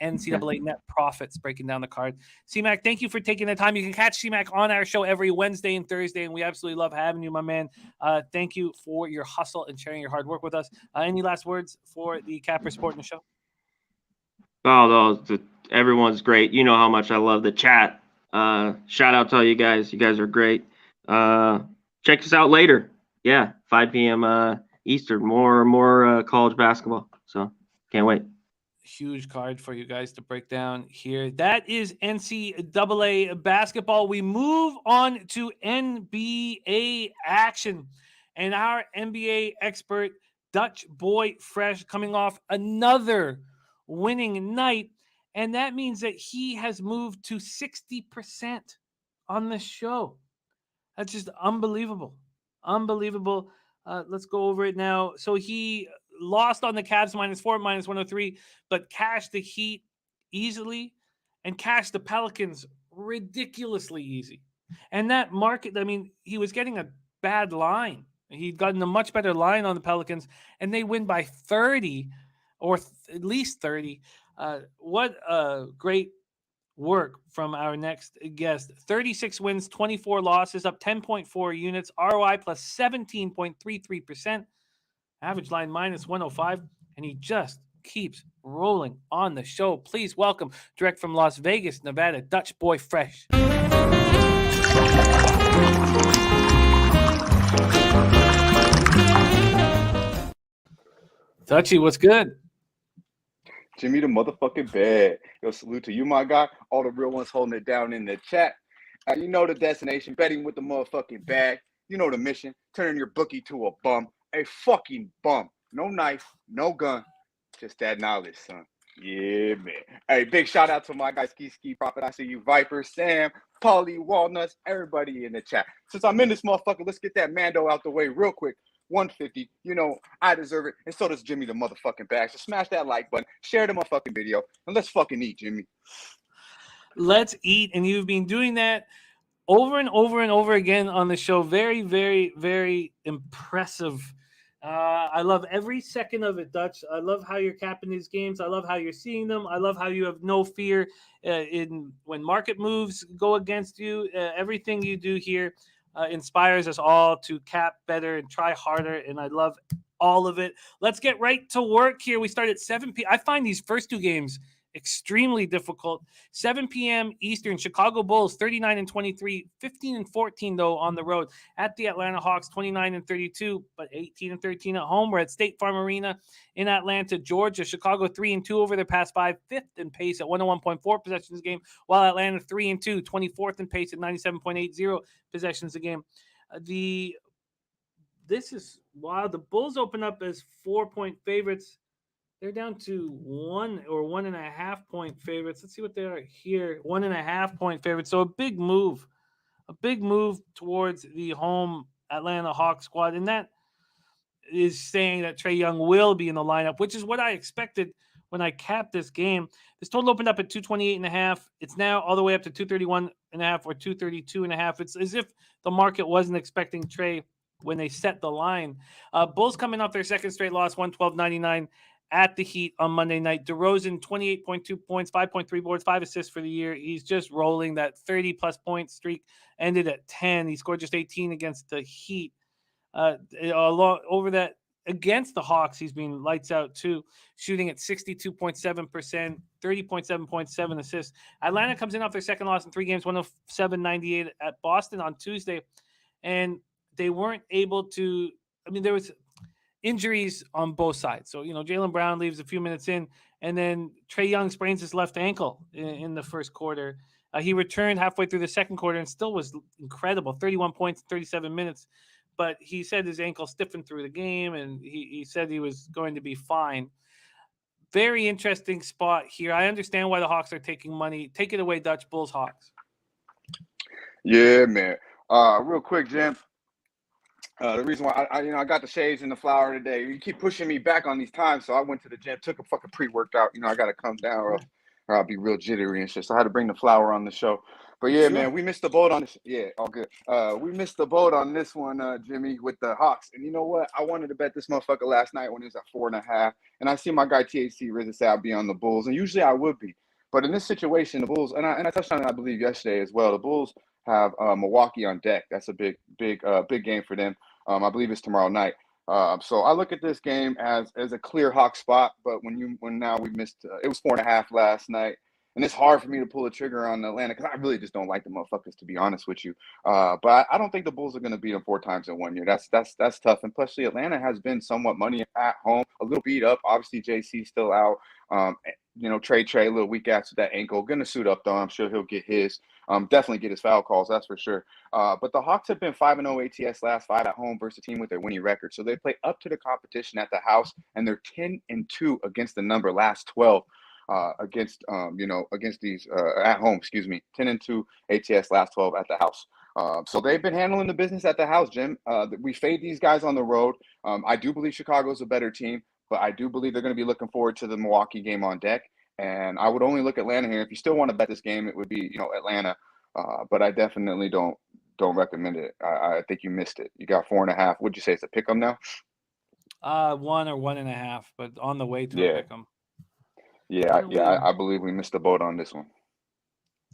NCAA Net Profits breaking down the card. CMac, thank you for taking the time. You can catch CMac on our show every Wednesday and Thursday, and we absolutely love having you, my man. Thank you for your hustle and sharing your hard work with us. Any last words for the Capper Sport in the show? Oh, everyone's great. You know how much I love the chat. Shout out to all you guys. You guys are great. Check us out later. Yeah, 5 p.m. Eastern. More college basketball. So can't wait. Huge card for you guys to break down here. That is NCAA basketball. We move on to NBA action. And our NBA expert, Dutch Boy Fresh, coming off another winning night. And that means that he has moved to 60% on the show. That's just unbelievable. Unbelievable. Let's go over it now. So he lost on the Cavs -4, -103, but cashed the Heat easily and cashed the Pelicans ridiculously easy. And that market, I mean, he was getting a bad line. He'd gotten a much better line on the Pelicans, and they win by 30 or at least 30. What a great work from our next guest. 36 wins, 24 losses, up 10.4 units, ROI +17.33%, average line -105, and he just keeps rolling on the show. Please welcome, direct from Las Vegas, Nevada, Dutch Boy Fresh. Dutchy, what's good? Jimmy the motherfucking bad. Yo, salute to you, my guy. All the real ones holding it down in the chat. You know the destination, betting with the motherfucking bag. You know the mission, turning your bookie to a bum. A fucking bum. No knife, no gun, just that knowledge, son. Yeah, man. Hey, big shout out to my guy, Ski Prophet. I see you, Viper, Sam, Paulie, Walnuts, everybody in the chat. Since I'm in this motherfucker, let's get that Mando out the way real quick. 150, you know, I deserve it, and so does Jimmy the motherfucking bag. So smash that like button, share the motherfucking video, and let's fucking eat, Jimmy. Let's eat, and you've been doing that over and over and over again on the show. Very, very, very impressive. I love every second of it, Dutch. I love how you're capping these games. I love how you're seeing them. I love how you have no fear in when market moves go against you. Everything you do here inspires us all to cap better and try harder, and I love all of it. Let's get right to work here. We start at 7 p.m. I find these first two games extremely difficult. 7 p.m. Eastern, Chicago Bulls 39-23, 15-14 though on the road at the Atlanta Hawks 29-32, but 18-13 at home. We're at State Farm Arena in Atlanta, Georgia. Chicago 3-2 over their past 5, 5th in pace at 101.4 possessions a game, while Atlanta 3-2, 24th in pace at 97.80 possessions a game. This is wild. The Bulls open up as 4-point favorites. They're down to 1 or 1.5 point favorites. Let's see what they are here. 1.5 point favorites. So a big move towards the home Atlanta Hawks squad. And that is saying that Trae Young will be in the lineup, which is what I expected when I capped this game. This total opened up at 228.5. It's now all the way up to 231.5 or 232.5. It's as if the market wasn't expecting Trae when they set the line. Bulls coming off their second straight loss, 112.99. At the Heat on Monday night. DeRozan, 28.2 points, 5.3 boards, 5 assists for the year. He's just rolling. That 30-plus point streak ended at 10. He scored just 18 against the Heat. Over that, against the Hawks, he's been lights out too, shooting at 62.7%, 30.7 points, 7 assists. Atlanta comes in off their second loss in 3 games, 107-98 at Boston on Tuesday. And they weren't able to, there was injuries on both sides. So, Jaylen Brown leaves a few minutes in, and then Trae Young sprains his left ankle in the first quarter. He returned halfway through the second quarter and still was incredible, 31 points, 37 minutes. But he said his ankle stiffened through the game, and he said he was going to be fine. Very interesting spot here. I understand why the Hawks are taking money. Take it away, Dutch. Bulls, Hawks. Yeah, man. Real quick, Jim. The reason why I got the shades and the flower today. You keep pushing me back on these times, so I went to the gym, took a fucking pre-workout. I got to come down or I'll be real jittery and shit. So I had to bring the flower on the show. But yeah, man, we missed the boat on this. Yeah, all good. We missed the boat on this one, Jimmy, with the Hawks. And you know what? I wanted to bet this motherfucker last night when it was at 4.5. And I see my guy THC Rizzo say I'd be on the Bulls, and usually I would be. But in this situation, the Bulls, and I touched on it, I believe, yesterday as well. The Bulls have Milwaukee on deck. That's a big game for them. I believe it's tomorrow night. So I look at this game as a clear Hawk spot. But when now we missed, it was 4.5 last night. And it's hard for me to pull a trigger on Atlanta because I really just don't like the motherfuckers, to be honest with you. But I don't think the Bulls are going to beat them 4 times in 1 year. That's tough. And plus, Atlanta has been somewhat money at home, a little beat up. Obviously, JC still out. Trey, a little weak ass with that ankle. Going to suit up, though. I'm sure he'll get his. Definitely get his foul calls, that's for sure. But the Hawks have been 5-0 ATS last 5 at home versus a team with their winning record. So they play up to the competition at the house, and they're 10-2 against the number last 12. Against these at home, 10-2 ATS last 12 at the house. So they've been handling the business at the house, Jim. We fade these guys on the road. I do believe Chicago's a better team, but I do believe they're going to be looking forward to the Milwaukee game on deck. And I would only look at Atlanta here. If you still want to bet this game, it would be, Atlanta. But I definitely don't recommend it. I think you missed it. You got 4.5. What'd you say? It's a pick 'em now? 1 or 1.5, but on the way to a pick 'em. Yeah, I believe we missed the boat on this one.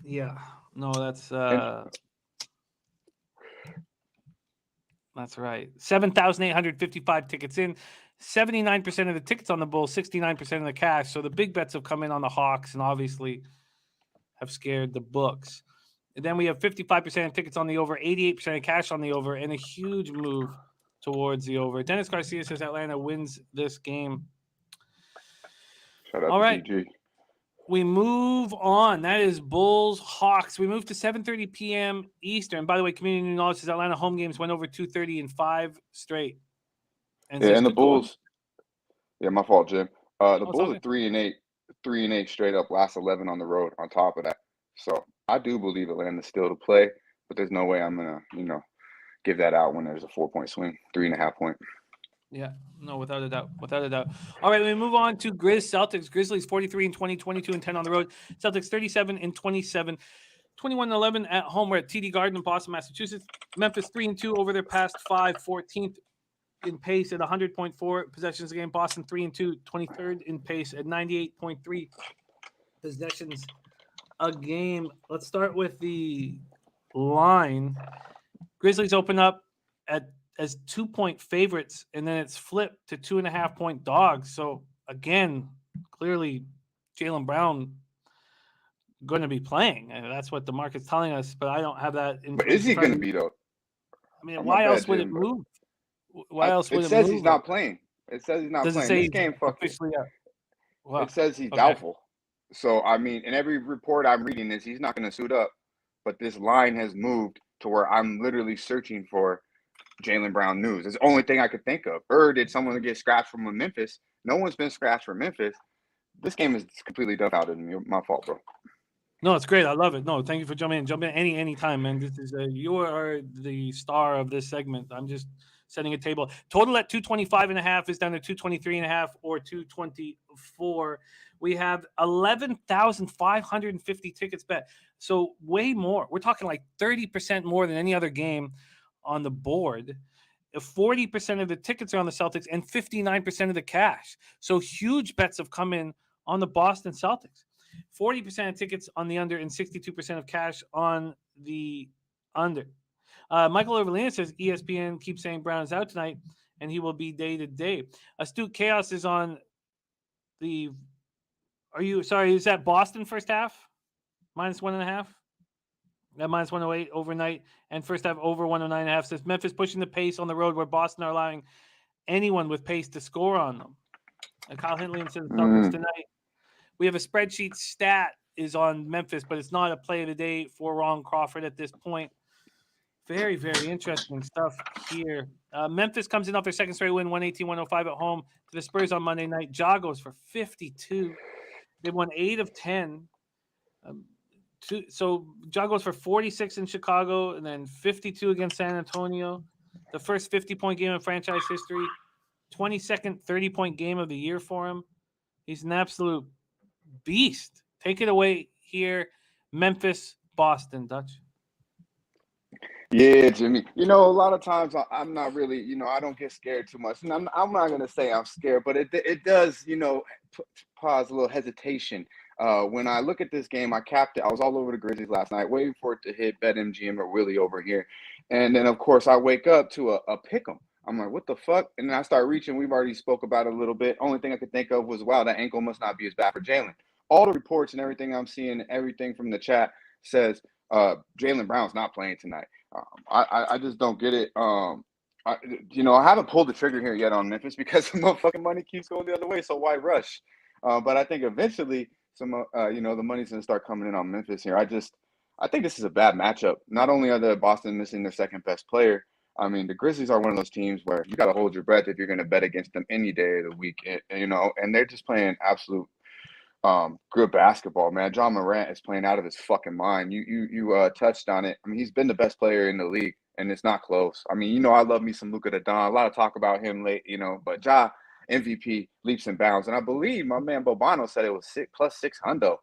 Yeah, no, that's right. 7,855 tickets in, 79% of the tickets on the Bulls, 69% of the cash. So the big bets have come in on the Hawks and obviously have scared the books. And then we have 55% of tickets on the over, 88% of cash on the over, and a huge move towards the over. Dennis Garcia says Atlanta wins this game. Shout out All to right. DG. We move on. That is Bulls, Hawks. We move to 7:30 p.m. Eastern. By the way, Community Knowledge says Atlanta home games went over 230 in 5 straight. And the Bulls. Yeah, my fault, Jim. The Bulls are 3-8 straight up, last 11 on the road on top of that. So I do believe Atlanta's still to play, but there's no way I'm going to, give that out when there's a 4-point swing, 3.5 point. Yeah, no, without a doubt. All right, we move on to Celtics. Grizzlies 43-20, 22-10 on the road. Celtics 37-27, 21-11 at home. We're at TD Garden in Boston, Massachusetts. Memphis 3-2 over their past 5, 14th in pace at 100.4 possessions a game. Boston 3-2, 23rd in pace at 98.3 possessions a game. Let's start with the line. Grizzlies open up as 2-point favorites, and then it's flipped to 2.5-point dogs. So again, clearly Jaylen Brown going to be playing, and that's what the market's telling us. But I don't have that. But is he going to be though? Why else would it move? Why else would it move? It says he's not playing. It says he's not playing. This game officially out. Wow. It says he's doubtful. So in every report I'm reading is he's not going to suit up. But this line has moved to where I'm literally searching for Jaylen Brown news. It's the only thing I could think of. Or did someone get scratched from Memphis? No one's been scratched from Memphis. This game is completely dumbfounded me. My fault, bro. No, it's great. I love it. No, thank you for jumping in. Jump in any time, man. This is you are the star of this segment. I'm just setting a table. Total at 225.5 is down to 223.5 or 224. We have 11,550 tickets bet. So way more. We're talking like 30% more than any other game on the board. 40% of the tickets are on the Celtics and 59% of the cash. So huge bets have come in on the Boston Celtics. 40% of tickets on the under and 62% of cash on the under. Michael Overlina says ESPN keeps saying Brown is out tonight and he will be day to day. Astute Chaos is on the Is that Boston first half? -1.5? At -108 overnight, and first half over 109.5. Says Memphis pushing the pace on the road where Boston are allowing anyone with pace to score on them. And Kyle Hindley says Celtics tonight. We have a spreadsheet stat is on Memphis, but it's not a play of the day for Ron Crawford at this point. Very, very interesting stuff here. Memphis comes in off their second straight win, 118-105 at home to the Spurs on Monday night. Ja goes for 52. They won 8 of 10. So Ja goes for 46 in Chicago and then 52 against San Antonio. The first 50-point game in franchise history. 22nd 30-point game of the year for him. He's an absolute beast. Take it away here. Memphis, Boston, Dutch. Yeah, Jimmy. A lot of times I'm not really, I don't get scared too much. And I'm not going to say I'm scared, but it does, cause a little hesitation. When I look at this game, I capped it. I was all over the Grizzlies last night, waiting for it to hit BetMGM or Willie over here. And then, of course, I wake up to a pick 'em. I'm like, what the fuck? And then I start reaching. We've already spoke about it a little bit. Only thing I could think of was, wow, that ankle must not be as bad for Jalen. All the reports and everything I'm seeing, everything from the chat says Jalen Brown's not playing tonight. I just don't get it. I haven't pulled the trigger here yet on Memphis because the motherfucking money keeps going the other way. So why rush? But I think eventually the money's going to start coming in on Memphis here. I think this is a bad matchup. Not only are the Boston missing their second best player, I mean, the Grizzlies are one of those teams where you got to hold your breath if you're going to bet against them any day of the week, and they're just playing absolute good basketball, man. John Morant is playing out of his fucking mind. You touched on it. I mean, he's been the best player in the league, and it's not close. I mean, I love me some Luka Doncic. A lot of talk about him late, but Ja MVP leaps and bounds, and I believe my man Bobano said it was +600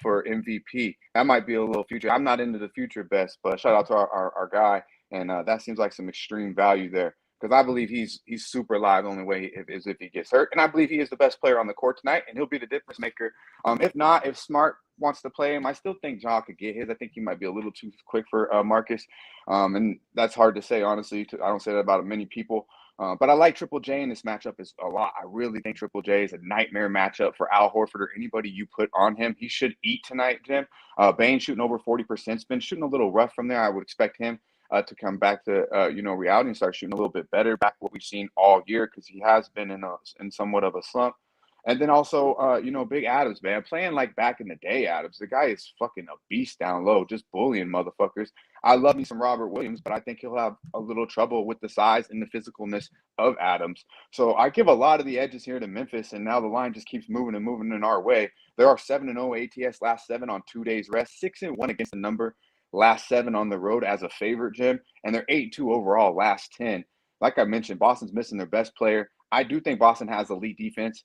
for MVP. That might be a little future. I'm not into the future best, but shout out to our guy, and that seems like some extreme value there. Because I believe he's super live. The only way is if he gets hurt. And I believe he is the best player on the court tonight, and he'll be the difference maker. If not, if Smart wants to play him, I still think Ja could get his. I think he might be a little too quick for Marcus. And that's hard to say, honestly. I don't say that about many people. But I like Triple J in this matchup is a lot. I really think Triple J is a nightmare matchup for Al Horford or anybody you put on him. He should eat tonight, Jim. Bane shooting over 40%. Been shooting a little rough from there. I would expect him to come back to reality and start shooting a little bit better, back what we've seen all year, because he has been in somewhat of a slump. And then also Big Adams, man, playing like back in the day. Adams, the guy is fucking a beast down low, just bullying motherfuckers. I love me some Robert Williams, but I think he'll have a little trouble with the size and the physicalness of Adams. So I give a lot of the edges here to Memphis, and now the line just keeps moving and moving in our way. There are 7-0 ATS last 7 on 2 days rest, 6-1 against the number last 7 on the road as a favorite, Jim, and they're 8-2 overall last 10. Like I mentioned, Boston's missing their best player. I do think Boston has elite defense.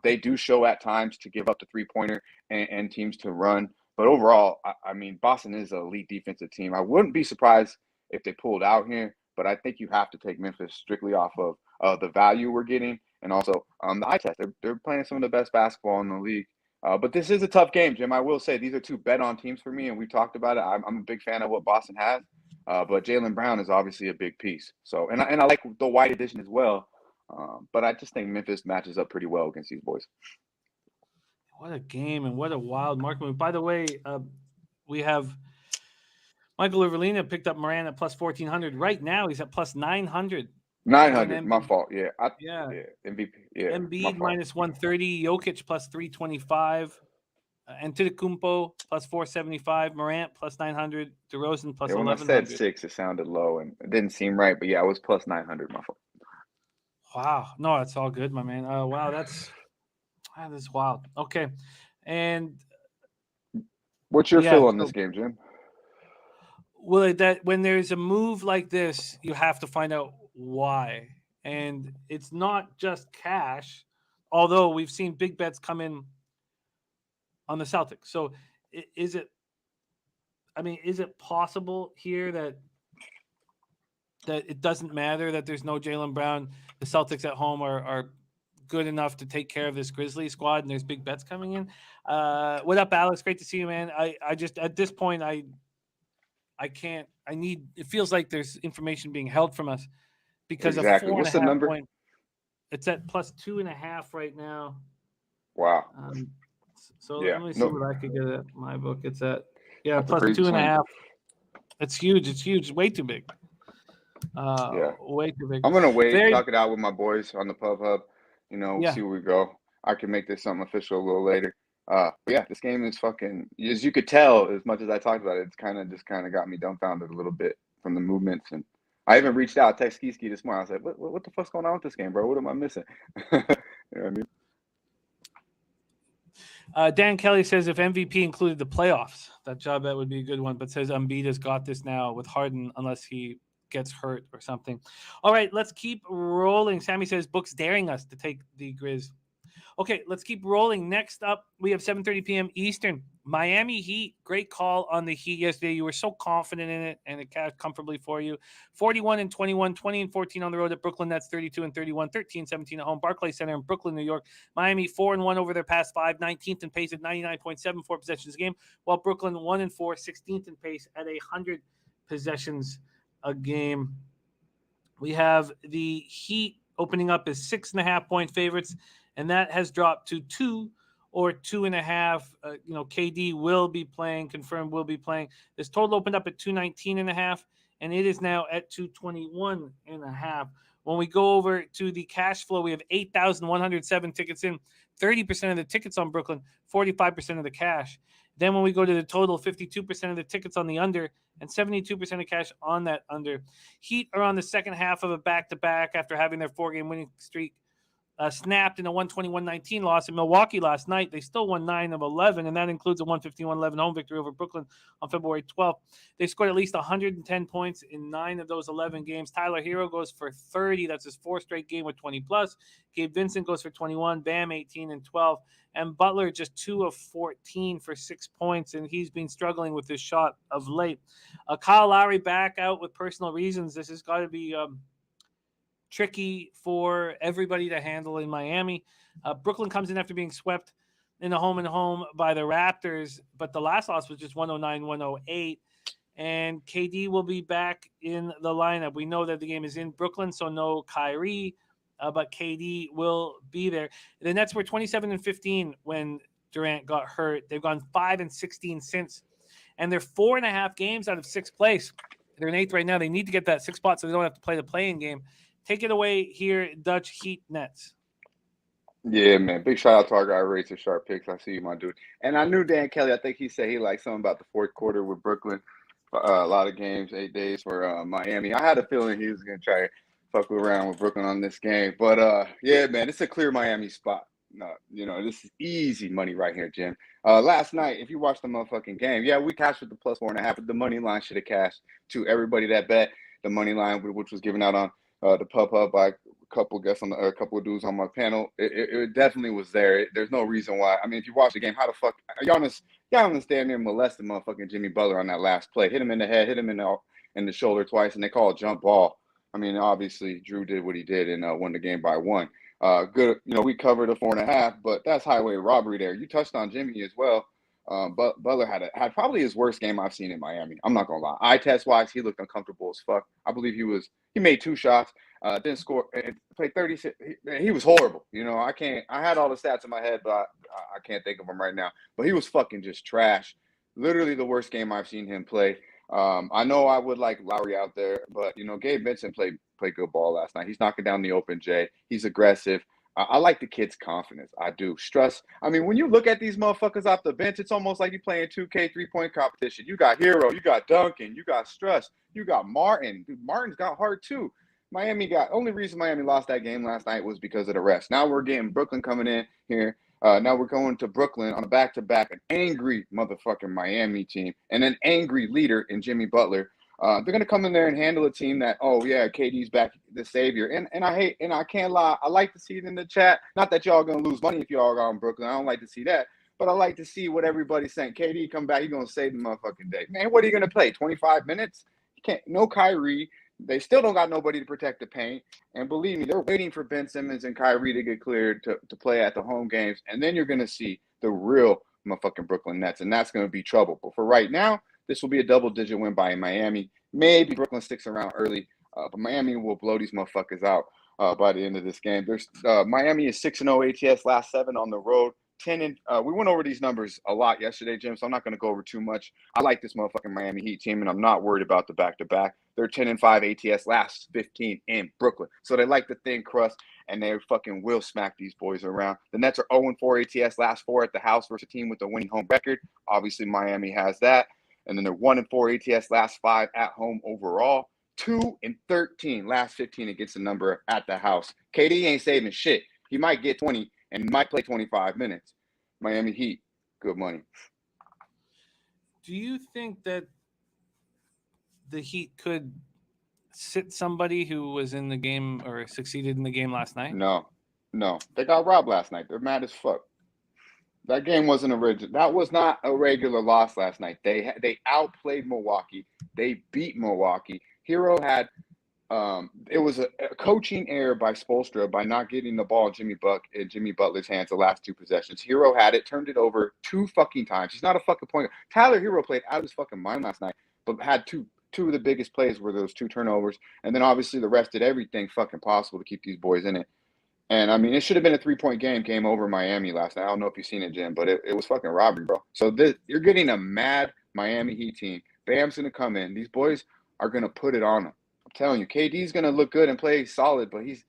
They do show at times to give up the three-pointer and teams to run. But overall, I mean, Boston is an elite defensive team. I wouldn't be surprised if they pulled out here, but I think you have to take Memphis strictly off of the value we're getting and also the eye test. They're playing some of the best basketball in the league. But this is a tough game, Jim. I will say these are 2 bet-on teams for me, and we talked about it. I'm a big fan of what Boston has, but Jaylen Brown is obviously a big piece. So, and I like the White edition as well. But I just think Memphis matches up pretty well against these boys. What a game and what a wild market move. By the way, we have Michael Uverlina picked up Moran at +1,400. Right now, he's at +900. 900, my fault. Yeah. MVP. Yeah. Embiid -130. Jokic +325. Antetokounmpo +475. Morant +900. DeRozan +1,100. When I said 6, it sounded low and it didn't seem right. But yeah, it was +900, my fault. Wow. No, it's all good, my man. Wow, that is wild. Okay. And what's your feel on this game, Jim? Well, that when there's a move like this, you have to find out why. And it's not just cash, although we've seen big bets come in on the Celtics. So is it possible here that it doesn't matter that there's no Jaylen Brown? The Celtics at home are good enough to take care of this Grizzlies squad, and there's big bets coming in. What up, Alex? Great to see you, man. I just, at this point, it feels like there's information being held from us because exactly. of 4.5 What's the number? It's at +2.5 right now. Wow. So Yeah. let me see what I could get at my book. It's at That's a plus crazy 2.5. It's huge. It's huge. Way too big. Yeah. Way too big. I'm gonna wait, Very- talk it out with my boys on the pub hub. You know, Yeah. see where we go. I can make this something official a little later. But yeah, this game is fucking. As you could tell, as much as I talked about it, it's kind of got me dumbfounded a little bit from the movements. And I even reached out, text Ski this morning. I was like, "What the fuck's going on with this game, bro? What am I missing?" You know what I mean? Dan Kelly says if MVP included the playoffs, that job bet would be a good one, but says Embiid's got this now with Harden unless he gets hurt or something. All right, let's keep rolling. Sammy says Book's daring us to take the Grizz. Okay, let's keep rolling. Next up, we have 7:30 p.m. Eastern. Miami Heat. Great call on the Heat yesterday. You were so confident in it, and it cashed comfortably for you. 41-21, 20-14 on the road at Brooklyn Nets, 32-31, 13-17 at home. Barclays Center in Brooklyn, New York. Miami 4-1 over their past 5, 19th in pace at 99.74 possessions a game, while Brooklyn 1-4, 16th in pace at 100 possessions a game. We have the Heat opening up as 6.5-point favorites, and that has dropped to 2 or 2.5. KD will be playing, confirmed will be playing. This total opened up at 219.5, and it is now at 221.5. When we go over to the cash flow, we have 8,107 tickets in, 30% of the tickets on Brooklyn, 45% of the cash. Then when we go to the total, 52% of the tickets on the under and 72% of cash on that under. Heat are on the second half of a back-to-back after having their 4-game winning streak snapped in a 121-19 loss in Milwaukee last night. They still won 9 of 11, and that includes a 151-11 home victory over Brooklyn on February 12th. They scored at least 110 points in 9 of those 11 games. Tyler Hero goes for 30. That's his 4th straight game with 20-plus. Gabe Vincent goes for 21. Bam, 18 and 12. And Butler just 2 of 14 for 6 points, and he's been struggling with his shot of late. Kyle Lowry back out with personal reasons. This has got to be tricky for everybody to handle in Miami. Brooklyn comes in after being swept in a home by the Raptors, but the last loss was just 109-108, and KD will be back in the lineup. We know that the game is in Brooklyn, so no Kyrie, but KD will be there. The Nets were 27-15 when Durant got hurt. They've gone 5-16 since, and they're 4.5 games out of 6th place. They're in 8th right now. They need to get that 6th spot so they don't have to play the play-in game. Take it away here, Dutch Heat Nets. Yeah, man. Big shout out to our guy, Razor Sharp Picks. I see you, my dude. And I knew Dan Kelly. I think he said he liked something about the 4th quarter with Brooklyn. A lot of games, 8 days for Miami. I had a feeling he was going to try to fuck around with Brooklyn on this game. But, yeah, man, it's a clear Miami spot. No, this is easy money right here, Jim. Last night, if you watched the motherfucking game, yeah, we cashed with the plus 4.5, but the money line should have cashed to everybody that bet. The money line, which was given out on the pub hub by a couple guests on a couple of dudes on my panel, it definitely was there. There's no reason why. I mean, if you watch the game, how the fuck Giannis stand there and molested motherfucking Jimmy Butler on that last play, hit him in the head, hit him in the shoulder twice, and they call a jump ball. I mean, obviously Drew did what he did and won the game by 1. Good, we covered a 4.5, but that's highway robbery there. You touched on Jimmy as well. But Butler had probably his worst game I've seen in Miami. I'm not gonna lie. Eye test wise, he looked uncomfortable as fuck. I believe he made 2 shots, didn't score, played 36. He was horrible. I had all the stats in my head, but I can't think of them right now. But he was fucking just trash. Literally the worst game I've seen him play. I know I would like Lowry out there, but Gabe Vincent played good ball last night. He's knocking down the open J. He's aggressive. I like the kid's confidence. I do. Stress. I mean, when you look at these motherfuckers off the bench, it's almost like you're playing 2K 3-point competition. You got Hero, you got Duncan, you got Struss, you got Martin. Dude, Martin's got heart too. Only reason Miami lost that game last night was because of the rest. Now we're getting Brooklyn coming in here. Now we're going to Brooklyn on a back-to-back, an angry motherfucking Miami team and an angry leader in Jimmy Butler. They're going to come in there and handle a team that, oh, yeah, KD's back, the savior. And I can't lie. I like to see it in the chat. Not that y'all going to lose money if y'all are in Brooklyn. I don't like to see that. But I like to see what everybody's saying. KD come back. He's going to save the motherfucking day. Man, what are you going to play, 25 minutes? You can't. No Kyrie. They still don't got nobody to protect the paint. And believe me, they're waiting for Ben Simmons and Kyrie to get cleared to play at the home games. And then you're going to see the real motherfucking Brooklyn Nets. And that's going to be trouble. But for right now, this will be a double-digit win by Miami. Maybe Brooklyn sticks around early, but Miami will blow these motherfuckers out by the end of this game. Miami is 6-0 ATS, last 7 on the road. we went over these numbers a lot yesterday, Jim, so I'm not going to go over too much. I like this motherfucking Miami Heat team, and I'm not worried about the back-to-back. They're 10-5 ATS last 15 in Brooklyn. So they like the thin crust, and they fucking will smack these boys around. The Nets are 0-4 ATS last 4 at the house versus a team with a winning home record. Obviously, Miami has that. And then they're 1-4 ATS last 5 at home overall. 2-13 last 15 against the number at the house. KD ain't saving shit. He might get 20 and might play 25 minutes. Miami Heat, good money. Do you think that the Heat could sit somebody who was in the game or succeeded in the game last night? No. They got robbed last night. They're mad as fuck. That game wasn't original. That was not a regular loss last night. They outplayed Milwaukee. They beat Milwaukee. Hero had it was a coaching error by Spoelstra by not getting the ball in Jimmy Butler's hands the last 2 possessions. Hero had it, turned it over 2 fucking times. He's not a fucking point. Tyler Hero played out of his fucking mind last night, but had two of the biggest plays were those 2 turnovers. And then obviously the rest did everything fucking possible to keep these boys in it. And I mean, it should have been a 3-point game over Miami last night. I don't know if you've seen it, Jim, but it was fucking robbery, bro. So you're getting a mad Miami Heat team. Bam's going to come in. These boys are going to put it on them. I'm telling you, KD's going to look good and play solid, but it's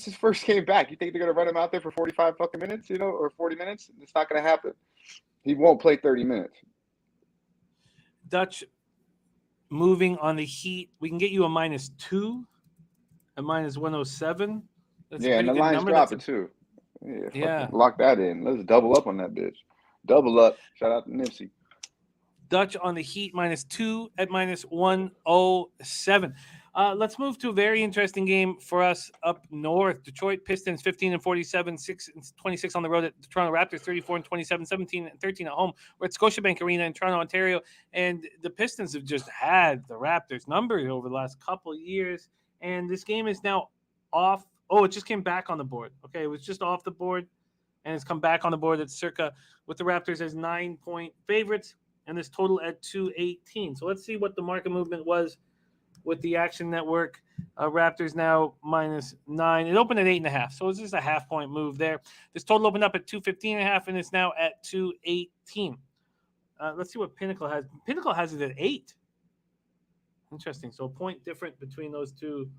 his first game back. You think they're going to run him out there for 45 fucking minutes, or 40 minutes? It's not going to happen. He won't play 30 minutes. Dutch, moving on the Heat, we can get you a -2, a -107. That's and the line's dropping too. Yeah. Lock that in. Let's double up on that bitch. Double up. Shout out to Nipsey. Dutch on the Heat -2 at -107. Let's move to a very interesting game for us up north. Detroit Pistons 15-47, 6-26 on the road at the Toronto Raptors 34-27, 17-13 at home. We're at Scotiabank Arena in Toronto, Ontario, and the Pistons have just had the Raptors numbered over the last couple of years, and this game is now off. Oh, it just came back on the board. Okay, it was just off the board, and it's come back on the board. It's circa with the Raptors as 9-point favorites, and this total at 218. So let's see what the market movement was with the Action Network. Raptors now -9. It opened at 8.5, so it's just a half-point move there. This total opened up at 215.5, and it's now at 218. Let's see what Pinnacle has. Pinnacle has it at 8. Interesting. So a point different between those two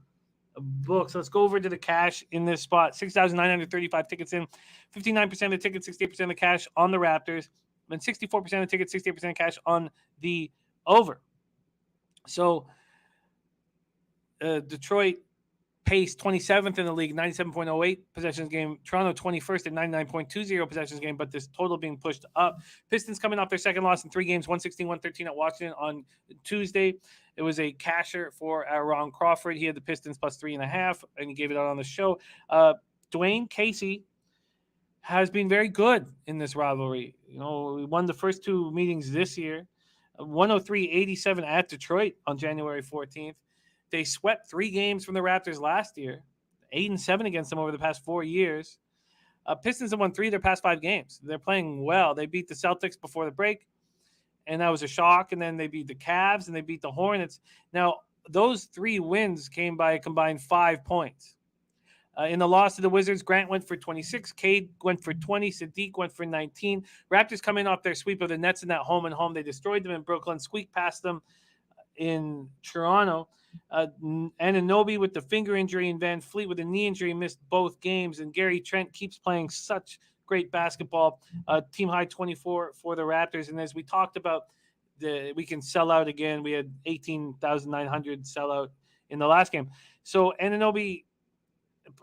books. Let's go over to the cash in this spot. 6,935 tickets in. 59% of the tickets, 68% of the cash on the Raptors, and 64% of the tickets, 68% of cash on the over. So Detroit paced 27th in the league, 97.08 possessions game. Toronto 21st at 99.20 possessions game, but this total being pushed up. Pistons coming off their second loss in 3 games, 116-113 at Washington on Tuesday. It was a casher for Ron Crawford. He had the Pistons plus 3.5, and he gave it out on the show. Dwayne Casey has been very good in this rivalry. We won the first 2 meetings this year, 103-87 at Detroit on January 14th. They swept 3 games from the Raptors last year, 8-7 against them over the past 4 years. Pistons have won 3 of their past 5 games. They're playing well. They beat the Celtics before the break, and that was a shock. And then they beat the Cavs, and they beat the Hornets. Now, those 3 wins came by a combined 5 points. In the loss to the Wizards, Grant went for 26, Cade went for 20, Sadiq went for 19. Raptors coming off their sweep of the Nets in that home and home. They destroyed them in Brooklyn, squeaked past them in Toronto. Anunoby with the finger injury and Van Fleet with a knee injury missed both games, and Gary Trent keeps playing such great basketball. Team high 24 for the Raptors, and as we talked about, we can sell out again. We had 18,900 sell out in the last game. So Anunoby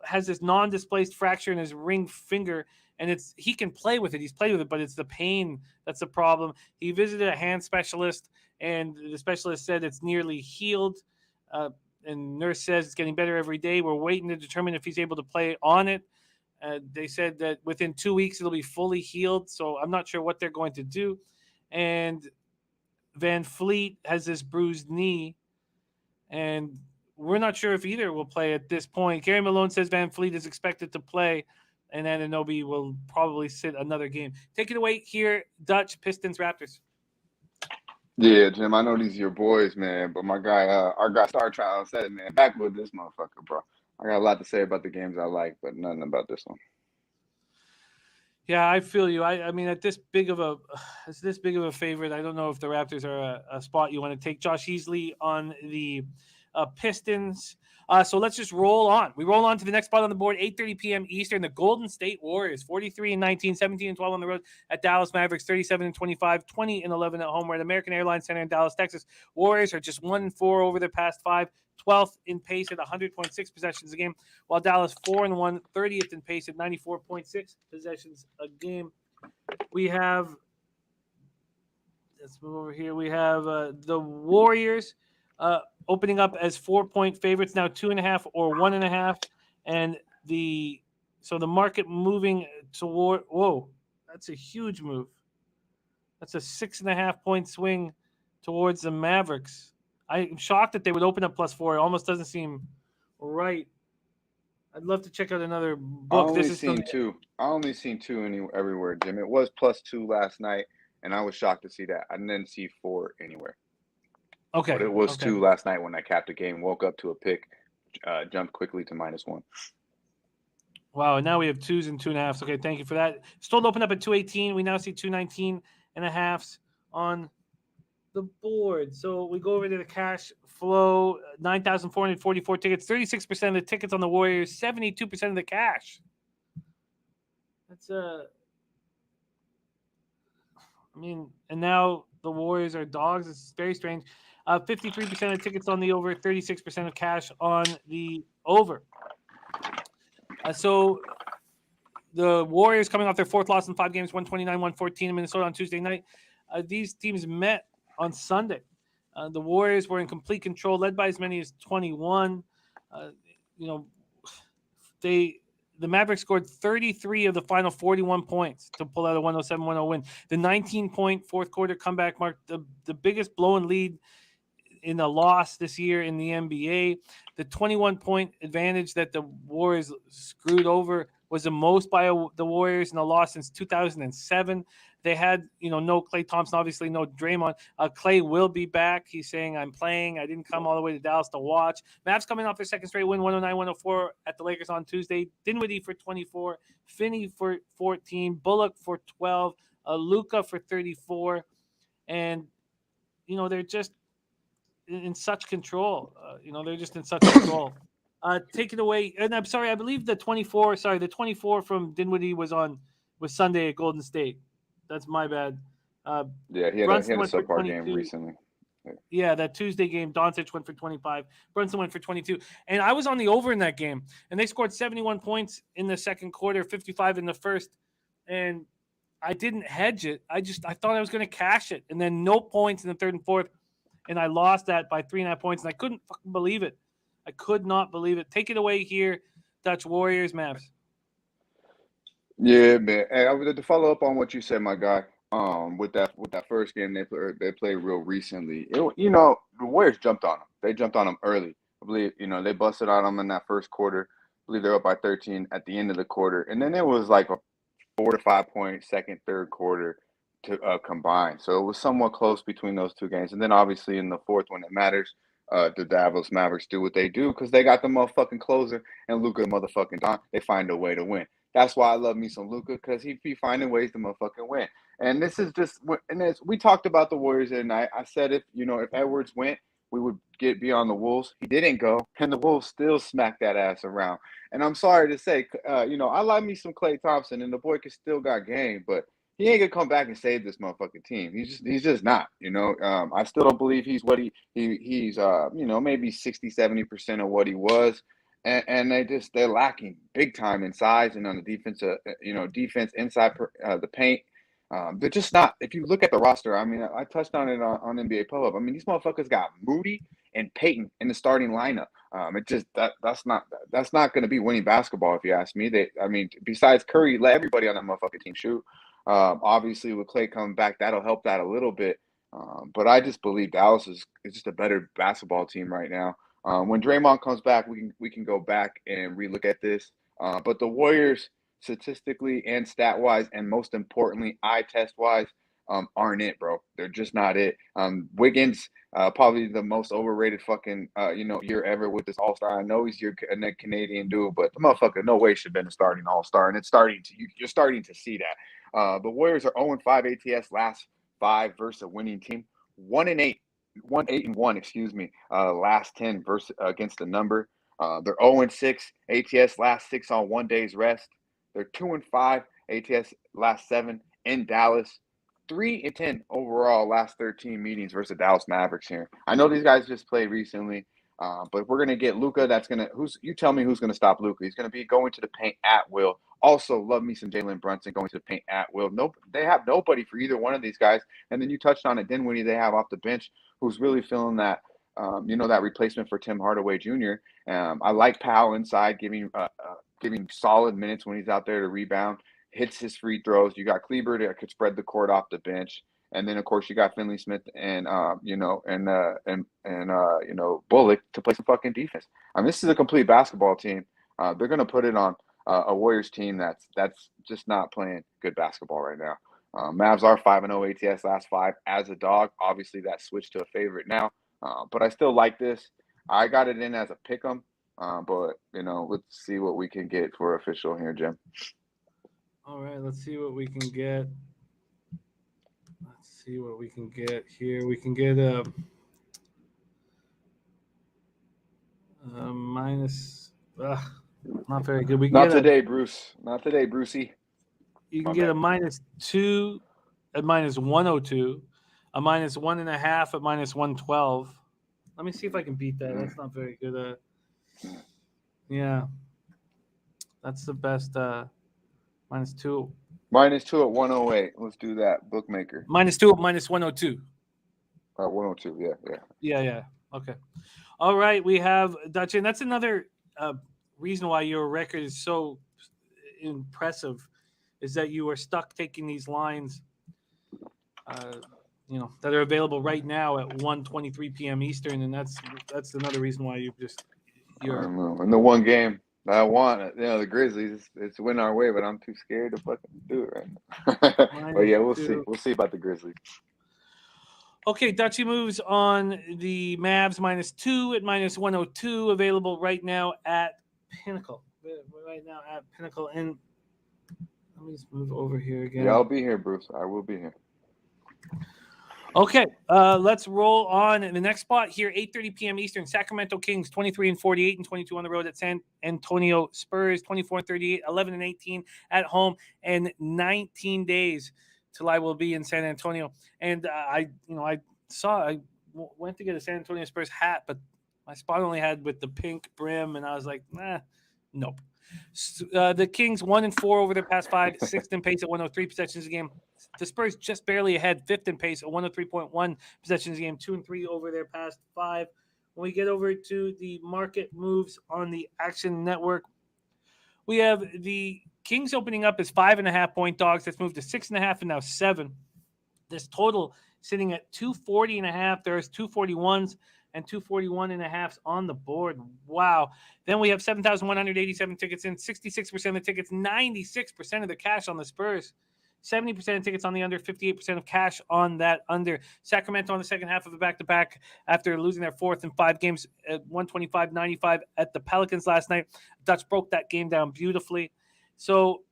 has this non-displaced fracture in his ring finger, and he can play with it. He's played with it, but it's the pain that's the problem. He visited a hand specialist, and the specialist said it's nearly healed. And nurse says it's getting better every day. We're waiting to determine if he's able to play on it. They said that within 2 weeks it'll be fully healed, so I'm not sure what they're going to do. And Van Fleet has this bruised knee, and we're not sure if either will play at this point. Gary Malone says Van Fleet is expected to play, and Anunoby will probably sit another game. Take it away here, Dutch, Pistons, Raptors. Yeah, Jim, I know these are your boys, man, but my guy, our guy Star Child said, man, back with this motherfucker, bro. I got a lot to say about the games I like, but nothing about this one. Yeah, I feel you. I mean, at this big of a favorite, I don't know if the Raptors are a spot you want to take. Josh Easley on the Pistons. So let's just roll on. We roll on to the next spot on the board, 8:30 p.m. Eastern. The Golden State Warriors, 43-19, 17-12 on the road at Dallas Mavericks, 37-25, 20-11 at home. We're at American Airlines Center in Dallas, Texas. Warriors are just 1-4 over their past 5, 12th in pace at 100.6 possessions a game, while Dallas 4-1, 30th in pace at 94.6 possessions a game. We have, let's move over here. We have the Warriors opening up as 4-point favorites, now 2.5 or 1.5, and the market moving toward. Whoa, that's a huge move. That's a 6.5 point swing towards the Mavericks. I'm shocked that they would open up +4. It almost doesn't seem right. I'd love to check out another book. I only seen two everywhere, Jim. It was +2 last night, and I was shocked to see that. I didn't see 4 anywhere. Okay. But it was 2 last night when I capped the game, woke up to a pick, jumped quickly to -1. Wow, and now we have 2s and 2.5s. Okay, thank you for that. Still open up at 218. We now see 219.5s on the board. So we go over to the cash flow, 9,444 tickets, 36% of the tickets on the Warriors, 72% of the cash. That's and now the Warriors are dogs. It's very strange. 53% of tickets on the over, 36% of cash on the over. So the Warriors coming off their 4th loss in 5 games, 129-114 in Minnesota on Tuesday night. These teams met on Sunday. The Warriors were in complete control, led by as many as 21. The Mavericks scored 33 of the final 41 points to pull out a 107-110 win. The 19-point fourth quarter comeback marked the biggest blown lead in a loss this year in the NBA. The 21-point advantage that the Warriors screwed over was the most by the Warriors in a loss since 2007. They had, no Klay Thompson, obviously no Draymond. Klay will be back. He's saying, I'm playing. I didn't come all the way to Dallas to watch. Mavs coming off their second straight win, 109-104 at the Lakers on Tuesday. Dinwiddie for 24, Finney for 14, Bullock for 12, Luka for 34. And, they're just in such control. They're just in such control. Take it away. And I'm sorry, I believe the 24 from Dinwiddie was Sunday at Golden State. That's my bad. Yeah, he had a subpar game recently. Yeah, that Tuesday game, Doncic went for 25. Brunson went for 22. And I was on the over in that game. And they scored 71 points in the second quarter, 55 in the first. And I didn't hedge it. I thought I was going to cash it. And then no points in the third and fourth. And I lost that by 3.5 points. And I couldn't fucking believe it. I could not believe it. Take it away here, Dutch Warriors, Mavs. Yeah, man. Hey, to follow up on what you said, my guy. With that first game they played real recently. The Warriors jumped on them. They jumped on them early. I believe they busted on them in that first quarter. I believe they're up by 13 at the end of the quarter, and then it was like a 4 to 5 point second, third quarter to combine. So it was somewhat close between those two games, and then obviously in the fourth when it matters, the Dallas Mavericks do what they do because they got the motherfucking closer and Luka motherfucking Don. They find a way to win. That's why I love me some Luka because he be finding ways to motherfucking win. And this is just, and as we talked about the Warriors tonight, I said if Edwards went, we would be on the Wolves. He didn't go, and the Wolves still smacked that ass around. And I'm sorry to say, I like me some Klay Thompson, and the boy can still got game, but he ain't gonna come back and save this motherfucking team. He's just not. I still don't believe he's what he's maybe 60-70% of what he was. And they're lacking big time in size and on the defense, defense inside the paint. They're just not. If you look at the roster, I touched on it on NBA Pull-Up. These motherfuckers got Moody and Payton in the starting lineup. That's not going to be winning basketball if you ask me. Besides Curry, let everybody on that motherfucking team shoot. Obviously, with Klay coming back, that'll help that a little bit. But I just believe Dallas is just a better basketball team right now. When Draymond comes back, we can go back and relook at this. But the Warriors, statistically and stat-wise, and most importantly, eye test-wise, aren't it, bro. They're just not it. Wiggins, probably the most overrated fucking year ever with this All-Star. I know he's your Canadian dude, but the motherfucker no way should have been a starting All-Star, and you're starting to see that. The Warriors are 0-5 ATS last 5 versus a winning team. 1-8, 1-8-1, excuse me. Last 10 versus against the number. They're 0-6 ATS last 6 on 1 day's rest. They're 2-5 ATS last 7 in Dallas. 3-10 overall last 13 meetings versus Dallas Mavericks here. I know these guys just played recently, but we're gonna get Luka. You tell me who's gonna stop Luka? He's gonna be going to the paint at will. Also, love me some Jalen Brunson going to the paint at will. No, they have nobody for either one of these guys. And then you touched on it, Dinwiddie they have off the bench, who's really feeling that, that replacement for Tim Hardaway Jr. I like Powell inside, giving solid minutes when he's out there to rebound. Hits his free throws. You got Kleber that could spread the court off the bench, and then of course you got Finley Smith and Bullock to play some fucking defense. I mean, this is a complete basketball team. They're gonna put it on a Warriors team that's just not playing good basketball right now. Mavs are 5-0 ATS last 5 as a dog. Obviously, that switched to a favorite now, but I still like this. I got it in as a pick 'em, but let's see what we can get for official here, Jim. All right, let's see what we can get. Let's see what we can get here. We can get a minus. Not very good. Not today, Bruce. Not today, Brucey. You can get a -2 at -102, a -1.5 at -112. Let me see if I can beat that. That's not very good. Yeah, that's the best. -2. -2 at 108. Let's do that. Bookmaker. -2 at -102. 102. Yeah. Yeah. Okay. All right. We have Dutch, and that's another reason why your record is so impressive, is that you are stuck taking these lines, that are available right now at 1:23 p.m. Eastern, and that's another reason why you're. In the one game I want, the Grizzlies, it's win our way, but I'm too scared to fucking do it right now. But yeah, we'll see. We'll see about the Grizzlies. Okay, Dutchie moves on the Mavs -2 at -102, available right now at Pinnacle. And let me just move over here again. Yeah, I'll be here, Bruce. I will be here. Okay, let's roll on. In the next spot here, 8:30 p.m. Eastern, Sacramento Kings 23-48 and 22 on the road at San Antonio Spurs 24-38, 11-18 at home, and 19 days till I will be in San Antonio. And I went to get a San Antonio Spurs hat, but my spot only had with the pink brim, and I was like, nope. The Kings 1-4 over their past 5, 6th in pace at 103 possessions a game. The Spurs just barely ahead, 5th in pace at 103.1 possessions a game, 2-3 over their past 5. When we get over to the market moves on the Action Network, we have the Kings opening up as 5.5-point dogs. That's moved to 6.5 and now 7. This total sitting at 240.5. There's 241s and 241.5 on the board. Wow. Then we have 7,187 tickets in, 66% of the tickets, 96% of the cash on the Spurs, 70% of tickets on the under, 58% of cash on that under. Sacramento on the second half of a back-to-back after losing their 4th in 5 games at 125-95 at the Pelicans last night. Dutch broke that game down beautifully. So,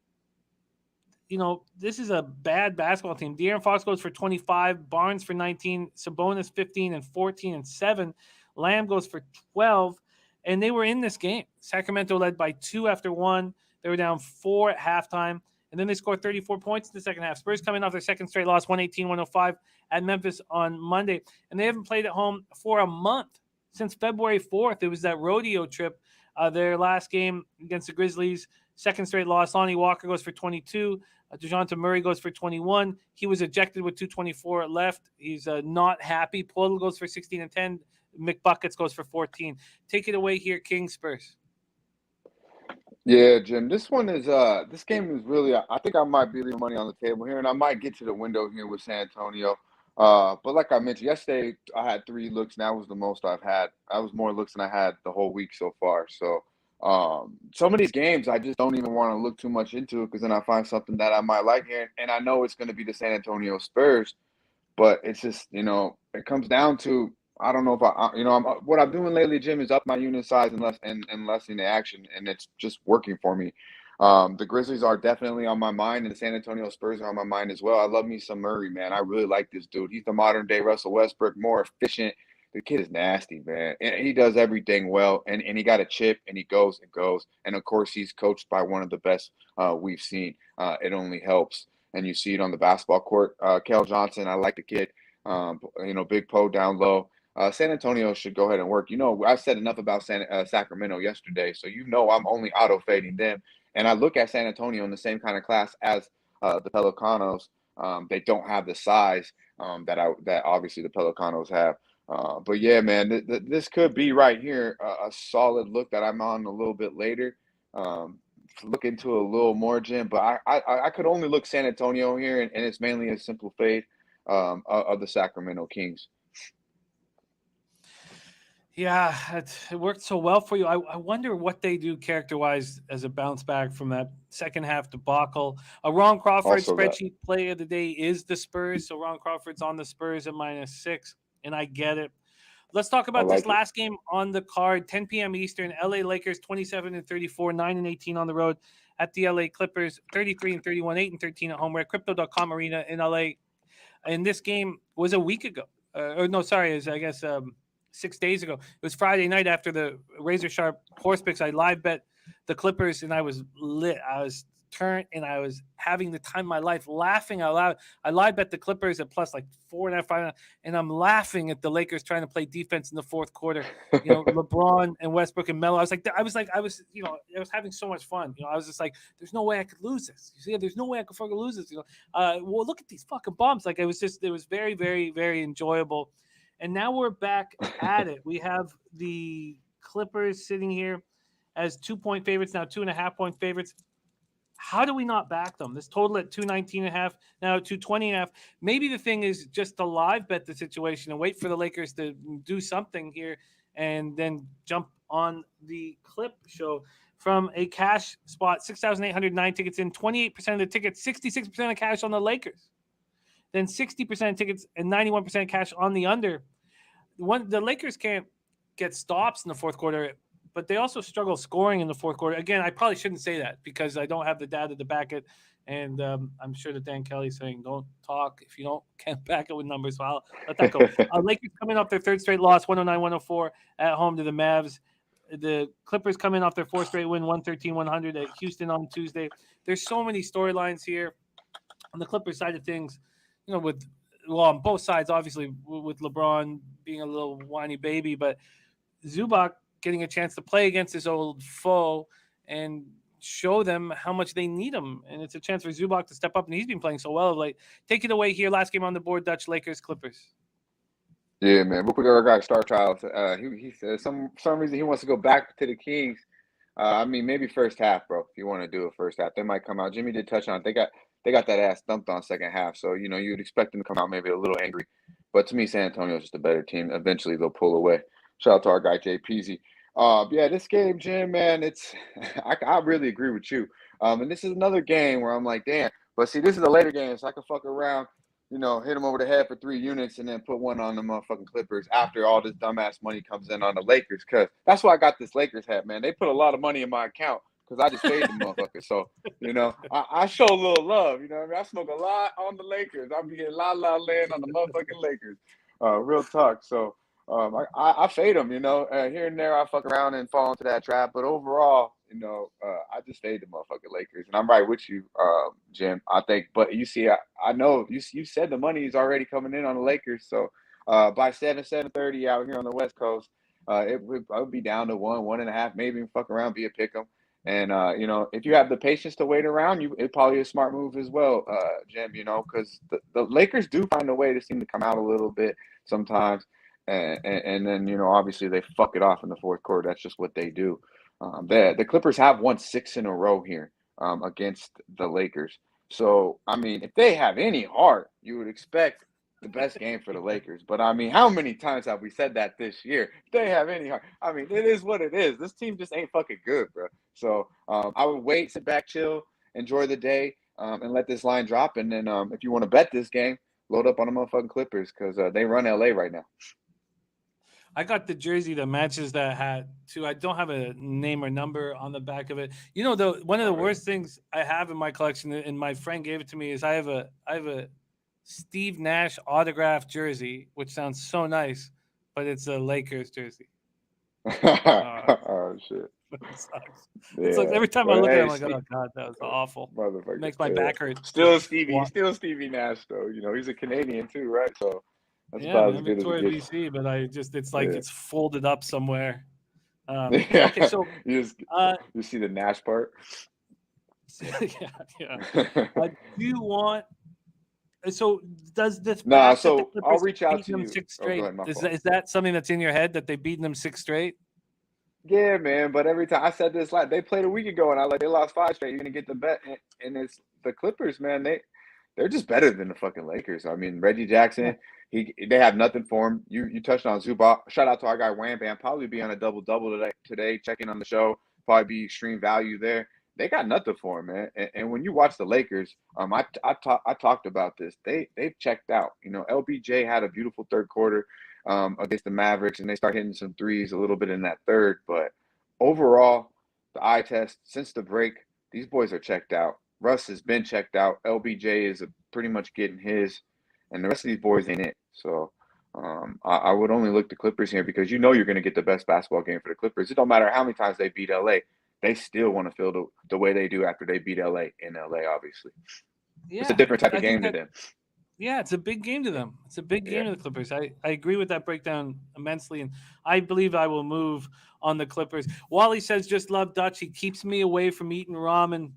this is a bad basketball team. De'Aaron Fox goes for 25, Barnes for 19, Sabonis 15 and 14 and 7. Lamb goes for 12, and they were in this game. Sacramento led by 2 after 1. They were down 4 at halftime, and then they scored 34 points in the second half. Spurs coming off their second straight loss, 118-105 at Memphis on Monday, and they haven't played at home for a month since February 4th. It was that rodeo trip. Their last game against the Grizzlies, second straight loss. Lonnie Walker goes for 22. DeJounte Murray goes for 21. He was ejected with 2:24 left. He's not happy. Poeltl goes for 16 and 10. McBuckets goes for 14. Take it away here, King Spurs. Yeah, Jim. This one is this game is really. I think I might be leaving money on the table here, and I might get to the window here with San Antonio. But like I mentioned yesterday, I had 3 looks. And that was the most I've had. That was more looks than I had the whole week so far. So Some of these games, I just don't even want to look too much into it because then I find something that I might like here. And I know it's going to be the San Antonio Spurs, but it's just, it comes down to, I don't know if what I'm doing lately, Jim, is up my unit size and lessening the action, and it's just working for me. The Grizzlies are definitely on my mind, and the San Antonio Spurs are on my mind as well. I love me some Murray, man. I really like this dude. He's the modern day Russell Westbrook, more efficient. The kid is nasty, man. And he does everything well, and he got a chip, and he goes and goes. And, of course, he's coached by one of the best we've seen. It only helps. And you see it on the basketball court. Kel Johnson, I like the kid. Big Poe down low. San Antonio should go ahead and work. I said enough about Sacramento yesterday, so I'm only auto-fading them. And I look at San Antonio in the same kind of class as the Pelicanos. They don't have the size that obviously the Pelicanos have. But yeah, man, this could be right here a solid look that I'm on a little bit later. Look into a little more, Jim. But I could only look San Antonio here, and it's mainly a simple fade of the Sacramento Kings. Yeah, it worked so well for you. I wonder what they do character-wise as a bounce back from that second half debacle. Ron Crawford spreadsheet play of the day is the Spurs. So Ron Crawford's on the Spurs at -6, and I get it. Let's talk about this last game on the card, 10 p.m. Eastern. LA Lakers 27-34, 9-18 on the road at the LA Clippers, 33-31, 8-13 at home. We're at Crypto.com Arena in LA. And this game was a week ago. It was 6 days ago. It was Friday night after the razor sharp horse picks. I live bet the Clippers, and I was lit. I was turned, and I was having the time of my life, laughing out loud. I live bet the Clippers at plus like 4.5, 5, and I'm laughing at the Lakers trying to play defense in the fourth quarter. LeBron and Westbrook and Melo. I was having so much fun. I was just like, there's no way I could lose this. You see, there's no way I could fucking lose this. Well, look at these fucking bombs. Like it was very, very, very enjoyable. And now we're back at it. We have the Clippers sitting here as 2-point favorites, now 2.5-point favorites. How do we not back them? This total at 219.5, now 220.5. Maybe the thing is just to live bet the situation and wait for the Lakers to do something here and then jump on the Clip show. From a cash spot, 6,809 tickets in, 28% of the tickets, 66% of cash on the Lakers. Then 60% tickets and 91% cash on the under. The Lakers can't get stops in the fourth quarter, but they also struggle scoring in the fourth quarter. Again, I probably shouldn't say that because I don't have the data to back it. And I'm sure that Dan Kelly's saying, don't talk if you can't back it with numbers. So I'll let that go. Lakers coming off their third straight loss, 109-104 at home to the Mavs. The Clippers coming off their fourth straight win, 113-100 at Houston on Tuesday. There's so many storylines here on the Clippers side of things. On both sides, obviously, with LeBron being a little whiny baby, but Zubac getting a chance to play against his old foe and show them how much they need him. And it's a chance for Zubac to step up, and he's been playing so well of late. Take it away here. Last game on the board, Dutch, Lakers, Clippers. Yeah, man. Real quick, our guy, Star Child, he said some reason he wants to go back to the Kings. Maybe first half, bro, if you want to do a first half. They might come out. Jimmy did touch on it. They got that ass thumped on second half. So, you'd expect them to come out maybe a little angry. But to me, San Antonio is just a better team. Eventually, they'll pull away. Shout out to our guy, Jay Peasy. This game, Jim, man, I really agree with you. And this is another game where I'm like, damn. But see, this is a later game, so I can fuck around, hit them over the head for 3 units and then put one on the motherfucking Clippers after all this dumbass money comes in on the Lakers. Because that's why I got this Lakers hat, man. They put a lot of money in my account. Because I just paid the motherfucker. So, I show a little love. I smoke a lot on the Lakers. I'm getting la land on the motherfucking Lakers. Real talk. So, I fade them, here and there I fuck around and fall into that trap. But overall, I just fade the motherfucking Lakers. And I'm right with you, Jim, I think. But you see, I know you said the money is already coming in on the Lakers. So, by 7:30 out here on the West Coast, it would be down to 1.5, maybe fuck around, be a pick 'em. And, if you have the patience to wait around, it's probably a smart move as well, Jim, because the Lakers do find a way to seem to come out a little bit sometimes. And then, obviously they fuck it off in the fourth quarter. That's just what they do. The Clippers have won 6 in a row here against the Lakers. So, if they have any heart, you would expect the best game for the Lakers. But I mean, how many times have we said that this year? If they have any heart. I mean, it is what it is. This team just ain't fucking good, bro. So I would wait, sit back, chill, enjoy the day, and let this line drop. And then if you want to bet this game, load up on the motherfucking Clippers because they run LA right now. I got the jersey that matches that hat too. I don't have a name or number on the back of it. You know, one of the worst things I have in my collection, and my friend gave it to me, is I have a Steve Nash autographed jersey, which sounds so nice, but it's a Lakers jersey. Oh shit! It sucks. Yeah. It's like every time I look at it, I'm like, oh god, that was awful. Motherfucker. Makes my back hurt. Still Stevie Nash though. You know, he's a Canadian too, right? So that's yeah, about as good Victoria, as it gets. BC, but it's like it's folded up somewhere. Yeah. Okay, so you see the Nash part. yeah. Do you want? So does this? Nah, so I'll reach out to you. Six straight. Go ahead, Is that something that's in your head that they've beaten them 6 straight? Yeah, man. But every time I said this, like they played a week ago, and they lost 5 straight. You're gonna get the bet, and it's the Clippers, man. They're just better than the fucking Lakers. I mean, Reggie Jackson, they have nothing for him. You touched on Zubac. Shout out to our guy Wham Bam. Probably be on a double today. Checking on the show. Probably be extreme value there. They got nothing for him, man. And when you watch the Lakers, I talked about this. They've checked out. You know, LBJ had a beautiful third quarter against the Mavericks, and they start hitting some threes a little bit in that third. But overall, the eye test since the break, these boys are checked out. Russ has been checked out. LBJ is pretty much getting his, and the rest of these boys ain't it. So I would only look to Clippers here because you know you're going to get the best basketball game for the Clippers. It don't matter how many times they beat LA. They still want to feel the way they do after they beat LA in LA, obviously. Yeah, it's a different type of game to them. Yeah, it's a big game to them. It's a big game to the Clippers. I agree with that breakdown immensely, and I believe I will move on the Clippers. Wally says, just love Dutch. He keeps me away from eating ramen.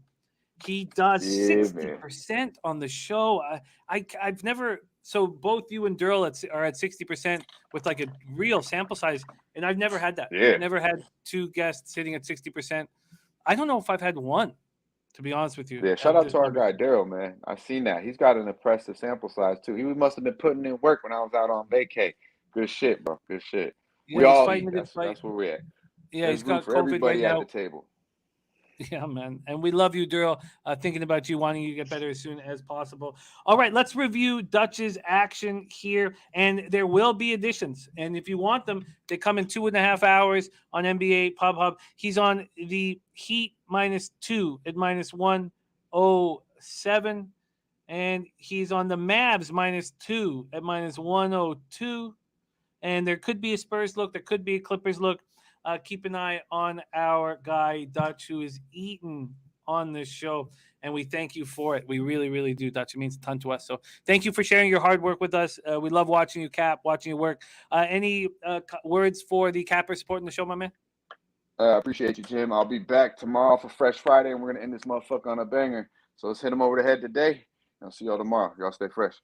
He does 60% on the show. I've never – so both you and Durrell are at 60% with like a real sample size, and I've never had that. Yeah. I've never had 2 guests sitting at 60%. I don't know if I've had one, to be honest with you. Yeah, shout out to our guy Daryl, man. I've seen that. He's got an impressive sample size too. He must have been putting in work when I was out on vacay. Good shit, bro. Good shit. Yeah, we all eat. That's where we're at. Yeah, There's he's got for COVID everybody right at now. the table. Yeah, man. And we love you, Daryl. Thinking about you, wanting you to get better as soon as possible. All right, let's review Dutch's action here. And there will be additions. And if you want them, they come in 2.5 hours on NBA Pub Hub. He's on the Heat -2 at -107. And he's on the Mavs -2 at -102. And there could be a Spurs look. There could be a Clippers look. Keep an eye on our guy, Dutch, who is eating on this show, and we thank you for it. We really, really do, Dutch. It means a ton to us. So thank you for sharing your hard work with us. We love watching you, Cap, watching you work. Any words for the Capper supporting the show, my man? I appreciate you, Jim. I'll be back tomorrow for Fresh Friday, and we're going to end this motherfucker on a banger. So let's hit him over the head today, and I'll see y'all tomorrow. Y'all stay fresh.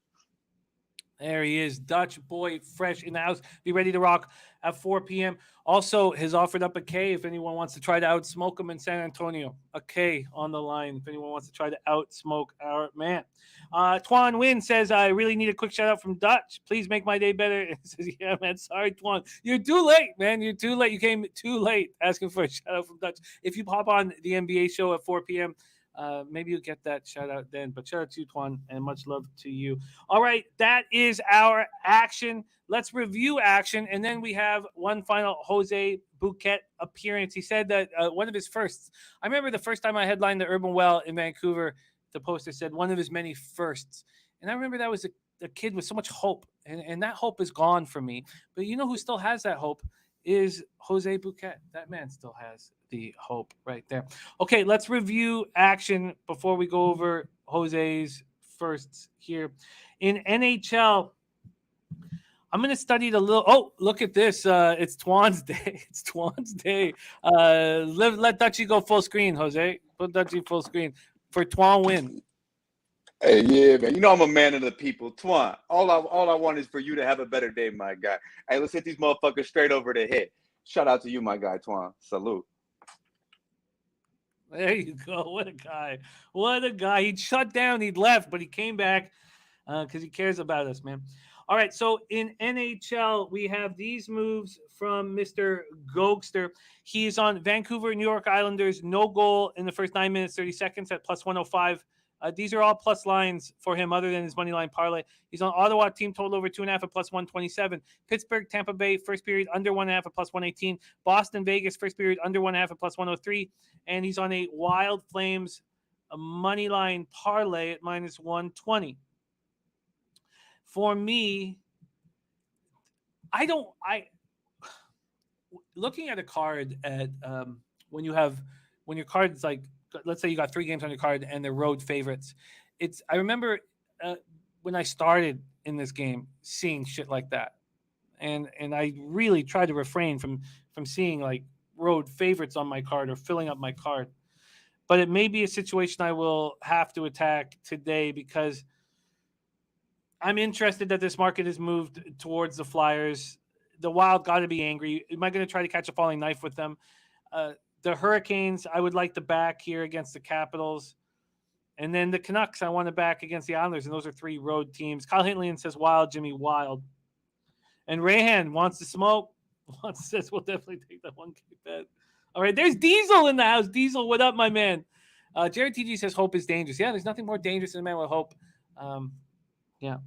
There he is, Dutch boy, fresh in the house. Be ready to rock at 4 p.m. Also, has offered up a K if anyone wants to try to outsmoke him in San Antonio. A K on the line if anyone wants to try to outsmoke our man. Twan Win says, I really need a quick shout out from Dutch. Please make my day better. He says, yeah, man, sorry, Twan. You're too late, man. You're too late. You came too late asking for a shout out from Dutch. If you pop on the NBA show at 4 p.m., maybe you'll get that shout out then. But shout out to you, Twan, and much love to you. All right, that is our action. Let's review action, and then we have one final Jose Bouquet appearance. He said that one of his firsts. I remember the first time I headlined the Urban Well in Vancouver, the poster said one of his many firsts. And I remember that was a kid with so much hope, and that hope is gone from me. But you know who still has that hope is Jose Bouquet. That man still has the hope right there. Okay, let's review action before we go over Jose's firsts here. In NHL, I'm going to study the little. Oh, look at this. It's Twan's day. It's Twan's day. Let Dutchie go full screen, Jose. Put Dutchie full screen for Twan win. Hey, yeah, man. You know I'm a man of the people. Twan, all I want is for you to have a better day, my guy. Hey, let's hit these motherfuckers straight over the head. Shout out to you, my guy, Twan. Salute. There you go. What a guy. What a guy. He'd shut down. He'd left, but he came back. because he cares about us, man. All right, so in NHL, we have these moves from Mr. Gogster. He's on Vancouver, New York Islanders, no goal in the first 9 minutes, 30 seconds at plus 105. These are all plus lines for him other than his money line parlay. He's on Ottawa, team total over 2.5 at plus 127. Pittsburgh, Tampa Bay, first period under 1.5 at plus 118. Boston, Vegas, first period under 1.5 at plus 103. And he's on a Wild Flames money line parlay at minus 120. For me, looking at a card at when your card's like, let's say you got 3 games on your card and they're road favorites. I remember when I started in this game seeing shit like that, and I really tried to refrain from seeing like road favorites on my card or filling up my card. But it may be a situation I will have to attack today because I'm interested that this market has moved towards the Flyers. The Wild got to be angry. Am I going to try to catch a falling knife with them? The Hurricanes, I would like to back here against the Capitals. And then the Canucks, I want to back against the Islanders. And those are 3 road teams. Kyle Hintley says Wild, Jimmy Wild. And Rayhan wants to smoke. Says we'll definitely take that 1K bet. All right, there's Diesel in the house. Diesel, what up, my man? Jared TG says hope is dangerous. Yeah, there's nothing more dangerous than a man with hope. Yeah.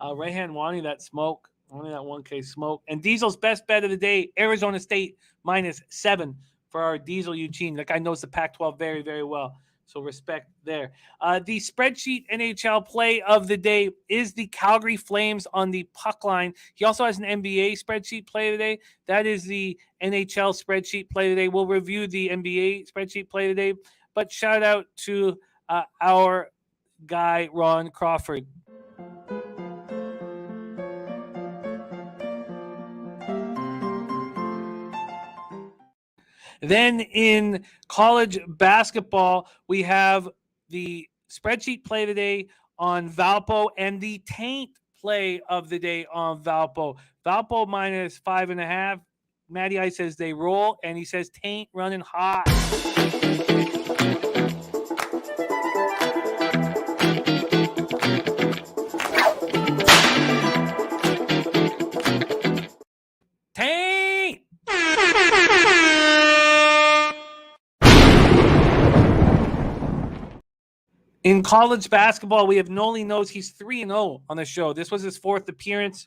Rayhan wanting that smoke, wanting that 1K smoke. And Diesel's best bet of the day, Arizona State -7 for our Diesel Eugene. That guy knows the Pac-12 very, very well. So respect there. The spreadsheet NHL play of the day is the Calgary Flames on the puck line. He also has an NBA spreadsheet play today. That is the NHL spreadsheet play today. We'll review the NBA spreadsheet play today. But shout out to our guy, Ron Crawford. Then in college basketball, we have the spreadsheet play today on Valpo and the Taint play of the day on Valpo. Valpo -5.5. Matty I says they roll, and he says Taint running hot. Taint! In college basketball, we have Nolly Knows. He's 3-0 on the show. This was his 4th appearance.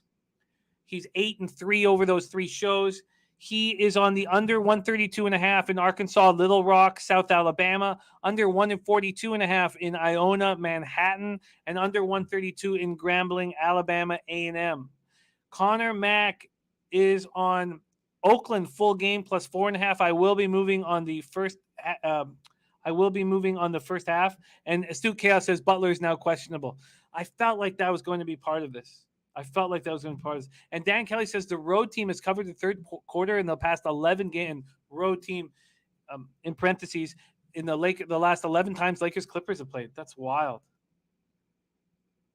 He's 8-3 over those 3 shows. He is on the under 132.5 in Arkansas, Little Rock, South Alabama, under 142.5 in Iona, Manhattan, and under 132 in Grambling, Alabama, A&M. Connor Mack is on Oakland full game plus 4.5. I will be moving on the first half. And Astute Chaos says Butler is now questionable. I felt like that was going to be part of this. And Dan Kelly says the road team has covered the third quarter in the past 11 games. Road team, in parentheses, in the last 11 times Lakers Clippers have played. That's wild.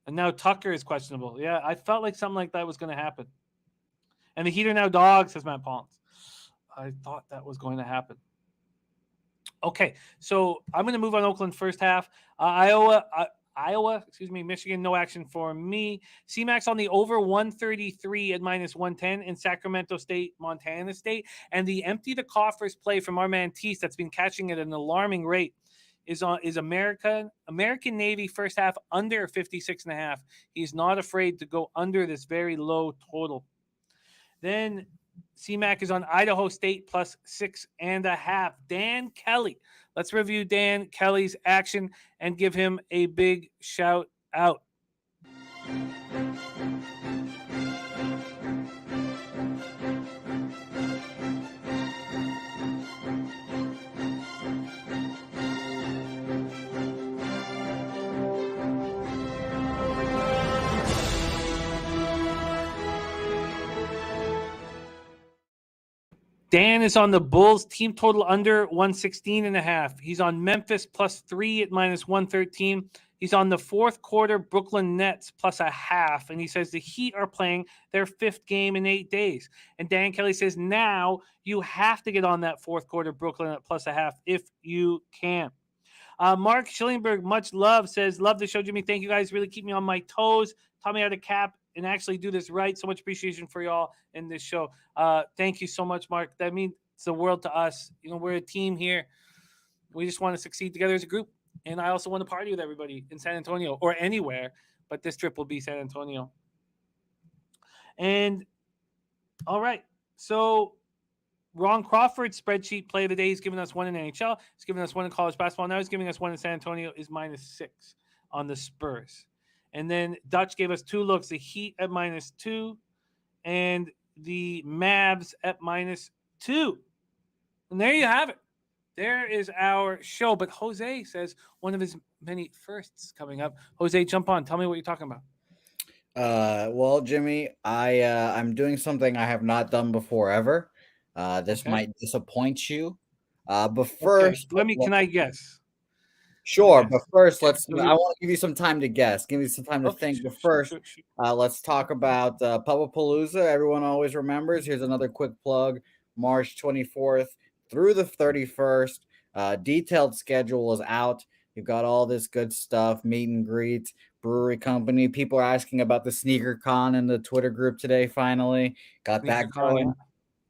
And now Tucker is questionable. Yeah, I felt like something like that was going to happen. And the Heat are now dogs, says Matt Paulins. I thought that was going to happen. Okay, so I'm going to move on Oakland first half. Iowa, Michigan, no action for me. CMac on the over 133 at -110 in Sacramento State, Montana State. And the empty the coffers play from our man Tease that's been catching at an alarming rate is American Navy first half under 56.5. He's not afraid to go under this very low total. Then CMac is on Idaho State plus 6.5. Dan Kelly. Let's review Dan Kelly's action and give him a big shout out. Dan is on the Bulls team total under 116.5. He's on Memphis plus 3 at -113. He's on the fourth quarter Brooklyn Nets plus 0.5. And he says the Heat are playing their 5th game in 8 days. And Dan Kelly says now you have to get on that fourth quarter Brooklyn at plus 0.5 if you can. Mark Schillingberg, much love, says, love the show, Jimmy. Thank you guys. Really keep me on my toes. Taught me how to cap and actually do this right. So much appreciation for y'all in this show. Thank you so much, Mark. That means the world to us. We're a team here. We just want to succeed together as a group. And I also want to party with everybody in San Antonio or anywhere, but this trip will be San Antonio. And all right. So Ron Crawford's spreadsheet play of the day is giving us 1 in NHL. He's giving us 1 in college basketball. Now he's giving us 1 in San Antonio is -6 on the Spurs. And then Dutch gave us 2 looks, the Heat at -2 and the Mavs at -2. And there you have it. There is our show. But Jose says one of his many firsts coming up. Jose, jump on. Tell me what you're talking about. Well, Jimmy, I'm doing something I have not done before ever. This might disappoint you. But first, can I guess? Sure, but first, I want to give you some time to guess. Give me some time to think. But first, sure. let's talk about Pubblepalooza. Everyone always remembers. Here's another quick plug. March 24th through the 31st. Detailed schedule is out. You've got all this good stuff, meet and greet, brewery company. People are asking about the Sneaker Con in the Twitter group today, finally. Got that going. Yeah.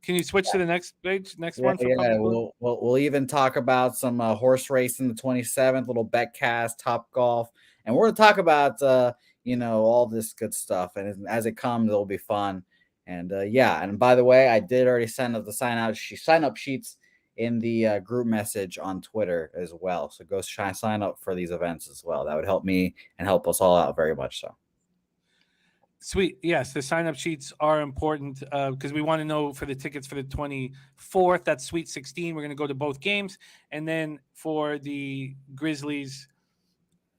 Can you switch to the next page? One for we'll even talk about some horse racing the 27th, little betcast, Top Golf, and we're going to talk about all this good stuff. And as it comes, it'll be fun. And and by the way, I did already send up the sign up sheets in the group message on Twitter as well. So go sign up for these events as well. That would help me and help us all out very much so. Sweet. Yes, the sign-up sheets are important because we want to know for the tickets for the 24th. That's Sweet 16. We're going to go to both games. And then for the Grizzlies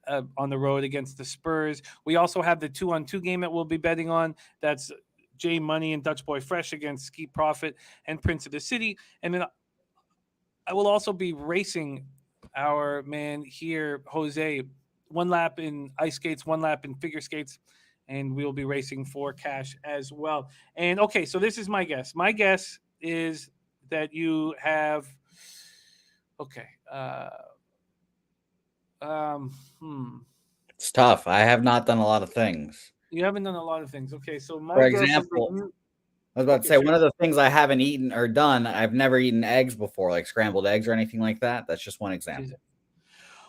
on the road against the Spurs, we also have the 2-on-2 game that we'll be betting on. That's J Money and Dutch Boy Fresh against Ski Profit and Prince of the City. And then I will also be racing our man here, Jose, 1 lap in ice skates, 1 lap in figure skates. And we'll be racing for cash as well. And okay, so this is my guess. My guess is that you have It's tough. I have not done a lot of things. You haven't done a lot of things. Okay, so for example, I was about to say one of the things I haven't eaten or done, I've never eaten eggs before, like scrambled eggs or anything like that. That's just one example.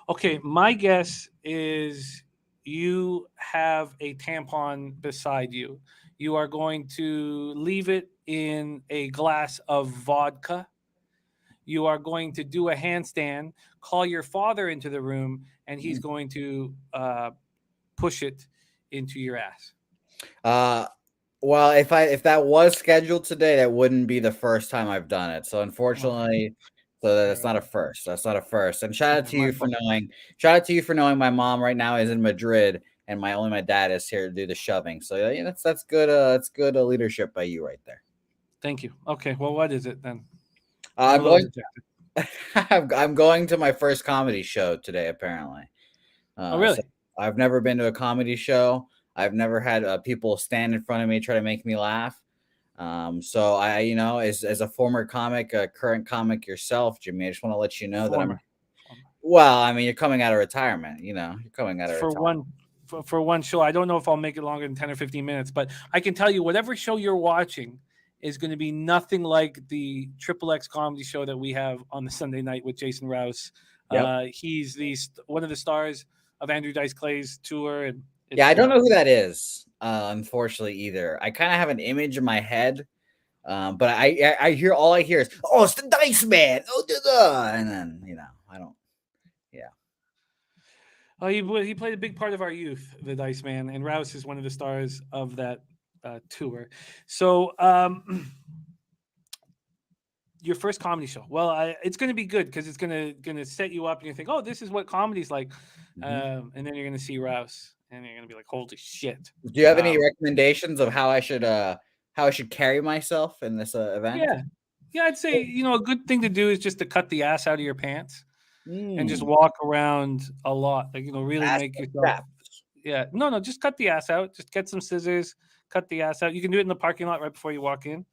Okay, my guess is you have a tampon beside you. You are going to leave it in a glass of vodka. You are going to do a handstand, call your father into the room, and he's going to push it into your ass. Well, if that was scheduled today, that wouldn't be the first time I've done it. So unfortunately, that's not a first. That's not a first. And shout out to you for knowing. Shout out to you for knowing my mom right now is in Madrid, and my dad is here to do the shoving. So yeah, that's good. That's good leadership by you right there. Thank you. Okay, well, what is it then? I'm going to my first comedy show today. Apparently. Oh, really? So I've never been to a comedy show. I've never had people stand in front of me try to make me laugh. So I, as a former comic, a current comic yourself, Jimmy, I just want to let you know that you're coming out of retirement, you're coming out of retirement. For one show. I don't know if I'll make it longer than 10 or 15 minutes, but I can tell you whatever show you're watching is going to be nothing like the XXX comedy show that we have on the Sunday night with Jason Rouse. Yep. He's one of the stars of Andrew Dice Clay's tour. And I don't know who that is. Unfortunately, either. I kind of have an image in my head, but I hear is, oh, it's the Dice Man. Oh, and then I don't. Yeah. Oh, he played a big part of our youth, the Dice Man, and Rouse is one of the stars of that tour. So, your first comedy show. Well, it's going to be good because it's going to set you up, and you think, oh, this is what comedy's like, and then you're going to see Rouse. And you're gonna be like, "Holy shit!" Do you have any recommendations of how I should carry myself in this event? Yeah, I'd say a good thing to do is just to cut the ass out of your pants and just walk around a lot, like really make yourself. Yeah, just cut the ass out. Just get some scissors, cut the ass out. You can do it in the parking lot right before you walk in,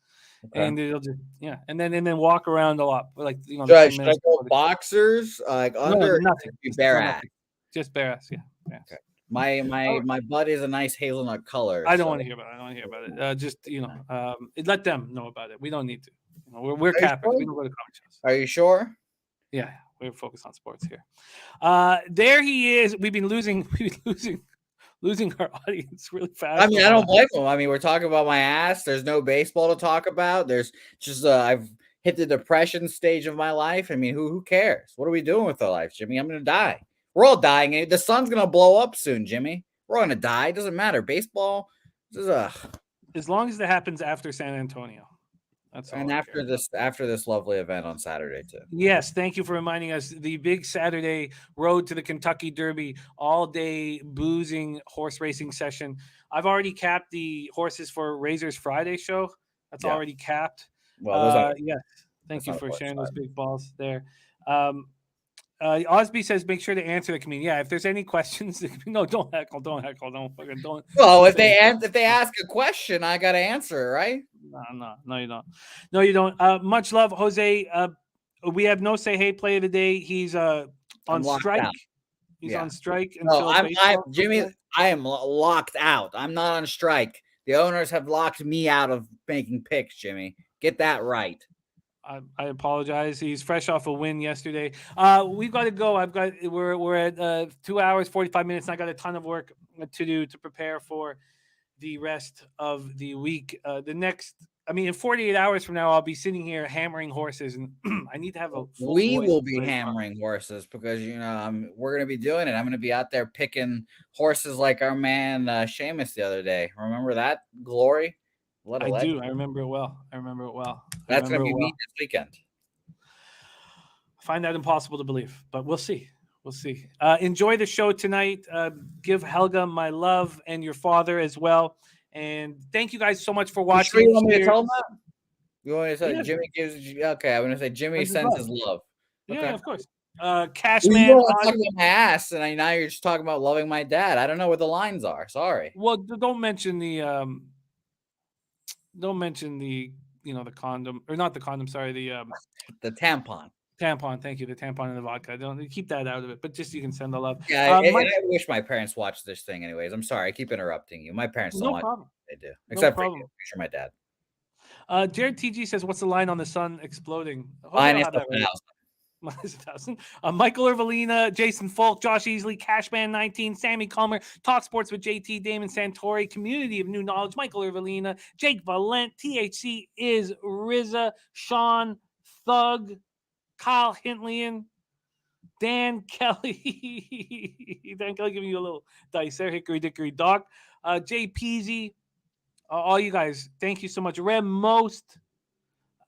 Okay. and it'll just and then walk around a lot, like Should I 10 minutes go before the- boxers like No, under? nothing. Be Just bare no, ass. nothing. Just bare ass. Yeah. Okay. My butt is a nice hazelnut color. I don't want to hear about it. I don't want to hear about it. Just let them know about it. We don't need to. We're Catholics. We don't go to comic shows. Are you sure? Yeah, we're focused on sports here. There he is. We've been losing our audience really fast. I mean, I don't blame him. I mean, we're talking about my ass. There's no baseball to talk about. There's just I've hit the depression stage of my life. I mean, who cares? What are we doing with our lives, Jimmy? I'm gonna die. We're all dying. The sun's gonna blow up soon, Jimmy. We're all gonna die. It doesn't matter. Baseball. As long as it happens after San Antonio. That's all. And after this lovely event on Saturday too. Yes, thank you for reminding us. The big Saturday road to the Kentucky Derby, all day boozing horse racing session. I've already capped the horses for Razor's Friday show. That's already capped. Well, yes. Thank you for sharing those big balls there. Osby says, make sure to answer the comedian. Yeah, if there's any questions, no, don't heckle, don't. Well, if they ask a question, I gotta answer it, right? No, you don't. No, you don't. Much love, Jose. We have no say hey play of the day. He's on strike. Out. He's on strike. No, Jimmy. I am locked out. I'm not on strike. The owners have locked me out of making picks, Jimmy. Get that right. I apologize. He's fresh off a win yesterday. We've got to go. We're at 2 hours 45 minutes. And I got a ton of work to do to prepare for the rest of the week. In 48 hours from now, I'll be sitting here hammering horses, and I need to have a. We will be hammering horses because we're gonna be doing it. I'm gonna be out there picking horses like our man Seamus the other day. Remember that glory? I do. I remember it well. That's going to be me this weekend. I find that impossible to believe, but we'll see. Enjoy the show tonight. Give Helga my love and your father as well. And thank you guys so much for watching. You want me to tell him that? You want me to say Jimmy gives? Okay, I'm going to say Jimmy sends his love. Okay. Yeah, of course. Cashman. You want to talk about my ass, and now you're just talking about loving my dad. I don't know what the lines are. Sorry. Well, don't mention the. Don't mention the condom, or not the condom. Sorry, the tampon. Tampon. Thank you. The tampon and the vodka. Don't keep that out of it, but just you can send the love. Yeah, I wish my parents watched this thing. Anyways, I'm sorry. I keep interrupting you. My parents don't watch it. They do, except for you. Sure, my dad. Jared TG says, "What's the line on the sun exploding?" -1,000. Michael Irvalina, Jason Folk, Josh Easley, Cashman 19, Sammy Calmer, Talk Sports with JT, Damon Santori, Community of New Knowledge, Michael Irvalina, Jake Valent, THC is Rizza, Sean Thug, Kyle Hintlian, Dan Kelly. Dan Kelly giving you a little dice there. Hickory Dickory Doc. Jay Peasy. All you guys, thank you so much. Rem Most.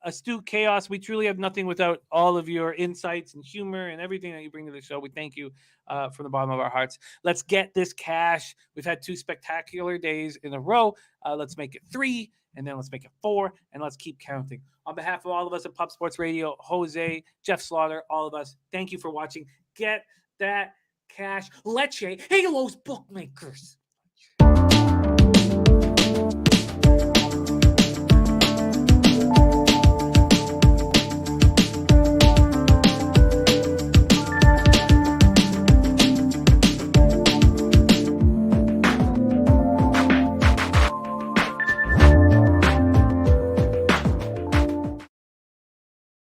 Astute Chaos. We truly have nothing without all of your insights and humor and everything that you bring to the show. We thank you from the bottom of our hearts. Let's get this cash. We've had 2 spectacular days in a row. Let's make it 3, and then let's make it 4, and let's keep counting. On behalf of all of us at Pop Sports Radio, Jose, Jeff Slaughter, all of us, thank you for watching. Get that cash. Leche. Halos bookmakers.